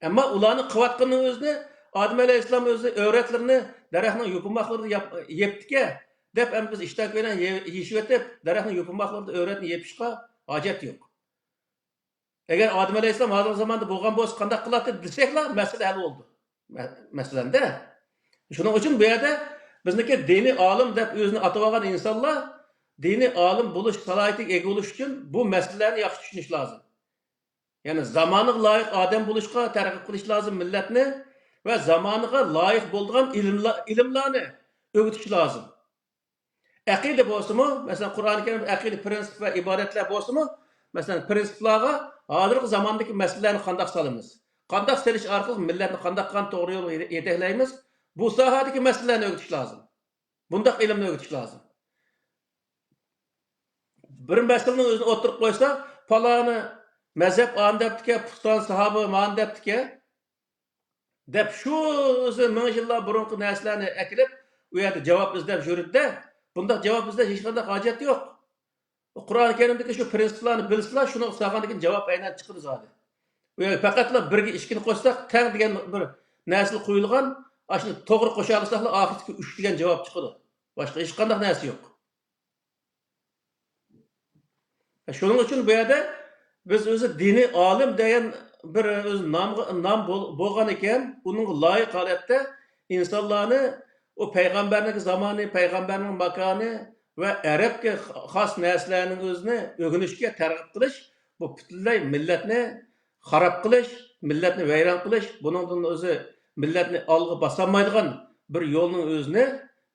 Ama ulanın kıvatkının özünü Adem Aleyhisselam özü öğretlerini derehinin yapılmaklarını yeptik ya. Dep biz işten veren yişvetip derehinin yapılmaklarını öğretini yepişka acet yok. Eğer Adem Aleyhisselam hazır zamanda boğan boz kandak kılattı bilsekler mesele hal oldu. Meselen de. Şunun için bu yerde bizdeki dini alim deb özünü atawagan insanlar dini alim buluş salayeti ega buluş için bu meselelerini yaxşı düşünüş lazım. Yani zamanı layık adam buluşqa targ'ib qilish lazım milletni ve zamanıga layık bo'lgan ilimlarni öğütüş lazım. Aqida bo'lsa-mu, mesela Qur'on-i Karim aqida prinsip ve ibadetler bo'lsa-mu, mesela prinsiplarga hozirgi zamandagi masalalarni qanday salamiz? Qanday selish orqali milletni qanday to'g'ri yo'lga yetaklaymiz? Bu sahadaki meselelerini öğütüş lazım. Bunda ilimni öğütüş lazım. Bir meselenin özünü oturup koysa, falanı mezhep an deptike, pustan sahabı man deptike, dep şu özü ming yıllar burunqi narsalarni ekilip, u yerda cevap izlep yurdi de, bunda cevap izlep hech qanday hojat yo'q. Qur'oni Karimdagi shu prinsiplarni bilsalar, shuni saqandikin cevap aynan chiqadi zodi. U yerda faqatla birga ishkini qo'shsak, tang degan bir narsa qo'yilgan, ashuni to'g'ri qo'sha olsaqlar, oxirgi 3 degan javob chiqadi. Başka hech qanday narsa yo'q. Shuning uchun bu yerda biz o'zi dini olim degan bir o'z nom bo'lgan ekan, uning loyiq holatda insonlarni o payg'ambarning zamoni, payg'ambarning makoni va arabga xos narsalarning o'zini o'rganishga targ'ib qilish, bu butunlay millatni xarob qilish, millatni vayron qilish, buningdan o'zi millatni olg'a bosolmaydigan bir yo'lning o'zini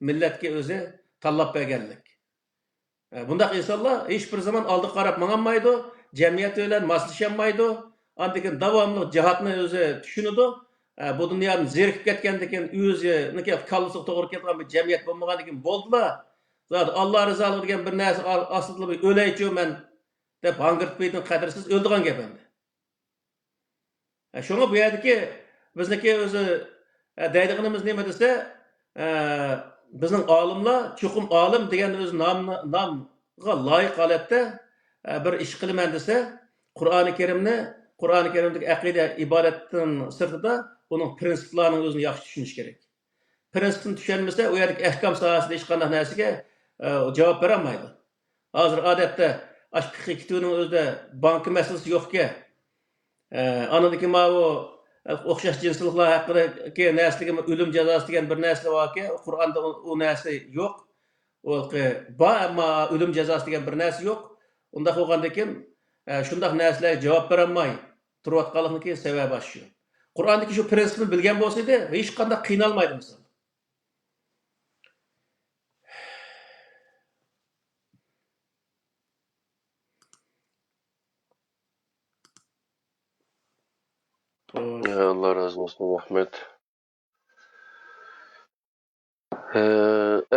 millatga o'zi tanlab berganlik. Bundaq insonlar hech bir zaman oldi qarab manganmaydi, jamiyat bilan moslasholmaydi, andikin davomli jihatni o'zi tushunadi. Bu dunyodan zerikib ketgandan o'ziniki kallasiga to'g'ri kelgan bir jamiyat bo'lmagandan bo'ldilar. Zot Alloh rizoligi degan bir narsa aslida o'laychi men deb hangirtmaydigan qadrsiz o'ldigan gap endi. Shunga bu yerdagi bizniki o'zi deydiganimiz nima desa, bizning olimlar chuqum olim degan o'z nomga loyiq holatda bir ish qilaman desa, Qur'oni Karimdagi aqida ibodatdan sirtida uning prinsiplarini o'zini yaxshi tushunish kerak. Prinsipni tushunmasa, u yerdagi ahkom sohasida hech qanday narsaga javob bera olmaydi. Hozir odatda fiqh kitobining o'zida bank masalasi yo'qki, anadagi ma'vo o'xshash jinsliklar haqidagi narsaga o'lim jazosi degan bir narsa borki, Qur'onda u narsa yo'q. Ammo o'lim jazosi degan bir narsa yo'q. Unda bo'lgandan keyin shunday narsalarga javob bera olmay turayotganligining sababi shu. Qur'ondagi shu prinsipni bilgan bo'lsa edi, hech qanday qiynalmaydi misol. Ya Allah razı olsun Ahmet.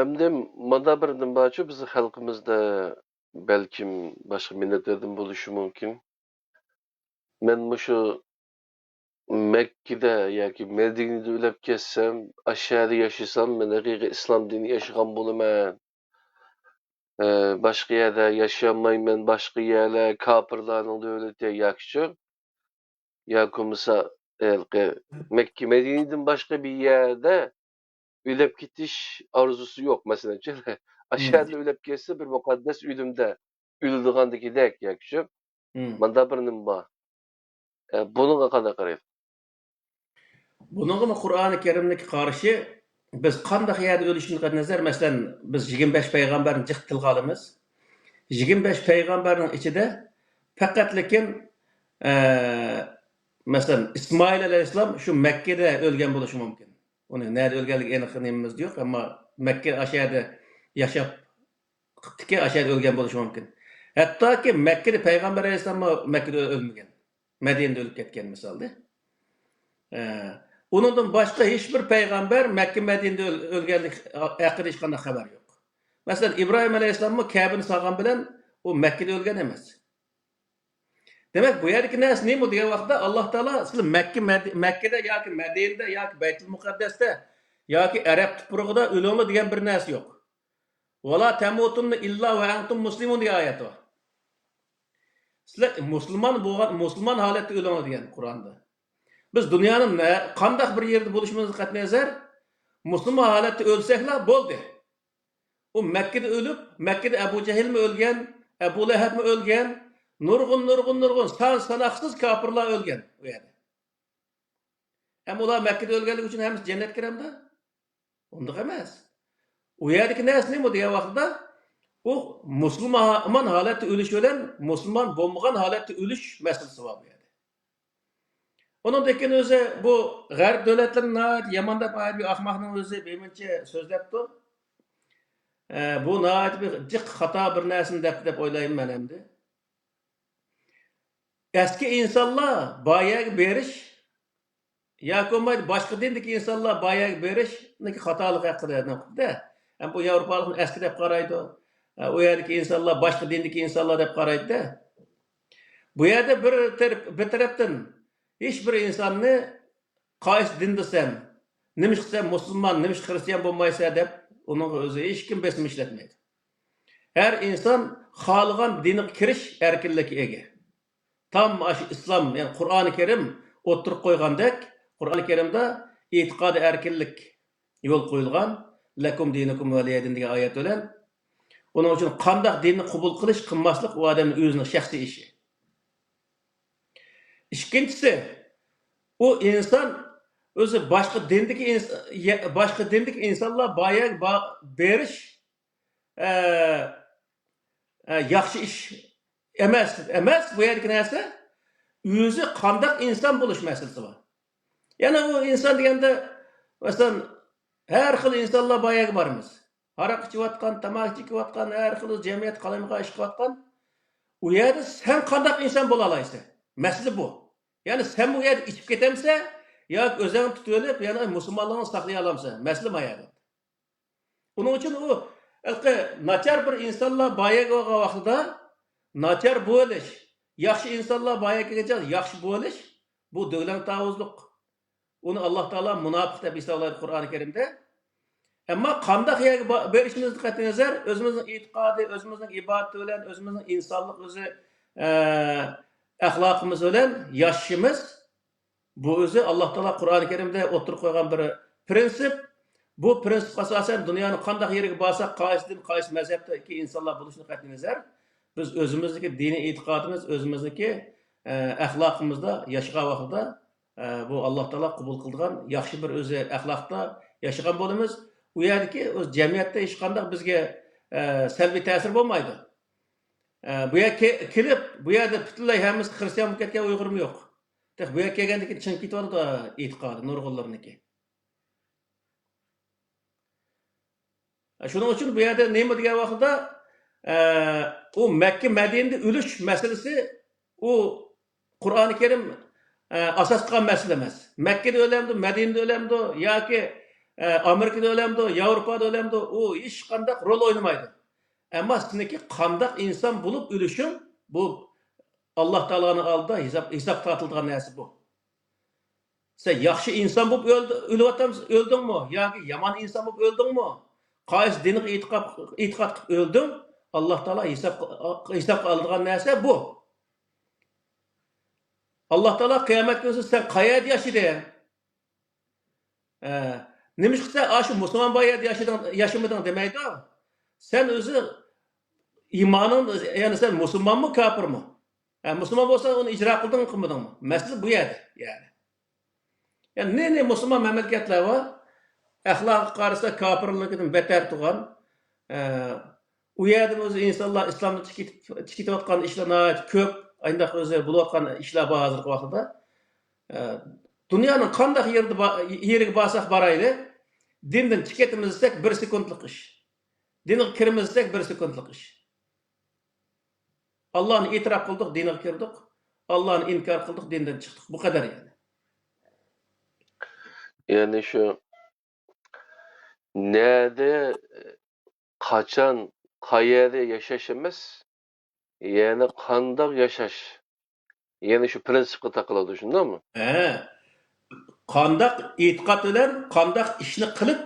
Endi mana birdan başı bizi xalqimizda belkim başka milletlerden buluşu mümkün. Men şu Mekke'de yoki Medine'de ölüp ketsem, aşağıda yaşasam, men haqiqiy islom dini yaşagan bolaman. Başka yerde yaşamayman, başka yerler kafirlarning devleti yakşı. Yakumsa Mekke Medine'den başka bir yerde ölüp gitiş arzusu yok mesela. Aşağıda ölüp ketse bir mukaddes ölümde ölüdüğündeki yakşı. Manda birinin var. Bununla kadar qaraydı. Bununla Kur'an-ı Kerim'deki karşı biz qandaq yerde ölüşünü nazar, mesela biz 25 peygamberin cık tilga alımız. 25 peygamberin içinde fakat lekin mesela İsmail aleyhisselam şu Mekke'de ölgen buluşu mümkün. Onu nerede ölgenlik aniqligimiz yok ama Mekke aşağıda yaşap ki aşağıda ölgen buluşu mümkün. Hatta ki Mekke'de peygamber aleyhisselam Mekke'de ölmegen. Medine'de ölüp ketken misalda. Onundan başka hiçbir peygamber Mekke Medine'de ölgenlik hakkında hiç qanday haber yok. Mesela İbrahim Aleyhisselam Kabe'ni sağan bilen o Mekke'de ölgen emas. Demek bu yerdeki nersi ne mi diye vakti Allah Teala siz Mekke'de yoki Medine'de yoki Beytül Mukaddes'te yoki Arap tuprağında ölümlü diyen bir nersi yok. Vela temutunne illa ve entum muslimun diye ayet var. Sizler Müslüman halette ölümlü diyen Kur'an'da. Biz dünyanın qandaq bir yerde buluşmamızı qatnazar Müslüman halette ölsekler boldu. O Mekke'de ölüp, Mekke'de Ebu Cehil mi ölgen, Ebu Leheb mi ölgen, nurgun, sanaksız kafirler ölgen. Hem ular Mekke'de ölgenlik için hem cennet kiremde. Onduk emas. O yerdeki nersi ne mi diye vaxtda o Müslüman halette ölüş ölen, Müslüman bolmagan halette ölüş meselesi var bu yerde. Onun dekin özü bu Garip devletlerin Yaman'da bayır bir ahmakның özü bemince sözlepti. Bu naat bir cık hata bir nersin dep oylayım ben emdi. Eski insanlar bayağı beriş ya komaydı başka dindeki insanlar bayağı beriş neki hatalık hakkında da. Bu Avrupalıların eski dep qaraydı. O yerdeki insanlar başka dindeki insanlar dep qaraydı da. Bu yerde bir taraftan hiçbir insanı qaysi dindesem, nimişsem Müslüman, nimiş Hristiyan bolmaysa dep onun özü hiç kim besim işletmeydi. Her insan xalıgan dine kiriş erkinligi ege. Tam İslam yani Kur'an-ı Kerim oturup koygandek Kur'an-ı Kerim'de itiqad erkinlik yol koyulgan. Lekum dinukum veliyedin diye ayet ölen. Onun için qandaq dinni qabul qilish qilmaslik o adamın özünün şahsi işi. İkincisi o insan özü başka dindeki insanlar bayağı beriş yaxşı iş emas bu yerdeki narsa özü qandaq insan buluş meselesi var. Yani o insan degende mesela her xil insanlar bayağı barmız. Haraq içiyotgan, tamak chekiyotgan, her xil cemiyet qalamga ish qilayotgan. O yerde sen qandaq insan bo'la olaysın. Mesele bu. Yani sen bu yerde içip ketemse ya özeni tutup yani Müslümanlığını saklaya alamsın. Mesele bu yani. Onun için o naçar bir insanlar bayağı vaxtida naçar bo'lish, yaxshi insonlar boyagigacha yaxshi bo'lish bu do'lan tavuzluq. Uni Alloh taolo munofiq deb hisoblaydi Qur'oni Karimda. Ammo qanday yerga berishimizni qat'iy nazar o'zimizning e'tiqodi, o'zimizning ibodati bilan, o'zimizning insonlik o'zi axloqimiz bilan yashashimiz bu o'zi Alloh taolo Qur'oni Karimda o'tirib qo'ygan bir prinsip. Bu prinsip asosan dunyoning qanday yeriga borsak, qaysi din, qaysi mazhabdagi insonlar bo'lishini qat'iy nazar biz özümüzdeki dini itiqadımız, özümüzdeki ahlakımızda yaşayan vaxtda bu Allah Teala kabul kıldıgan yaxşı bir özü ahlakta yaşayan bolumuz. Bu yerdeki öz cemiyette hiç qandaq bizge selbi ta'sir bolmaydı. Bu yerga kelip bu yerde butunlay hamiz Hristiyan bo'lib ketgan Uyg'urmi yo'q. Bu yerga kelganda chin ketyapti e'tiqodi nurg'unlarniki. Shuning uchun bu yerda nima degan vaqtda o Mekke Medine'de ölüş meselesi o Kur'an-ı Kerim asas kılan mesele emas. Mekke'de ölemdi, Medine'de ölemdi, ya ki Amerika'da ölemdi, Avrupa'da ölemdi, o hiç qandaq rol oynamaydı. Ama sizniki qandaq insan bulup ölüşün bu Allah Taala'nın aldida hesap tartılgan narsa bu. Sen yaxşı insan bulup öldüңmü yoki yomon insan bulup öldüңmü? Qaysi diniga e'tiqod qilib öldüң? Allah Taala hesapga oladigan narsa bu. Allah Taala qiyomat kuni sen qayerda yashading? Nima qilsa, shu musulmon bu yerda yashamading demaydi. Sen o'zi iymoning, ya'ni sen musulmonmi, kofirmi? Musulmon bo'lsa uni ijro qildingmi, qilmadingmi? Masala bu yerda, ya'ni. Yani ne Müslüman memleketler var? Ahlakı qarasa kafirligidan beter turgan. U yerda o'zi insonlar islomni tikitayotgan ishlar ko'p, ayndaq o'zi bo'layotgan ishlar bor hozirgi vaqtda. Dunyoning qanday yeriga borsak borayli, dindan tiketimiz desek 1 sekundlik ish. Dinga kirimiz desek 1 sekundlik ish. Allah'ni itiraf qildik, dinga kirdik. Allah'ni inkar qildik, dindan chiqdik. Bu kadar yani. Yani şu nerede, kaçan, qayerda yaşaş emas, yani qandaq yaşaş. Yani şu prinsipga taqiladi, shundaymi? Qandaq e'tiqod bilan qandaq ishni qilib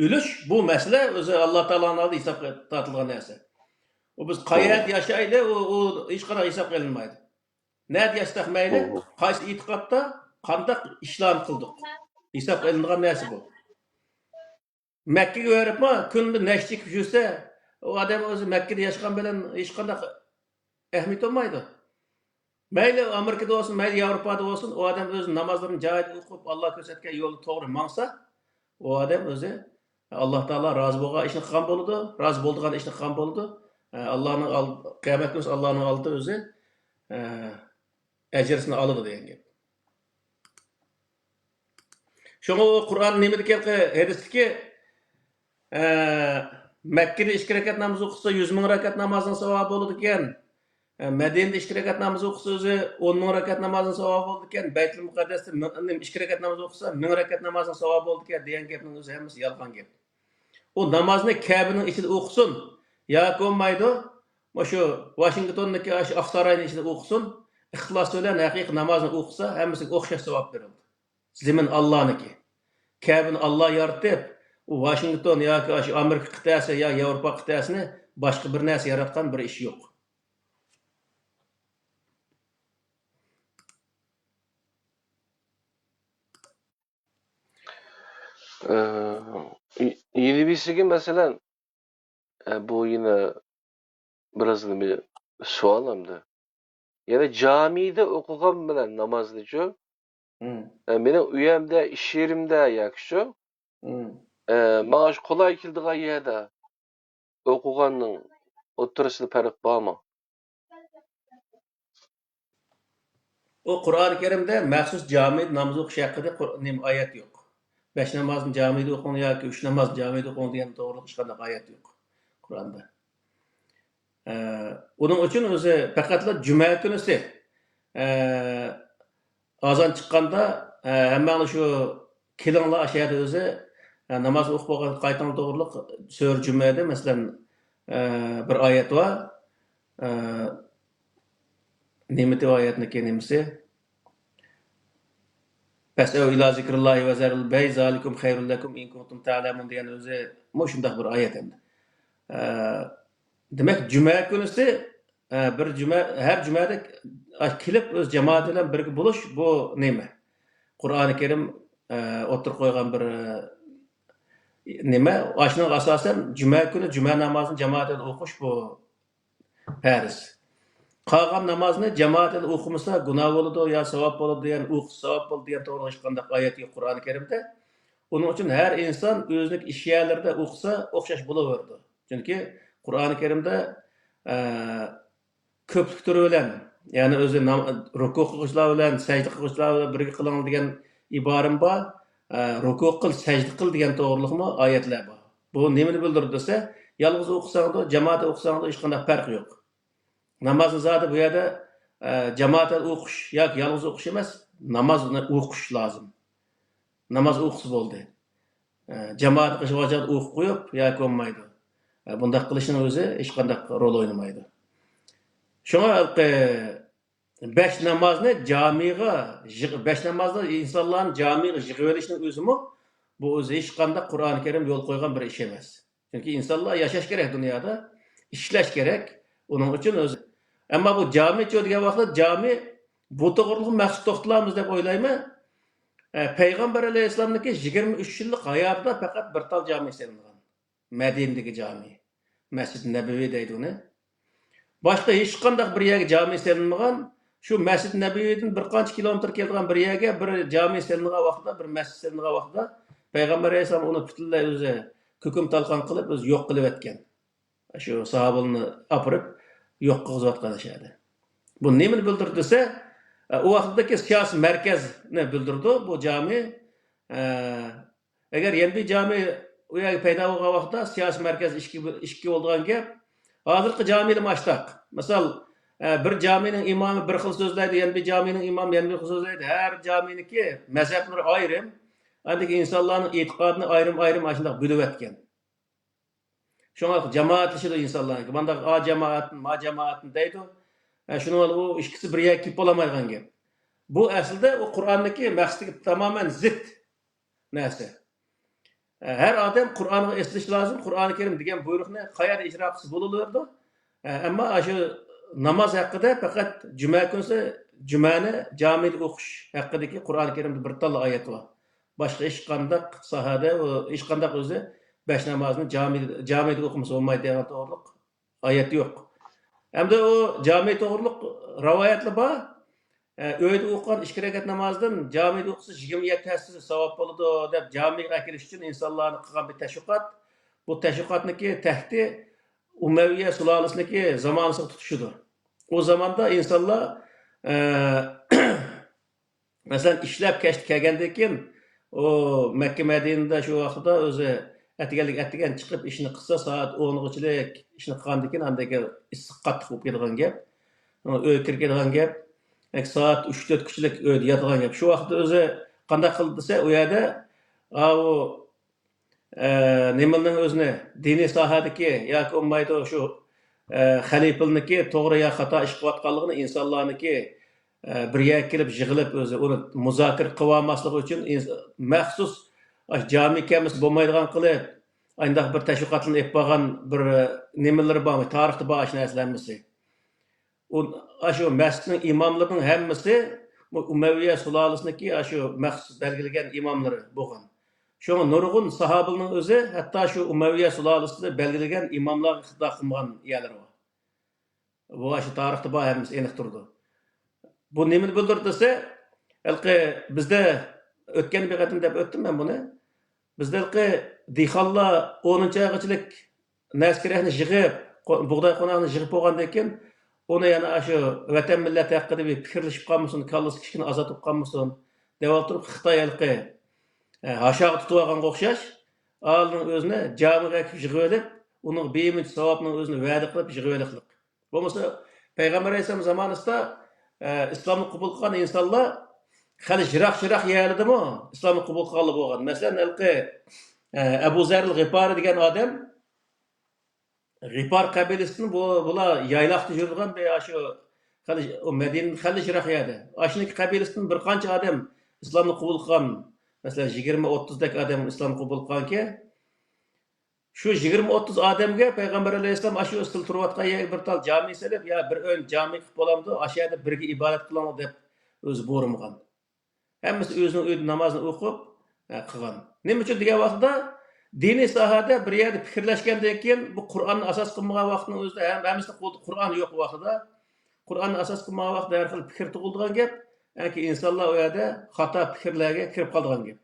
o'lish bu masala o'zi Alloh taoloning oldida hisobga tortilgan narsa. U biz qayerda yashayli, u hech qanday hisob qilinmaydi. Nerede yashasak mayli, qaysi e'tiqodda qandaq ishlarni qildik. Hisob qilinadigan narsa bu. Makkaga boribmi, kunda nechta chekib yursa, u odam o'zi Makkada yashgan bilan hech qanday ahamiyat olmaydi. Mayli Amerikada olsun, mayli Yevropada olsun, o adam o'zi namozlarini joyida o'qib, Alloh ko'rsatgan yo'lni to'g'ri mangsa, o odam o'zi Alloh taolo rozi bo'lgan ishni qilgan bo'ladi, rozi bo'lgan ishni qilgan bo'ladi. Allohning qiyomat kuni Allohning oldida o'zi ajrsini oladi degan gap. Şoňa Qur'on nima degan hadisdiki, Makkada 2 rakat namoz o'qisa 100 ming rakat namozning savobi bo'ladi ekan. Medinede 2 rakat namaz okusa özü 10 bin rakat namazın savabı oldu iken, Beytül Mukaddes'te 2 rakat namaz okusa 1000 rakat namazın savabı oldu iken diyen gapning özü hemmesi yalgan gap. O namazını Kabe'nin içinde okusun, ya olmaydı. Şu Washington'daki Aksaray'ın içinde okusun, ihlas bilen haqiqiy namazını okusa hemmesi okşaş savab verildi. Zemin Allah'ınki. Kabe'ni Allah yaratıp, o Washington ya Amerika kıtası ya Avrupa kıtasını başka bir narsa yaratgan bir iş yok. Yeni birisiga mesela bu yine biraz bir sualamdı. Yani camide okugan bilen namazlıcı. Benim uyamda, iş yerimde yakşı. Bana şu kolay kildiği yerde okuganın oturasıda fark var mı? O Kur'an-ı Kerim'de məxsus camide namaz okuş hakkında ayet yok. 5 namazın camide okunu ya ki 3 namaz camide okunu diyen doğruluk çıkan ayet yok Kur'an'da. Onun için özü fakatla cuma günüsü azan çıkkanda hemen şu kilonla aşağıda özü namaz okuyan kaytan doğruluk sör cümlede mesela bir ayet var. Nimeti ayetini kendimizi Fes'ev ila zikrillahi ve zeril bey zalikum hayrul lekum in kuntum ta'lemun diyen özü şunday bir ayet hem de. Demek cuma günüsü bir cuma her cumada kilip öz cemaat bilen birga buluş bu neme? Kur'an-ı Kerim otur koygan bir neme? Aşının asasen cuma günü cuma namazını cemaatle okuş bu fariz. Qalgan namazını cemaatle okumasa günah boludu ya sevap boludu diyen sevap boludu diyen to'g'ri ayet yok Kur'an-ı Kerim'de. Onun için her insan özlük iş yerlerde okusa okşaş buluverdi. Çünkü Kur'an-ı Kerim'de köplük türü bilen, yani özü ruku kılışlar bilen, secde kılışlar bilen birge kılın diyen ibarim var. Ruku kıl, secde kıl diyen doğruluğuma ayetler var. Bu nemini bildirir dese, yalnız okusan da, cemaate okusan da hiç kadar fark yok. Namazın zaten bu yerde cemaate okuş, yalnız okuş emez, namaz okuş lazım. Namaz okusu oldu. Cemaat kışı vacad oku koyup, olmaydı. Bundaq qilishning o'zi hech qanday rol o'ynamaydi. Şuna beş namozni jamiga, beş namozni insonlarni jamiga yig'ib olishning o'zimi bu o'zi hech qanday Qur'oni Karim yo'l qo'ygan bir ish emas. Chunki insonlar yashash kerak dunyoda, ishlash kerak. Uning uchun o'zi. Ammo bu jami degan vaqtda jami bu to'g'riliq maqsad to'xtalamiz deb o'ylayman. Payg'ambar alayhissalomniki 23 yillik hayotida faqat bir tal jami selingan. Madinadagi jami. Masjid Nabaviy deydi uni. Boshqa hech qanday bir yerga jami selinmagan. Shu Masjid Nabaviydan bir qancha kilometr kelgan bir yerga bir jami selingan vaqtda, bir masjid selingan vaqtda Payg'ambar alayhissalom uni butunlay o'zi ko'kim talqon qilib, o'zi yo'q qilib o'tgan. Shu sahobalarni apirib yo'q qilib o'tgan. Bu nimani bildirdi desa, o vaqtdagi siyosiy markazni bildirdi bu jami. Agar endi jami u yerga paydo bo'lgan vaqtda siyosiy markaz ishga bo'lgan gap, hozirgi jamining mashtaq. Misol bir jamining imomi bir xil so'zlaydi, endi jamining imomi endi bir xil so'zlaydi. Har jaminiki mazhablari ayrim, andagi insonlarning e'tiqodini ayrim shunday bo'lib o'tgan. Şuna cemaatleşiyor insanlar. Banda a cemaatin, ma cemaatin deydi. Şunu o ikisi bir yer kip olamaygan gap. Bu aslında o Kur'an'daki maqsadiga tamamen zıt narsa. Her adam Kur'an'ı eslish lazım. Kur'an-ı Kerim degan buyruqni qayerda ijro qilsa bo'laverdi. Ammo shu namoz haqida faqat juma kunsi jumani jamida o'qish haqidagi Qur'oni Kerimda bir tal oyat bor. Boshqa hech qanday sahada, hech qanday o'zi beş namazını camide okumasa olmaydı degan to'g'riliq oyat yo'q. Hamda o cami to'g'riliq rivoyatlar bor. Uyda o'qigan 2 rakat namozdan camide o'qisa 27 tasisi savob bo'ladi deb jamiga akilish uchun insonlarni qilgan bir tashviqot. Bu tashviqotniki tahti Umayya sulolasiniki zamonasiga tutishidir. O zamonda insonlar masalan ishlab kelgandan keyin o Makka Madinada shu vaqtda o'zi atigan chiqib ishni qilsa soat 10:chilik ishni qilgandan keyin andagi issiq qattiq bo'lib ketadigan gap. Uy kiradigan gap. Soat 3-4 kishilik uyda yotadigan gap. Shu vaqtda o'zi qanday qildi desa, u yerda u nimaning o'zini diniy sohadagi yoki bo'lmaydi shu xalifalarniki to'g'ri yo xato ish qilayotganligini insonlarniki bir yerga kelib yig'ilib o'zi uni muzokara qilib olmasligi uchun maxsus jami kamis bo'lmaydigan qilib ayndaq bir tashviqotlarni olib bo'lgan bir nimalar bor, tarixda bor shu narsalarmisi. Shu masjidning imomlarining hammasi Umayya sulolasiniki shu maxsus belgilagan imomlari bo'lgan. Şuna nurgun sahabenin özü hatta şu Umayya sulalısını belgilegen imamlar xita qilgan yerler var. Bu aşı tarixte bor hemimiz aniq turdi. Bu nimani bildirdi desa, bizde o'tgan bir qatim deb o'tdim men buni. Bizda dehqonlar 10-oygachilik naskerakni yig'ib, bug'doy qo'noqni yig'ib bo'lgandan keyin uni yana shu vatan millat haqida bir fikrlashib qolmasin, kallasi kichkina azotib qolmasin deb o'tirib Xitoy aşağı tutuvagan o'xshash, alning o'zini jamiga yig'ib olib, uning beminch savobning o'zini va'da qilib yig'ib olib. Bo'lmasa Payg'ambar alayhisalom zamonasida islomni qabul qilgan insonlar hali yiroq yerlardami islomni qabul qilgan bo'lgan. Masalan, Abu Zar al-Ghifari degan odam Ghifar qabilasini bular yayloqda yurgan shu Madina hali yiroq yerda. Ashniki qabilasidan bir qancha odam islomni qabul qilgan. Mesela 20-30 dak adam İslam qabul qilganki, shu 20-30 odamga Payg'ambar alayhisalom shu istil turayotgan yerga bir tal jami selib, ya bir o'yin jami qilib bo'lamdi, shu yerda birga ibodat qilamiz deb o'zi buyurmagan. Hammasi o'zining uyida namozini o'qib qilgan. Nima uchun degan vaqtda diniy sohada bir yerda fikrlashgandan keyin bu Qur'onni asos qilmagan vaqtning o'zida hammasi Qur'on yo'q vaqtida, Qur'onni asos qilmagan vaqtda har xil fikr tug'ilgan gap. Ki insanlar o yerde hata fikirlerine kirip kaldıran gibi.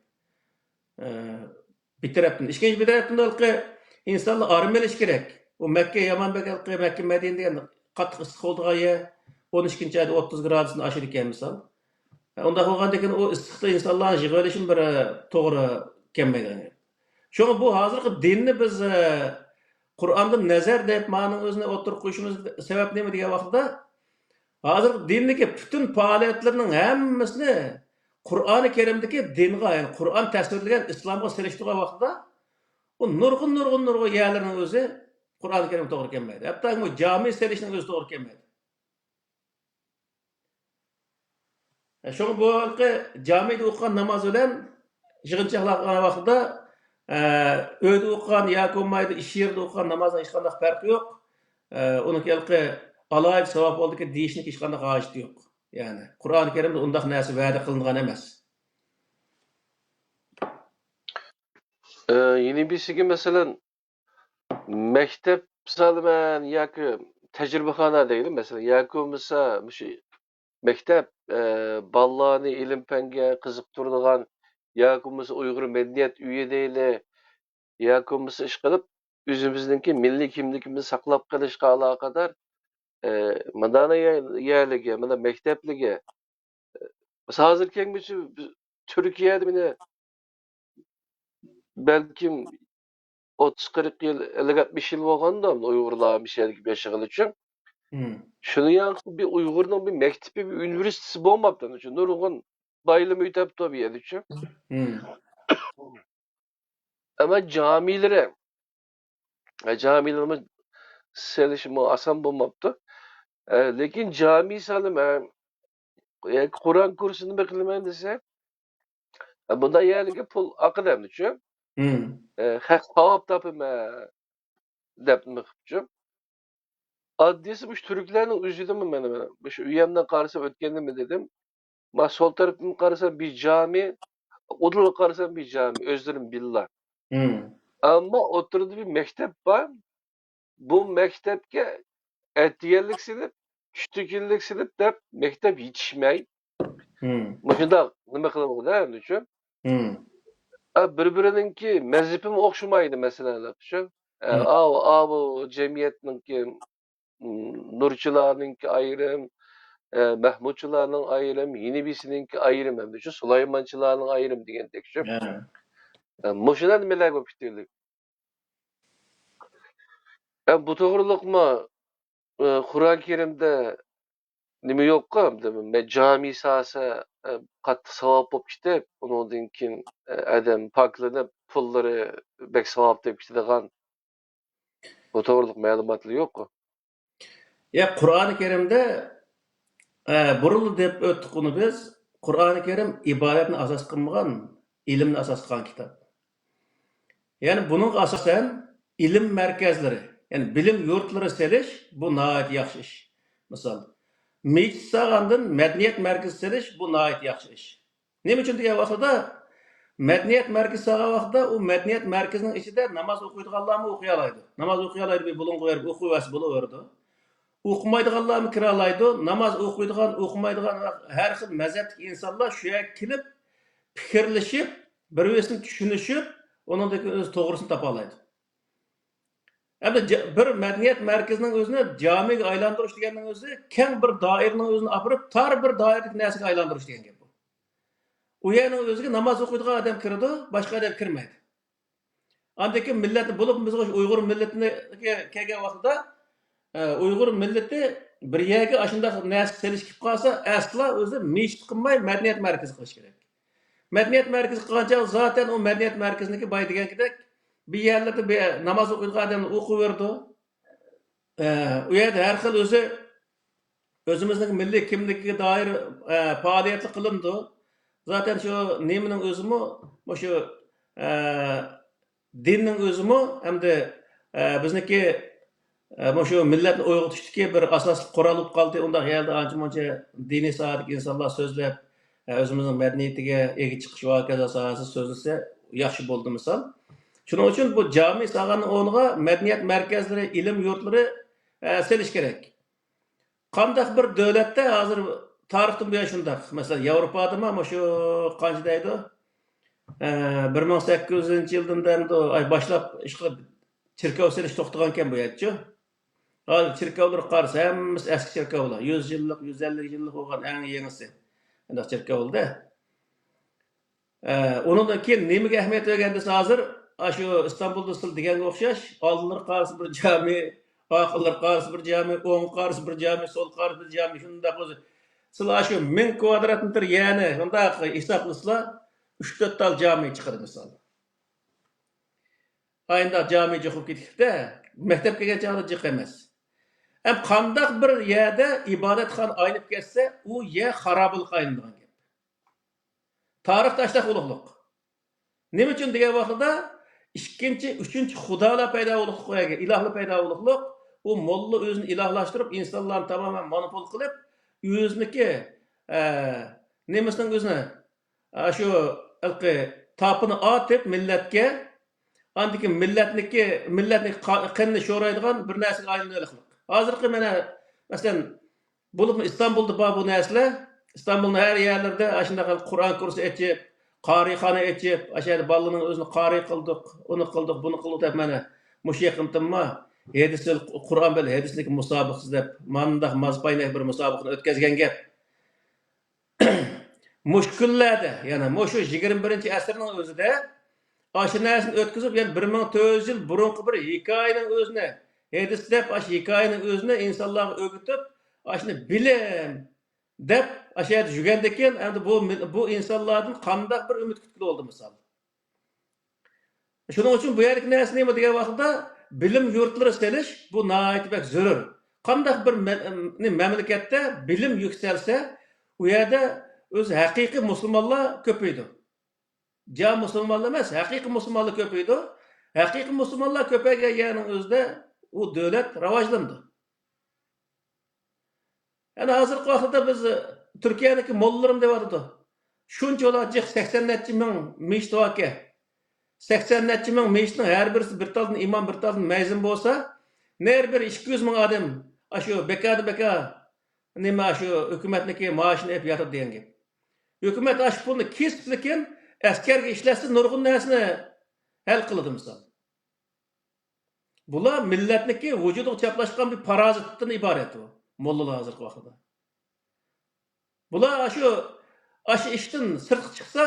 Bir taraftan. İkinci bir taraftan da insanlar armeliş gerek. O Mekke, Yaman Bekir, Mekke, Medine diyen katlık ısık olduğu yer 12. ayda 30 gradusunu aşırı iken misal. Onda olgandaki o ısıkta insanların jigölüşün bir doğru kemmeyden. Şunu bu hazırki dinini biz Kur'an'da nazar deyip ma'nın özüne oturup koyuşumuz sebep ne mi diye vaxtda hazır dindeki bütün faaliyetlerinin hemmisini Kur'an-ı Kerim'deki dinga, yani Kur'an tasvirlagan İslam'a seliştiği vaxtda o nurgun yerlerin özü Qur'oni Karim to'g'ri kelmaydi. Hatto bu jami selishning o'zi to'g'ri kelmaydi. Şoň bu halky jamide okugan namaz bilen yig'inchoqlagan vaqtida öýde okugan ýa-ki bolmaýdy iş ýerinde okugan namazdan hiç qanday farky ýok. Onuň halky alayp sawap boldyky diýişlik hiç qanday haýaty ýok. Yani Qur'oni Kerimde undaq näse wäde kılıngan emas. Yeni birisi mesela mektep salyman yoki tejribexana deyli mesela yoki bo'lmasa shu mektep ballarni ilm fanga qiziqtiradigan yoki bo'lmasa Uyg'ur medeniyet uyi deyli yoki bo'lmasa ish qilib o'zimizningki milliy kimligimizni saqlab qolishga aloqador madana yerligi mana maktabligi hozir kelgusi Turkiyada meni balkim 30-40 yıl, 50-60 yıl olganda Uygurlar bir şeylik yaşayan için. Şunu yansın bir Uygur'un bir mektebi, bir üniversitesi bulmaktan için. Nurgun bayılım ütep tabi yer için. Ama camilerimiz selişimi asan bulmaktı. Lakin cami salim, Kur'an kursunu beklemen dese, bunda yerli pul akadem için. Hak sahip tapıma depmek için. Addiyesi bu Türklerin üzüldü mü bana? Şu üyemden karşısam ötkendim mi dedim. Ma sol tarafım karşısam bir cami, odul karşısam bir cami. Özlerim billah. Ama oturdu bir mektep var. Bu mektepke etiyerlik silip, küçükillik silip de mektep yetişmey. Bu şunda ne kılamak değil mi düşün? Birbirininki mezhepim okşumaydı mesela. Düşün. Bu cemiyetinki Nurçularınki ayrım, Mahmutçularının ayrım, yeni birisininki ayrım hem de şu Süleymançılarının ayrım diyen tek şu. Moşuna neler bu bitirdik. Bu doğruluk mu Kur'an-ı Kerim'de nime yok kam demin. Ben cami sahası katı savap olup işte onun dinkin adam paklanıp pulları bek savap deyip işte de bu doğruluk malumatlı yok mu? Ya Qur'oni Kerimde burul dep ötdük onu biz. Qur'oni Kerim ibadatni asas qılmagan, ilimni asas qılgan kitap. Yani bunun asasen ilim merkezleri, yani bilim yurtları seliş bu nahayet yaxşı iş. Misal, meclis sağandın medeniyet merkezi seliş bu nahayet yaxşı iş. Ne için diye vaxtada medeniyet merkezi sağa vaxtada o medeniyet merkezinin içinde namaz okuyduğanlarını okuyalaydı. Namaz okuyalaydı bir bulun koyar, okuyası buluverdi. Okumaydıganlarını kiralaydı. Namaz okuyduğan, okumaydıgan her xil mezheplik insanlar şuya kilip, fikirleşip, birbirine düşünüşüp, onundaki öz doğrusunu tapalaydı. Hem de bir medeniyet merkezinin özüne camiye aylandırış diyenin özü, keng bir dairinin özünü apırıp, tar bir dairelik nesine aylandırış diyen gibi bu. O yerinin özüge namaz okuyduğun adam kirdi, başka adam kirmeydi. Andaki milleti bulup biz Uygur milletine kelgen vaxtida Uygur milleti bir yerge aşında nesine selişkip kalsa, asla özü meşit kılmay medeniyet merkezi kılış gerek. Medeniyet merkezi kılınca zaten o medeniyet merkezindeki bay degen gidek bir yerlerde bir namaz okuyduğun adamı okuyverdi. O yerde her xil özümüzün milli kimligiga dair faaliyeti kılındı. Zaten şu neminin özümü, şu dinin özümü hem de bizniki şu milletni oyg'utishki bir asosli qurol bo'lib qoldi. Unda yerda ancha-muncha diniy soatlik insonlar so'zlab özümüzün medeniyetiga ega chiqish voqeasi asosida so'zlasa yaxshi bo'ldi misol. Shuning uchun bu jami sahani o'rniga medeniyet merkezleri, ilim yurtlari selish kerak. Qandaq bir davlatda hozir tarixdan bu shundaq. Masalan, Yevropada mı şu qancha deydi? 1800-yildan boshlab ish qilib chirkov selish to'xtagan ekan bu yerchi. Hozir chirkovlar qarasa hammasi eski chirkovlar. 100 yillik, 150 yillik bo'lgan eng yengisi. Unda chirkovda. Onundan keyin nimaga ahamiyat berganda hozir şu İstanbulda sil deganga o'xshash, oldinlar qarshi bir jami, oxirlar qarshi bir jami, o'ng qarshi bir jami, sol qarshi bir jami shundaq o'zi. Sizlar şu 1000 kvadrat metr yani shundaq hisoblasizlar 3-4 tal jami chiqadi misol. ayında cami çıkıp gidip mektep kelgan chog'da jiq emas. Hem qandaq bir yerde ibodatxon aynib ketsa, u yer xarobilik aylanadigan gap. Tarix tashlaq ulug'liq. Nima uchun degan vaqtida ikkinchi, uchinchi xudolar paydo bo'lib qo'ygan, ilohlar paydo bo'lib, u molla o'zini ilohlashtirib, insonlarni tamoman monopol qilib, o'ziniki nimasining o'zini shu ilqi topini otib millatga, andiki millatni qanni sho'raydigan bir narsaga aylanaylik. Hozirgi mana masalan bo'lib Istanbulda bor bu narsalar, Istanbulning har yerlarida shunaqa Qur'on kursi ochib, qarixona ochib, ashada bolalarning o'zini qari qildik, uni qildik, buni qildik deb mana mush yaqintimma hadisil Qur'on bilan hadislik musobaqasi deb mandaq mazbaylik bir musobaqani o'tkazgan gap. Mushkullarda, yana mushu 21-asrning o'zida aşı narsani o'tkazib, yani 1400 yil burunqi bir hikoyaning o'zini, hadis deb ash hikoyaning o'zini insonlarga o'rgatib, ashni bilim deb ashayat jugandan keyin endi bu insonlardan qandaq bir umid kutib oldi misol. Shuning uchun bu yerlik narsa nima degan vaqtda bilim yurtlari selish bu nihoyat bak zarur. Qandaq bir mamlakatda bilim yuksalsa, u yerda o'z haqiqiy musulmonlar ko'paydi. Ja musulmonlar emas, haqiqiy musulmonlar ko'paydi. Haqiqiy musulmonlar ko'paygan yerning o'zida u davlat rivojlandi. Yani hozirgi vaqtda biz Turkiyadagi mollarim deyapti. Shunchalar 80 necha ming meshit vaka. 80 necha ming meshitning har birisi bir taldan imom, bir taldan ma'zin bo'lsa, ner bir 200 ming odam shu beka nima shu hukumatniki maoshini olib yotadi degan gap. Hukumat shu pulni kesib lekin askarga ishlatsa nurg'un narsani hal qiladi misol. Bular millatniki vujudiga chaplashgan bir parazitdan iborat bu. Mollalar hozirgi vaqtda. Bular shu ishdan sirtqa chiqsa,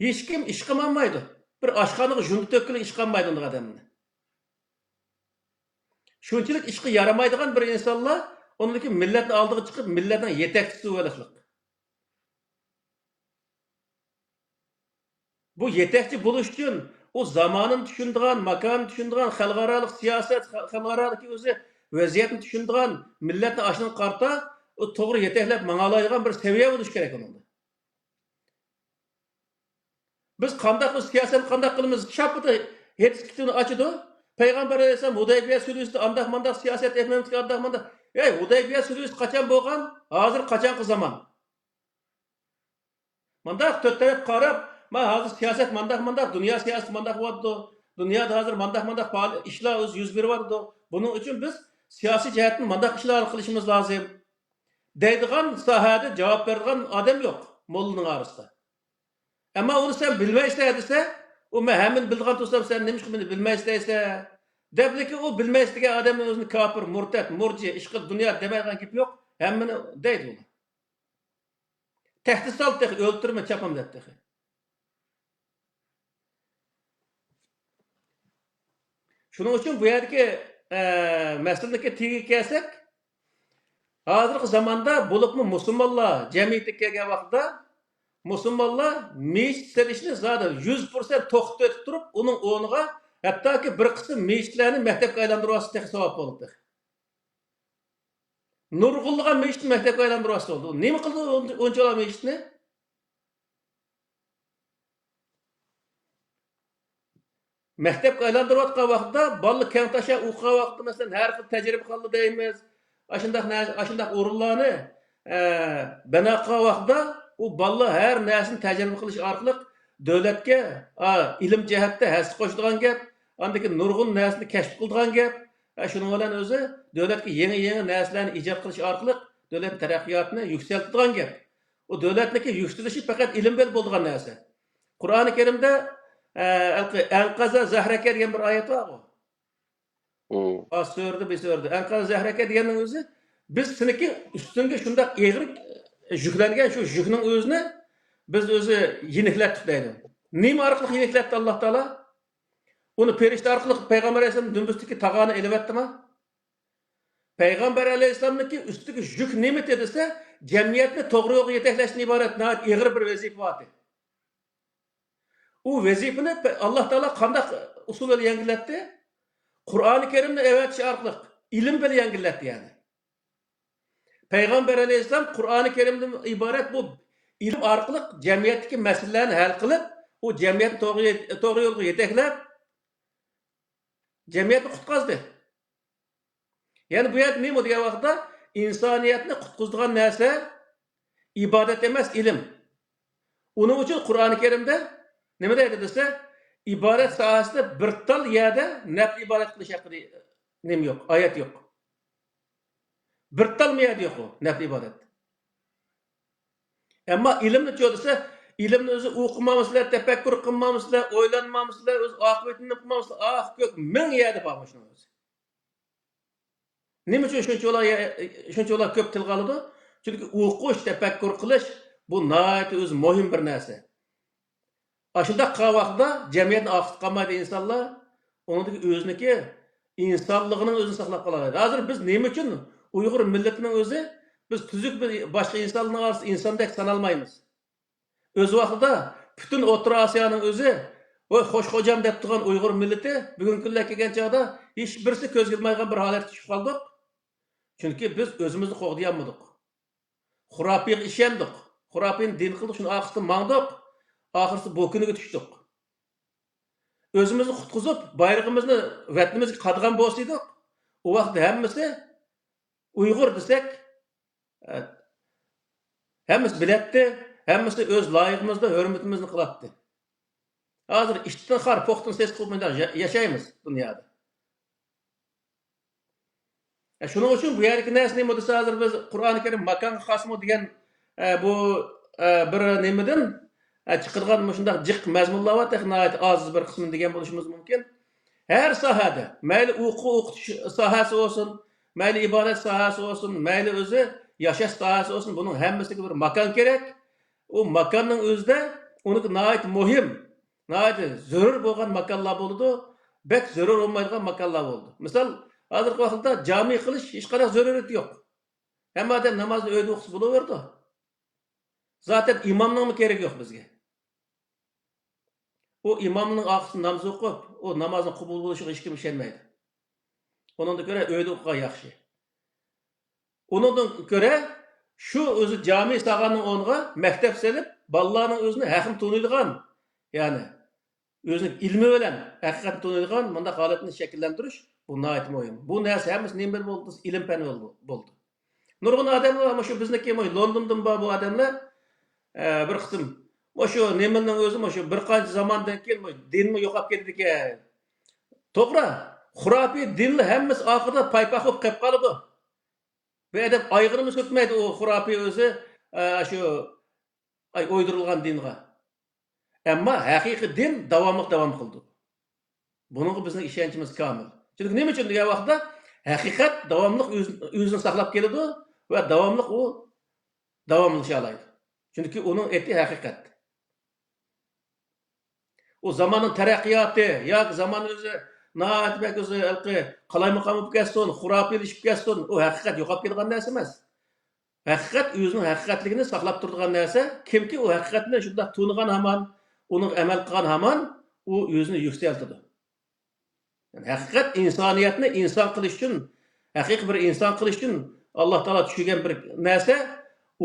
hech kim ish qilmaydi. Bir oshxonaga junda to'kilib ish qilmaydi unday odamni. Shunchalik ishga yaramaydigan bir insonlar oniki millatning oldiga chiqib, millatning yetakchisi bo'lishlik. Bu yetakchi bo'lish uchun o zamonini tushundigan, makonini tushundigan, xalqaro siyosat, xalqaro o'zi vaziyatni tushundigan millatni ashini qarta o to'g'ri yetaklab mang'alaydigan bir saviya bo'lish kerak unda. Biz qanday siyosat qanday qilamiz? Shapida hech kitini ochidi. Payg'ambar alayhisalom Hudaybiya sulhida andaq-mandaq siyosat etmaymiz, andaq-mandaq. Hudaybiya sulhi qachon bo'lgan? Hozir qachonqi zamon? Mandaq to'rt taraf qarab, "Men hozir siyosat mandaq, dunyo siyosati mandaq bo'ldi. Dunyoda hozir mandaq ishlar o'z yuz beryapti. Buning uchun biz siyosiy jihatdan mandaq ishlar qilishimiz lozim." deydigan sohada javob beradigan odam yo'q mollaning orasida. Ama onu sen bilmeysen dese, o hemen bilgan tutsam sen neymiş ki beni bilmeyse, debleki o bilmeyse adamın özünü kafir, murtet, murci, işkıl, dünya demeyen gibi yok. Hemen deydi onu. Tehdit sal tehi, öldürme, çapam dedi tehi. Şunun için bu yerdeki meselindeki tigi kelsek, hazırki zamanda bulup mu Müslümanlar cemiyetlik gelgen vakitte Müslümanlar meclis selişini zaten 100% to'xtatib turib, uning o'rniga hattoki bir qism meclislarni maktabga aylantirib tek savab bo'ldi. Nurg'ulg'an meclisni maktabga aylantirib oldi. Nima qildi o'nchalar meclisni? Maktabga aylantirib atgan vaqtda bolalar keng tasha o'qigan vaqtda masalan har xil tajriba qildi deymiz. Ashundaq o'rinlarni bana qilgan vaqtda u bolalar har narsani tajriba qilish orqali davlatga ilm jihatda hasib qo'shadigan gap, andaki nurg'un narsani kashf qiladigan gap, shuning bilan o'zi davlatga yangi narsalarni ijod qilish orqali davlat taraqqiyotini yuksaltiradigan gap. U davlatniki yuksalishi faqat ilm bilan bo'ladigan narsa. Qur'oni Karimda Anqaza Zahraka degan bir oyat bor. So'rdi. Anqaza Zahraka deganning o'zi biz siniki ustunga shunday eg'ir yüklengen şu yükünün özüne biz özü yeniklettik deydi. Nima arqılık yenikletti Allah Teala? Onu perişte arqılık Peygamber Aleyhisselam dümbüsteki tağanı elevetti mi? Peygamber Aleyhisselam'daki üstteki yük nimet edilse cemiyetine doğru yolu yetekleştiğine ibaret nahit eğir bir vazif vardı. O vazifani Allah Taala qanday usul bilan yangilatdi? Qur'oni Karimni evatish orqali ilm bilan yangilatdi yani. Peygamber Aleyhisselam Qur'oni Karimdan iborat bu ilm orqali jamiyatdagi masalalarni hal qilib, o jamiyatni to'g'ri yo'lga yetaklab, jamiyatni qutqazdi. Yani bu yer nima degan vaqtda insoniyatni qutqizadigan narsa ibodat emas, ilm. Uning uchun Qur'oni Karimda nima deydi desa, ibodat sohasida bir tal yerda nafl ibodat qilish haqida nima yo'q, oyat yo'q. Bir tal yerda yo'q u nafl ibodat. Ammo ilmni cho'disa, ilmni o'zi o'qimamizlar, tafakkur qilmamizlar, o'ylanmamizlar, o'z oqibatini qilmamizlar, ko'k ming yerda bor shuni o'zi. Nima uchun shunchalar ko'p tilga oladi? Chunki o'qish, tafakkur qilish bu nihoyat o'zi muhim bir narsa. Aşında qavaqda cəmiyyətin aqıt qalmaydı insanlar, onundaki özüneki insanlığının özünü saqlab qalardı. Hazır biz neyim üçün Uyghur milletinin özü, biz tüzük bir başqa insanlığın arası insandək sanalmayımız. Öz vaxtında bütün Otur Asiyanın özü, xoş hocam dep turgan Uyghur milleti, bugün kunlar kelgan çağda hiç birisi köz gelmaygan bir halat tushib qaldık. Çünki biz özümüzni qo'g'dayolmadik. Xurafiga ishondik. Xurafini din qildik, shuni aqitni mangdik. Ahirsi bu kuniga tushdik. Özümüzni qutqizib, bayrog'imizni vatanimizga qadg'an bo'lsak, u vaqtda hammasi Uyg'ur desak, hammasi bilatdi, hammasi o'z loyiqimizda hurmatimizni qilatdi. Hozir ishdan xar po'xtin ses qilmay yashaymiz dunyoda. Shuning uchun bu yerga narsa nima desa, hozir biz Qur'oni Karim makon xosmi degan bu bir nimadan chiqargan shunday jiq mazmunlar bor, nihoyat oz bir qismi degan bo'lishimiz mumkin. Har sohada, mayli o'qitish sohasi bo'lsin, mayli ibodat sohasi bo'lsin, mayli o'zi yashash sohasi bo'lsin, buning hammasiga bir makon kerak. U makonning o'zida uni nihoyat muhim, nihoyat zarur bo'lgan makonlar bo'ldi, bek zarur bo'lmaydigan makonlar bo'ldi. Misol, hozirgi vaqtda jami qilish hech qanday zaruriyati yo'q. Hamma odam namozni uyda o'qisa bo'laverdi. Zaten imomning keragi yo'q bizga. O imamның ақысын намаз оқып, o namazın qabul bo'lishiga hech kim ishonmaydi. Onundan ko'ra uyda o'qigan yaxshi. Onundan ko'ra shu o'zi jami saqanning o'rniga maktab selib, bolalarning o'zini haqim to'naydigan, ya'ni o'zining ilmi bilan haqiqatni to'naydigan bunday holatni shakllantirish bu nihoyat muhim. Bu narsa hammasi nima bo'ldi? Ilm fan bo'ldi. Nurg'un odamlar, mana shu bizniki Londondan bor bu odamlar bir qism Şu neminning o'zi şu bir qancha zamondan keyin dinni yo'qolib ketdi ekan. To'g'ri, xurafiy dinni hammasi oxirida paypoq bo'lib qolib qoladi. Bu adam ayg'irimiz o'tmaydi u xurafiy o'zi shu o'ydirilgan dinga. Ammo haqiqiy din davom qildi. Buning bizning ishonchimiz komil. Chunki nima uchun degan vaqtda haqiqat davomli o'zini saqlab keladi va davomli u davomlasha oladi. Chunki uning eti haqiqat. O zamanın terakkiyatı, ya zaman özü, naat bek özü, qalaymakam bo'lib ketsin, xurofiylik ketsin, o haqiqat yo'qolib ketgan narsa emas. Haqiqat o'zining haqiqatligini saqlab turadigan narsa, kimki o haqiqatni shunday tunigan hamon, uni amal qilgan hamon, u o'zini yuksaltadi. Yani haqiqat insoniyatni inson qilish uchun, haqiqiy bir inson qilish uchun Alloh taolo tushirgan bir narsa,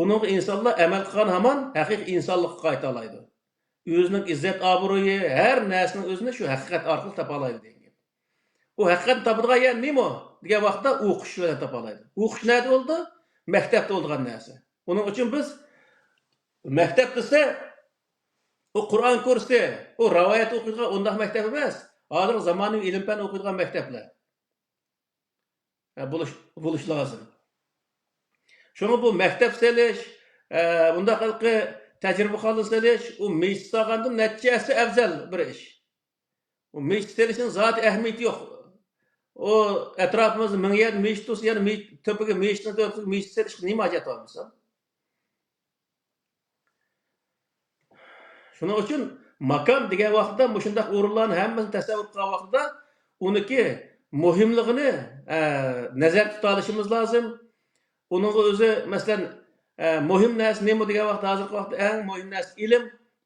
uning insonlar amal qilgan hamon haqiqiy insonlikka qayta oladi. Özünün izzet obro'yi, her narsani o'zini shu haqiqat orqali topa oladi degan. U haqiqatni topadigan yer nima? Degan vaqtda o'qish bilan topa oladi. O'qish nima bo'ldi? Maktabda bo'lgan narsa. Uning uchun biz maktab desa, o Qur'on kursi, o rivoyat o'qiydigan undaq maktab emas. Hozir zamonaviy ilm fan o'qiydigan maktablar. Bo'lish lozim. Shuni bu maktab selish, bundaq tecrübe kalırsanız, o meclis sağlandı, neticesi evzel bir iş. O meclis selişin zaten ehemmiyeti yok. O etrafımızda min yer meclis olsa, yani topıga meclisine dönüp meclis seliş neymi acayip var mısın? Şunun için makam diye vaxtda, bu şundak uğurların hemmesini tasavvur kılan vaxtda, onunki muhimliğini nazar tutalışımız lazım. Onun özü, mesela, muhim narsa nima degan vaqtda hozirgi vaqtda eng muhim narsa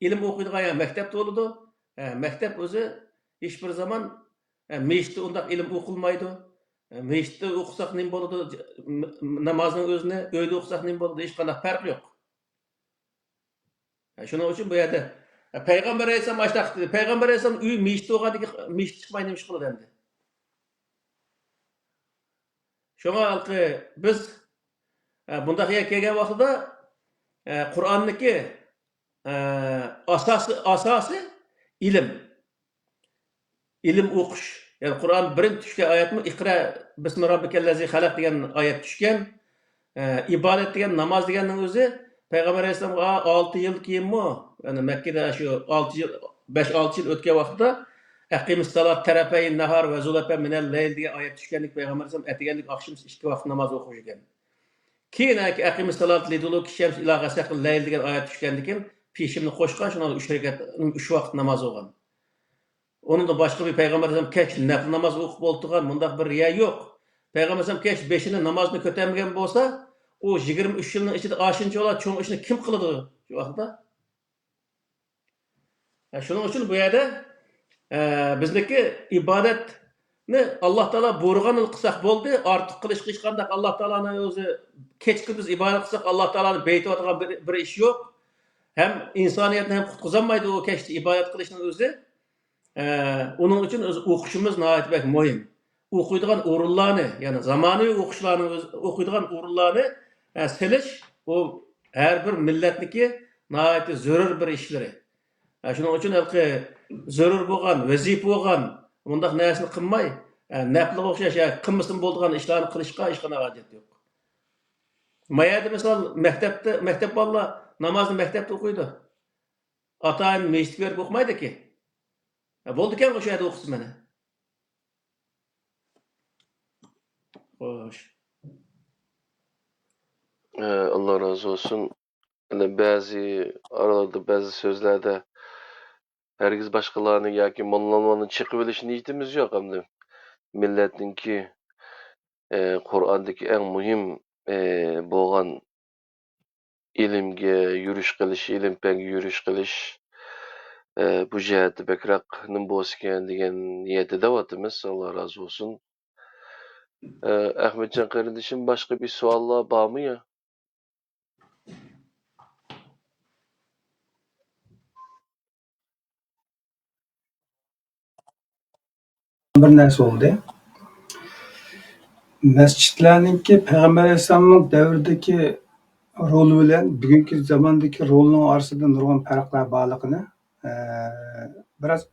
ilm o'qiydigan maktabda bo'ladi. Məktəb özü heç bir zaman meclisdə undaq ilm oqulmaydı. Meclisdə oxusaq nə boladı? Namazın özünü öydə oxusaq nə boladı? Heç qanday fərq yox. Şuning uchun bu yerda Payg'ambar alayhisalom ashtaq dedi. Payg'ambar alayhisalom uy meclisda o'qadiga meclis chiqmay nima ish qiladi endi? Shunga biz bundaq yerga kelgan vaqtida Qur'onniki asosi ilm. İlim o'qish. Yani Qur'on birinchi tushgan oyatmi Iqra bismi robbikallazi xalaq degan oyat tushgan. İbadet degan namoz deganning o'zi Payg'ambar alayhisalomga 6 yil keyinmi, yani Makkada shu 6 yil 5-6 yil o'tgan vaqtda aqimis salat tarafayn nahar va zulafa minal layl degan oyat tushganlik Payg'ambar alayhisalom atganlik oqshom 2 vaqt namoz o'qish ekan. Keyin aqimis salat liduluki shams ila ghasaqil layl degan oyat tushgandan keyin peshimni qo'shgan, shuni 3 rakat 3 vaqt namoz o'qigan. Onun da başka bir Peygamber Efendimiz keç nafil namaz okup oltuğan bundak bir riya yok. Peygamber Efendimiz keç 5'ini namazını kötemegen bolsa, o 23 yılın içinde aşınca olan çoğun işini kim kılıdı şu vakıda? Şunun için bu yerde bizdeki ibadetni Allah Teala buyurgan kısak boldu. Artık kılış kışkandak Allah Teala'nın özü keç gündüz ibadet kısak Allah Teala'nın beyti atılan bir iş yok. Hem insaniyetini hem kutkuzanmaydı o keç ibadet kılışının özü. Onun için o'qishimiz nihoyat muhim. O'qiydigan o'rinlarni, ya'ni zamonaviy o'qishlarni o'qiydigan o'rinlarni silish u har bir millatniki nihoyat zarur bir ishlari. Shuning uchun zarur bo'lgan, vazifa bo'lgan bundaq narsani qilmay, nafliga o'xshash qilmasin bo'ladigan ishlarni qilishga hech qanday hojat yo'q. Mayada misol maktab bolalar namozni maktabda o'qiydi. Ota-ona meclisga berib o'qimaydi-ki. Bo'ldi ekan o'sha yerda o'qisiz mana. Xo'sh. Allah razı olsun. Yani bazı aralarda bazı sözlerde herkes başkalarının yoki mollalarning chiqib olish niyatimiz yo'q hamda millatninki Qur'ondagi eng muhim bo'lgan ilmga yurish qilish, ilm bilan yurish qilish bu jihatda bakroq nim bo'lsin degan niyatida deyapmiz. Allah razı olsun. Ahmetcan kardeşim başka bir suallar var mı ya? Bir narsa oldu. Mescitlarninki Peygamber Aleyhisselam'ın davridagi roli bilan bugungi zamondagi rolning orasida nurg'un farqlar borligini biraz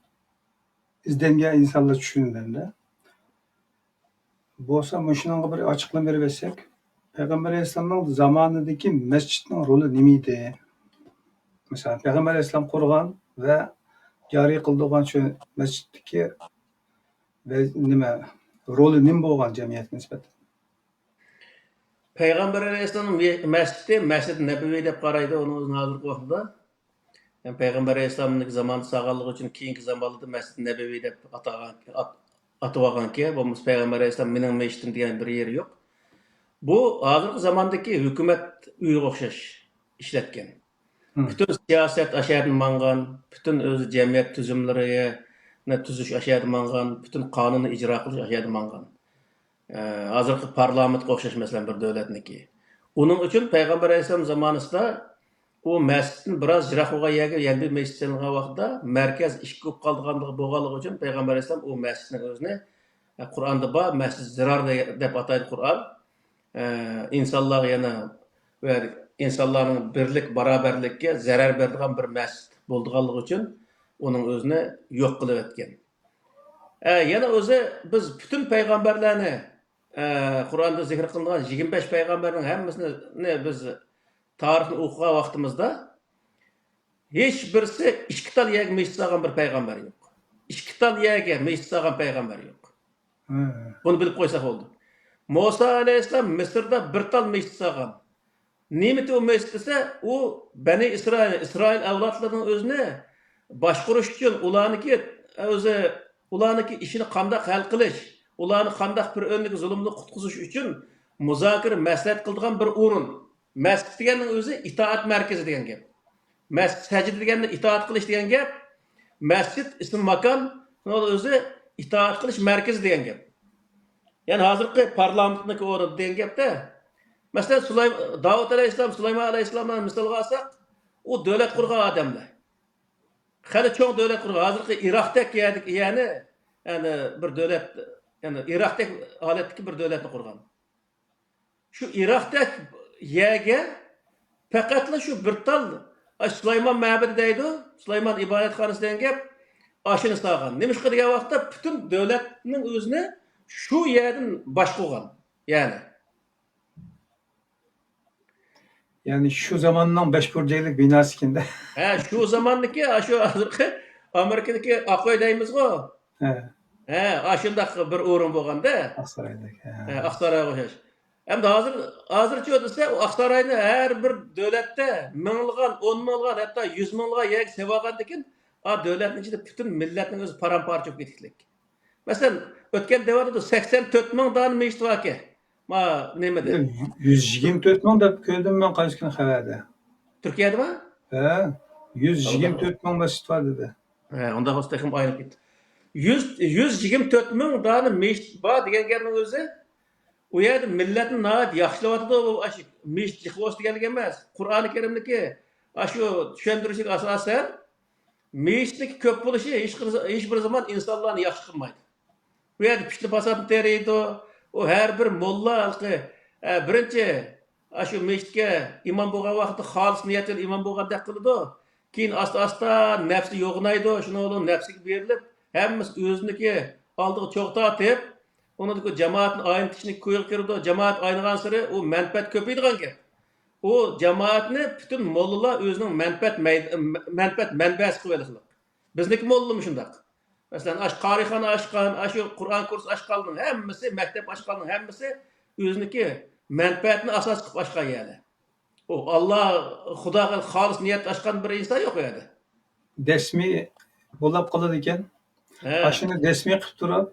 izlangan insonlar tushunadi. Bo'lsa, shunga bir ochiqlik berib bersak, Peygamber Aleyhisselam'ın zamonidagi masjidning roli nima edi? Masalan, Peygamber Aleyhisselam qurgan va joriy qildigan shu masjiddagi nima roli nima bo'lgan jamiyatga nisbatan? Peygamber Aleyhisselam'ın Mescid-i Nebevi deb qaraydi onun hozirgi vaqtida. Yani Peygamber Aleyhisselam'ın zamanı sağlığı için keyingi zamanlarda Mescid-i Nebevi deb atılgan ki, bu Peygamber Aleyhisselam mening mescidim degan bir yeri yok. Bu hozirgi zamandagi hukumat uyiga o'xshash ishlatgan. Bütün siyaset aşağıdan mangan, bütün öz cemiyet tüzümlerini tüzüş aşağıdan mangan, bütün kanunu icra qilish aşağıdan mangan. Hozirgi parlamentga o'xshash mesela bir davlatniki. Onun için Peygamber Aleyhisselam zamanında o mescidin biraz jiroq bo'lgan yerga yangi mescid salıngan vaqtda markaz ish ko'p qolganligi bo'lganligi uchun Peygamber Aleyhisselam o mescidning o'zini Qur'onda bor mescid zirar deb ataydi Qur'on. İnsanlar yana ve insanların birlik, beraberlikке zarar berdigan bir mescid bo'lganligi uchun onun o'zini yo'q qilib o'tgan. Yana o'zi biz bütün peygamberlarni Qur'onda zikr qilingan 25 peygamberning hammasini biz tarixni o'qigan vaqtimizda hech birisi ikki tal yerga mescid solgan bir payg'ambar yo'q. Ikki tal yerga mescid solgan payg'ambar yo'q. Buni bilib qo'ysak bo'ldi. Musa alayhissalom Misrda bir tal mescid solgan. Nimeti o mescid desa, u Bani İsrail avlodlarining o'zini boshqarish uchun ularniki ishini qanday hal qilish, ularni qanday bir o'nlik zulmni qutqizish uchun muzokara maslahat qiladigan bir o'rin. Masjid deganning o'zi itoat markazi degan gap. Masjid sajda deganda itoat qilish degan gap. masjid ism makon o'zi itoat qilish markazi degan gap. Ya'ni hozirgi parlamentniki o'rni degan gapda. Masalan, Davud alayhissalom, Sulaymon alayhissalomdan misol olsak, u davlat qurgan odamlar. Hali cho'ng davlat qurgan. Hozirgi Iroqdek ya'ni bir davlat, ya'ni Iroqdek holatdagi bir davlatni qurgan. Shu Iroqdek yerga faqatla shu bir tal Sulaymon ma'badi deydi, Sulaymon ibodatxonasi degan gap oshini sog'an. Nima qilgan vaqtda butun davlatning o'zini shu yerdan boshqargan. Yani şu zamandan 5 burcaylık binası kimde? Shu zamonniki, shu hozirgi Amerikadagi Aqoy deymiz-ku. Shundaq bir o'rin bo'lganda, Aksaray'daki. Aqsaroyga o'xshash. Endi hozircha desa, u Aqsaroyni har bir davlatda minglagan, 10 minglagan, hatto 100 minglagan yer sevagandan keyin, davlatning ichida butun millatning o'zi paramparcha bo'lib ketdik. Masalan, o'tgan davrda 84 ming dona meshit bor ekan. Ma nimada? 124 ming deb ko'rdim men qaysi kuni xabarda. Turkiyadami? 124 ming masjid var dedi. Unda hostaqim aylanib ketdi. 124 ming dona meshit bor degan gapning o'zi u yerda millatni nayt yaxshilayotdi, u meshit yıqıvosh degan emas. Qur'oni Karimniki shu tushuntirishga asosan meshitlik ko'p bo'lishi hech bir zaman insonlarni yaxshi qilmaydi. Bu yerda pishni fasodni teriydi. O her bir molla halkı birinci shu meshitga imom bo'lgan vaqtda xolis niyat bilan imom bo'lgandek qiladi. Keyin asta nafsi yo'g'naydi, shuni o'lib nafsiga berilib, hammasi o'ziniki oldiga cho'g'tatib, uniki jamoatni aynitishni ko'yib kirdi. Jamoat aynigan sari u manfaat ko'paydigan gap. U jamoatni butun mollalar o'zining manfaat manbasi qilib oladi. Bizniki mollami shundaq. Mesela qarixona açqan, shu Qur'on kursi açqanning hammasi, maktab açqanning hammasi o'ziniki manfaatni asos qilib açqan yerlar. O Allah Xudoga xolis niyat açqan bir inson yo'q edi. Desmi bo'lib qoladi ekan. Ashuni desmi qilib turib,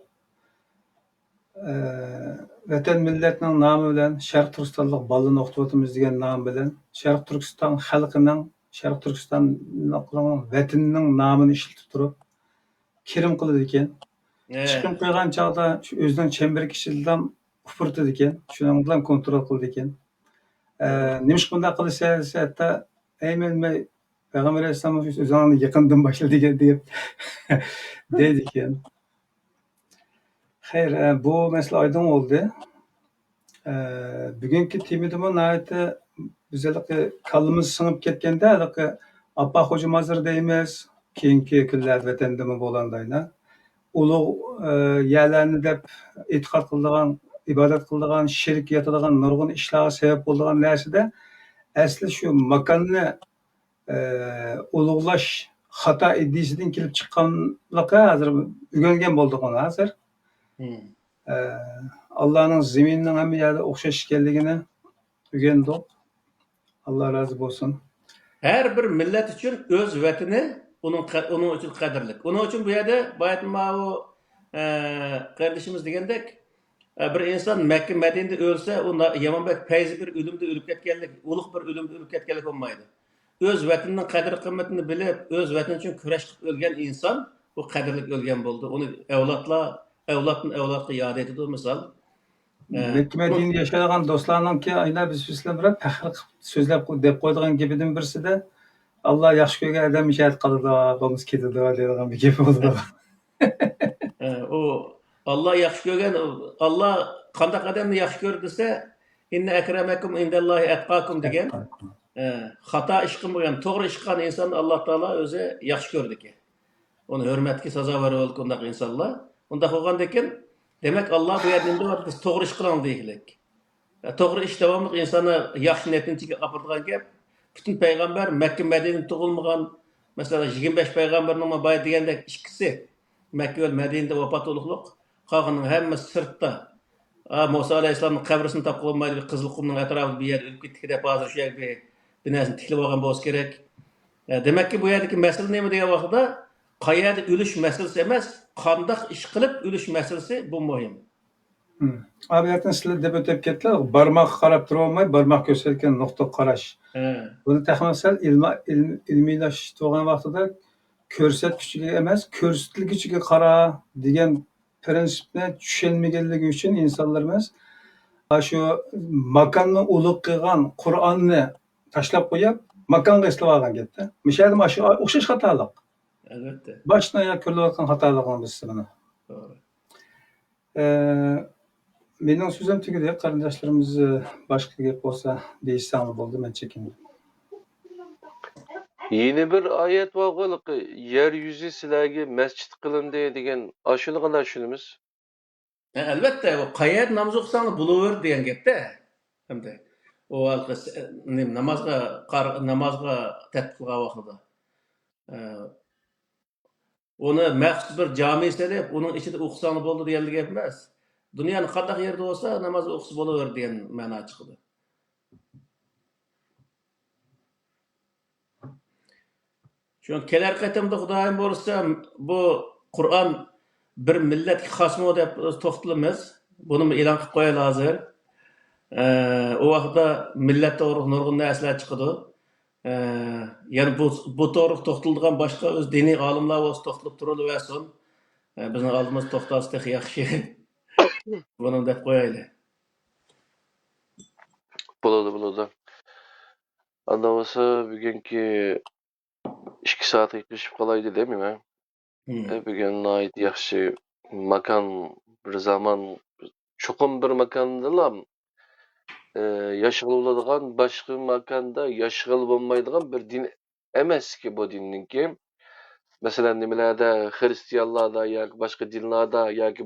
vatan millatning nomi bilan Sharq Turkistonlik bolalarni o'qitib degan nom bilan Sharq Turkiston xalqining, Sharq Turkistonning vatanining nomini ishlatib turib kirim qiladi ekan. Chiqim qo'ygan chog'da shu o'zining chember kishidan ufurtadi ekan. Shuning bilan kontrol qildi ekan. Nimish bunday qilsa hatto aymen Peygamber Aleyhisselam o'zini yaqindan boshladi ekan deb deydi ekan. Xayr, bu masala oydin bo'ldi. Bugungi temada nayta bizlarga kallamiz singib ketganda haliqi Abba Xo'ja Mazir deymiz. Keyingi kunlar vatandami bo'lgandayna ulug' yerlarni deb e'tiqod qiladigan, ibodat qiladigan, shirk yotadigan nurg'un ishlarga sabab bo'ladigan narsada asli shu makonni ulug'lash xato iddiasidan kelib chiqqanligi hozir o'rgangan bo'ldik uni hozir. Allohning zaminning hamma yerda o'xshash ekanligini o'rgandik. Alloh rozi bo'lsin. Her bir millet için öz vatani onun için qadrlik. Onun için bu yerda bayatma o kardeşimiz degandek bir insan Mekke Medine'de ölse onda Yamanbek feyzi bir ölümde ölüp ketkenlik, ulug' bir ölümde ölüp ketkenlik olmaydı. Öz vatanının qadr qimmatini bilip, öz vatan için kurash qilib ölgen insan bu qadrlik ölgen bo'ldi. Onu evlatdan evlatga yad etdi misal. Mekke Medine'de yaşayan dostlarınki ayna biz sizler bilan faxr so'zlab deb qo'ydigan gapidan birisida Allah yaxshi ko'rgan odam ishat qiladi, bo'lmas ketadi degan bir gap bo'ldi. O Allah yaxshi ko'rgan, Allah qanday odamni yaxshi ko'rdi desa, inna akramakum indallahi atqakum degan. Xato ish qilmagan, to'g'ri ish qilgan insonni Alloh taolo o'zi yaxshi ko'rdi ekan. Uni hurmatga sazovor bo'ldi undaq insonlar. Unda qilgandan keyin demek Allah bu yerden de biz to'g'ri ish qiling deylik. To'g'ri ish davomli insonni yaxshi natijaga oldirgan gap. Bütün peygamber Mekke Medine'de tug'ilmagan, mesela 25 peygamberning boy degandek ikkisi Mekke va Medine'de vafot bo'lganlik, qolganning hammasi sirtda. Musa alayhissalomning qabrisini topib olmaydi, Qizilqumning atrofida bir yer o'lib ketdi deb hozir shu yerga binasini tiklab olgan bo'lsa kerak. Demek ki bu yerdagi masala nima degan vaqtda qayerda o'lish masalasi emas, qanday ish qilib o'lish masalasi bu muhim. Abiyatin sizlar deb o'tib ketdilar, barmoq qarab turib olmay, barmoq ko'rsatgan nuqta qarash. Buni taxminan ilmiylash turgan vaqtida ko'rsatkichiga emas, ko'rsatilgichiga qara degan prinsipni tushunmaganligi uchun insonlarimiz shu makonni ulug' qilgan Qur'onni tashlab qo'yib, makonga eslab olgan gapda. Mishalda mana shu o'xshash xatolik. Albatta. Boshdan oyoq ko'rilayotgan xatoligimiz biz buni. To'g'ri. Mening so'zim tugadi. Qarindoshlarimiz boshqa gap bo'lsa deyishsam bo'ldi, men chekindim. Yeni bir ayet var ki yeryüzü silahı mescit kılındı degan aşını qanday tushunamiz? Albatta, u qayerda namoz o'qisang bo'laver degan gapda. Hamda u namozga tatbiq qilgan vaqtida. Uni maxsus bir jami selib, uning ichida o'qisang bo'ldi degan gap emas. Dunyoning qanday yerda bo'lsa namoz o'qisa bo'laver degan ma'no chiqdi. Şu kelar qatamda Xudoyim bo'lsa, bu Qur'on bir millatga xosmi deb to'xtalamiz. Buni e'lon qilib qo'yaylik hozir. O vaqtda millat to'g'ri nurg'un narsalar chiqadi. Ya'ni bu to'g'ri to'xtaladigan boshqa o'z diniy olimlar bo'lsa to'xtalib turilaversin. Bizning oldimiz to'xtalsa yaxshi. Buni deb qo'yaylik. Bo'ladi. Anda olsa bugungi 2 saatga yetishib qolaydi demaymi? Bugun ait yaxshi makon bir zaman cho'qim bir makondalam yashg'il bo'ladigan boshqa makonda yashg'il bo'lmaydigan bir din emaski bu dinninki. Masalan, nimalarda xristianlarda yoki boshqa dinlarda yoki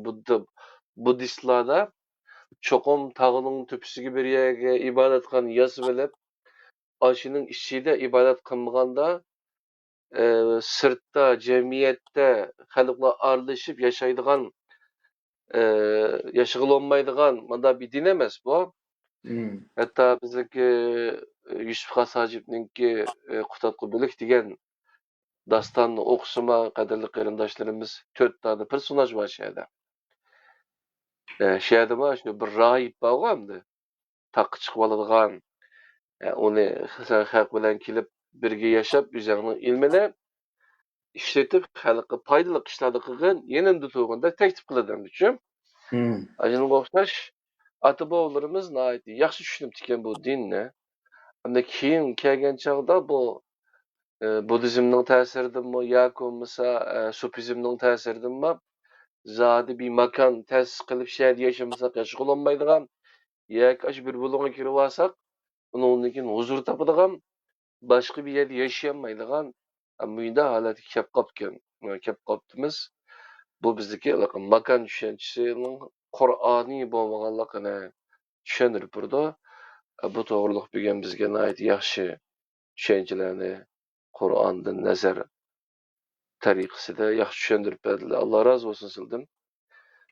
buddistlarda cho'qim tog'ning tepasiga bir yerga ibodat qilgan yasib olib, oshining ichida ibodat qilmaganda sirtda jamiyatda xalqlar aralashib yashaydigan yashg'il olmaydigan mana bir din emas bu. Hatta bizdeki Yusuf Hasajib'ninki Kutatku Bölük degan dastanını okusuma qadrli qarindoshlarimiz 4 tane personaj var şeyde. Şeyde var şu bir rahip bağlamdı. Taqqa chiqib oladigan, onu xalq bilan kelib birga yashab, o'zining ilmini ishlatib, xalqqa foydali ishlarni qilgan, yenimda to'g'anda taklif qiladigan. Ajinga o'xshash ata-bobolarimiz yaxshi tushunib ekan bu dinni. Hamda keyin kelgan chog'da bu Budizmning ta'siridanmi yoki bo'lmasa sufizmning ta'siridanmi zodi bir makon ta'sis qilib shahar yashamasak yashg'ul olmaydigan yoki bir bo'longa kirib olsak undan keyin huzur topadigan boshqa bir yerda yashamaydigan bunda holatga kelib qolibmiz. Bu bizdagi makon tushunchasining Qur'oniy bo'lmaganligini tushuntirib turdi. Bu to'g'riliq bugun bizga yaxshi tushunchalarni Qur'ondan nazar tariqasida yaxshi tushuntirib berdilar. Alloh razı olsun sizdan.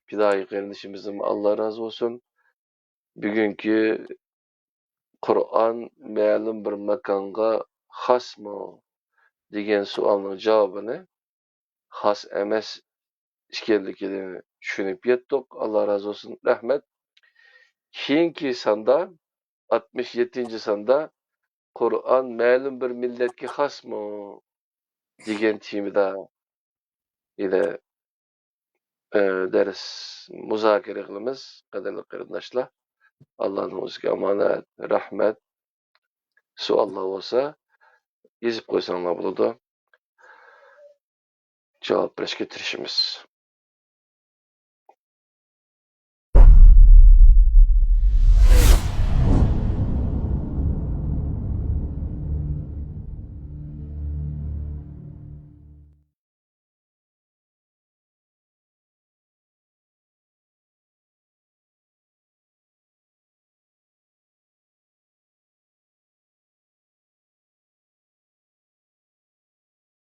Fidoyi qarindishimizdan Alloh razı olsun. Bugungi Qur'on ma'lum bir makonga xosmi degan savolning javobini xos emas ekanligini tushunib yetdik. Alloh razı olsun. Rahmat. Keyingi sonda 67. sonda Qur'on ma'lum bir millatga xosmi degan temada ila ders muzokara qilamiz. Qadrli qarindoshlar, Allohning o'ziga omonat, rahmat. Savollar bo'lsa, yozib qo'ysanglar bo'ladi. Javob berishga tirishamiz.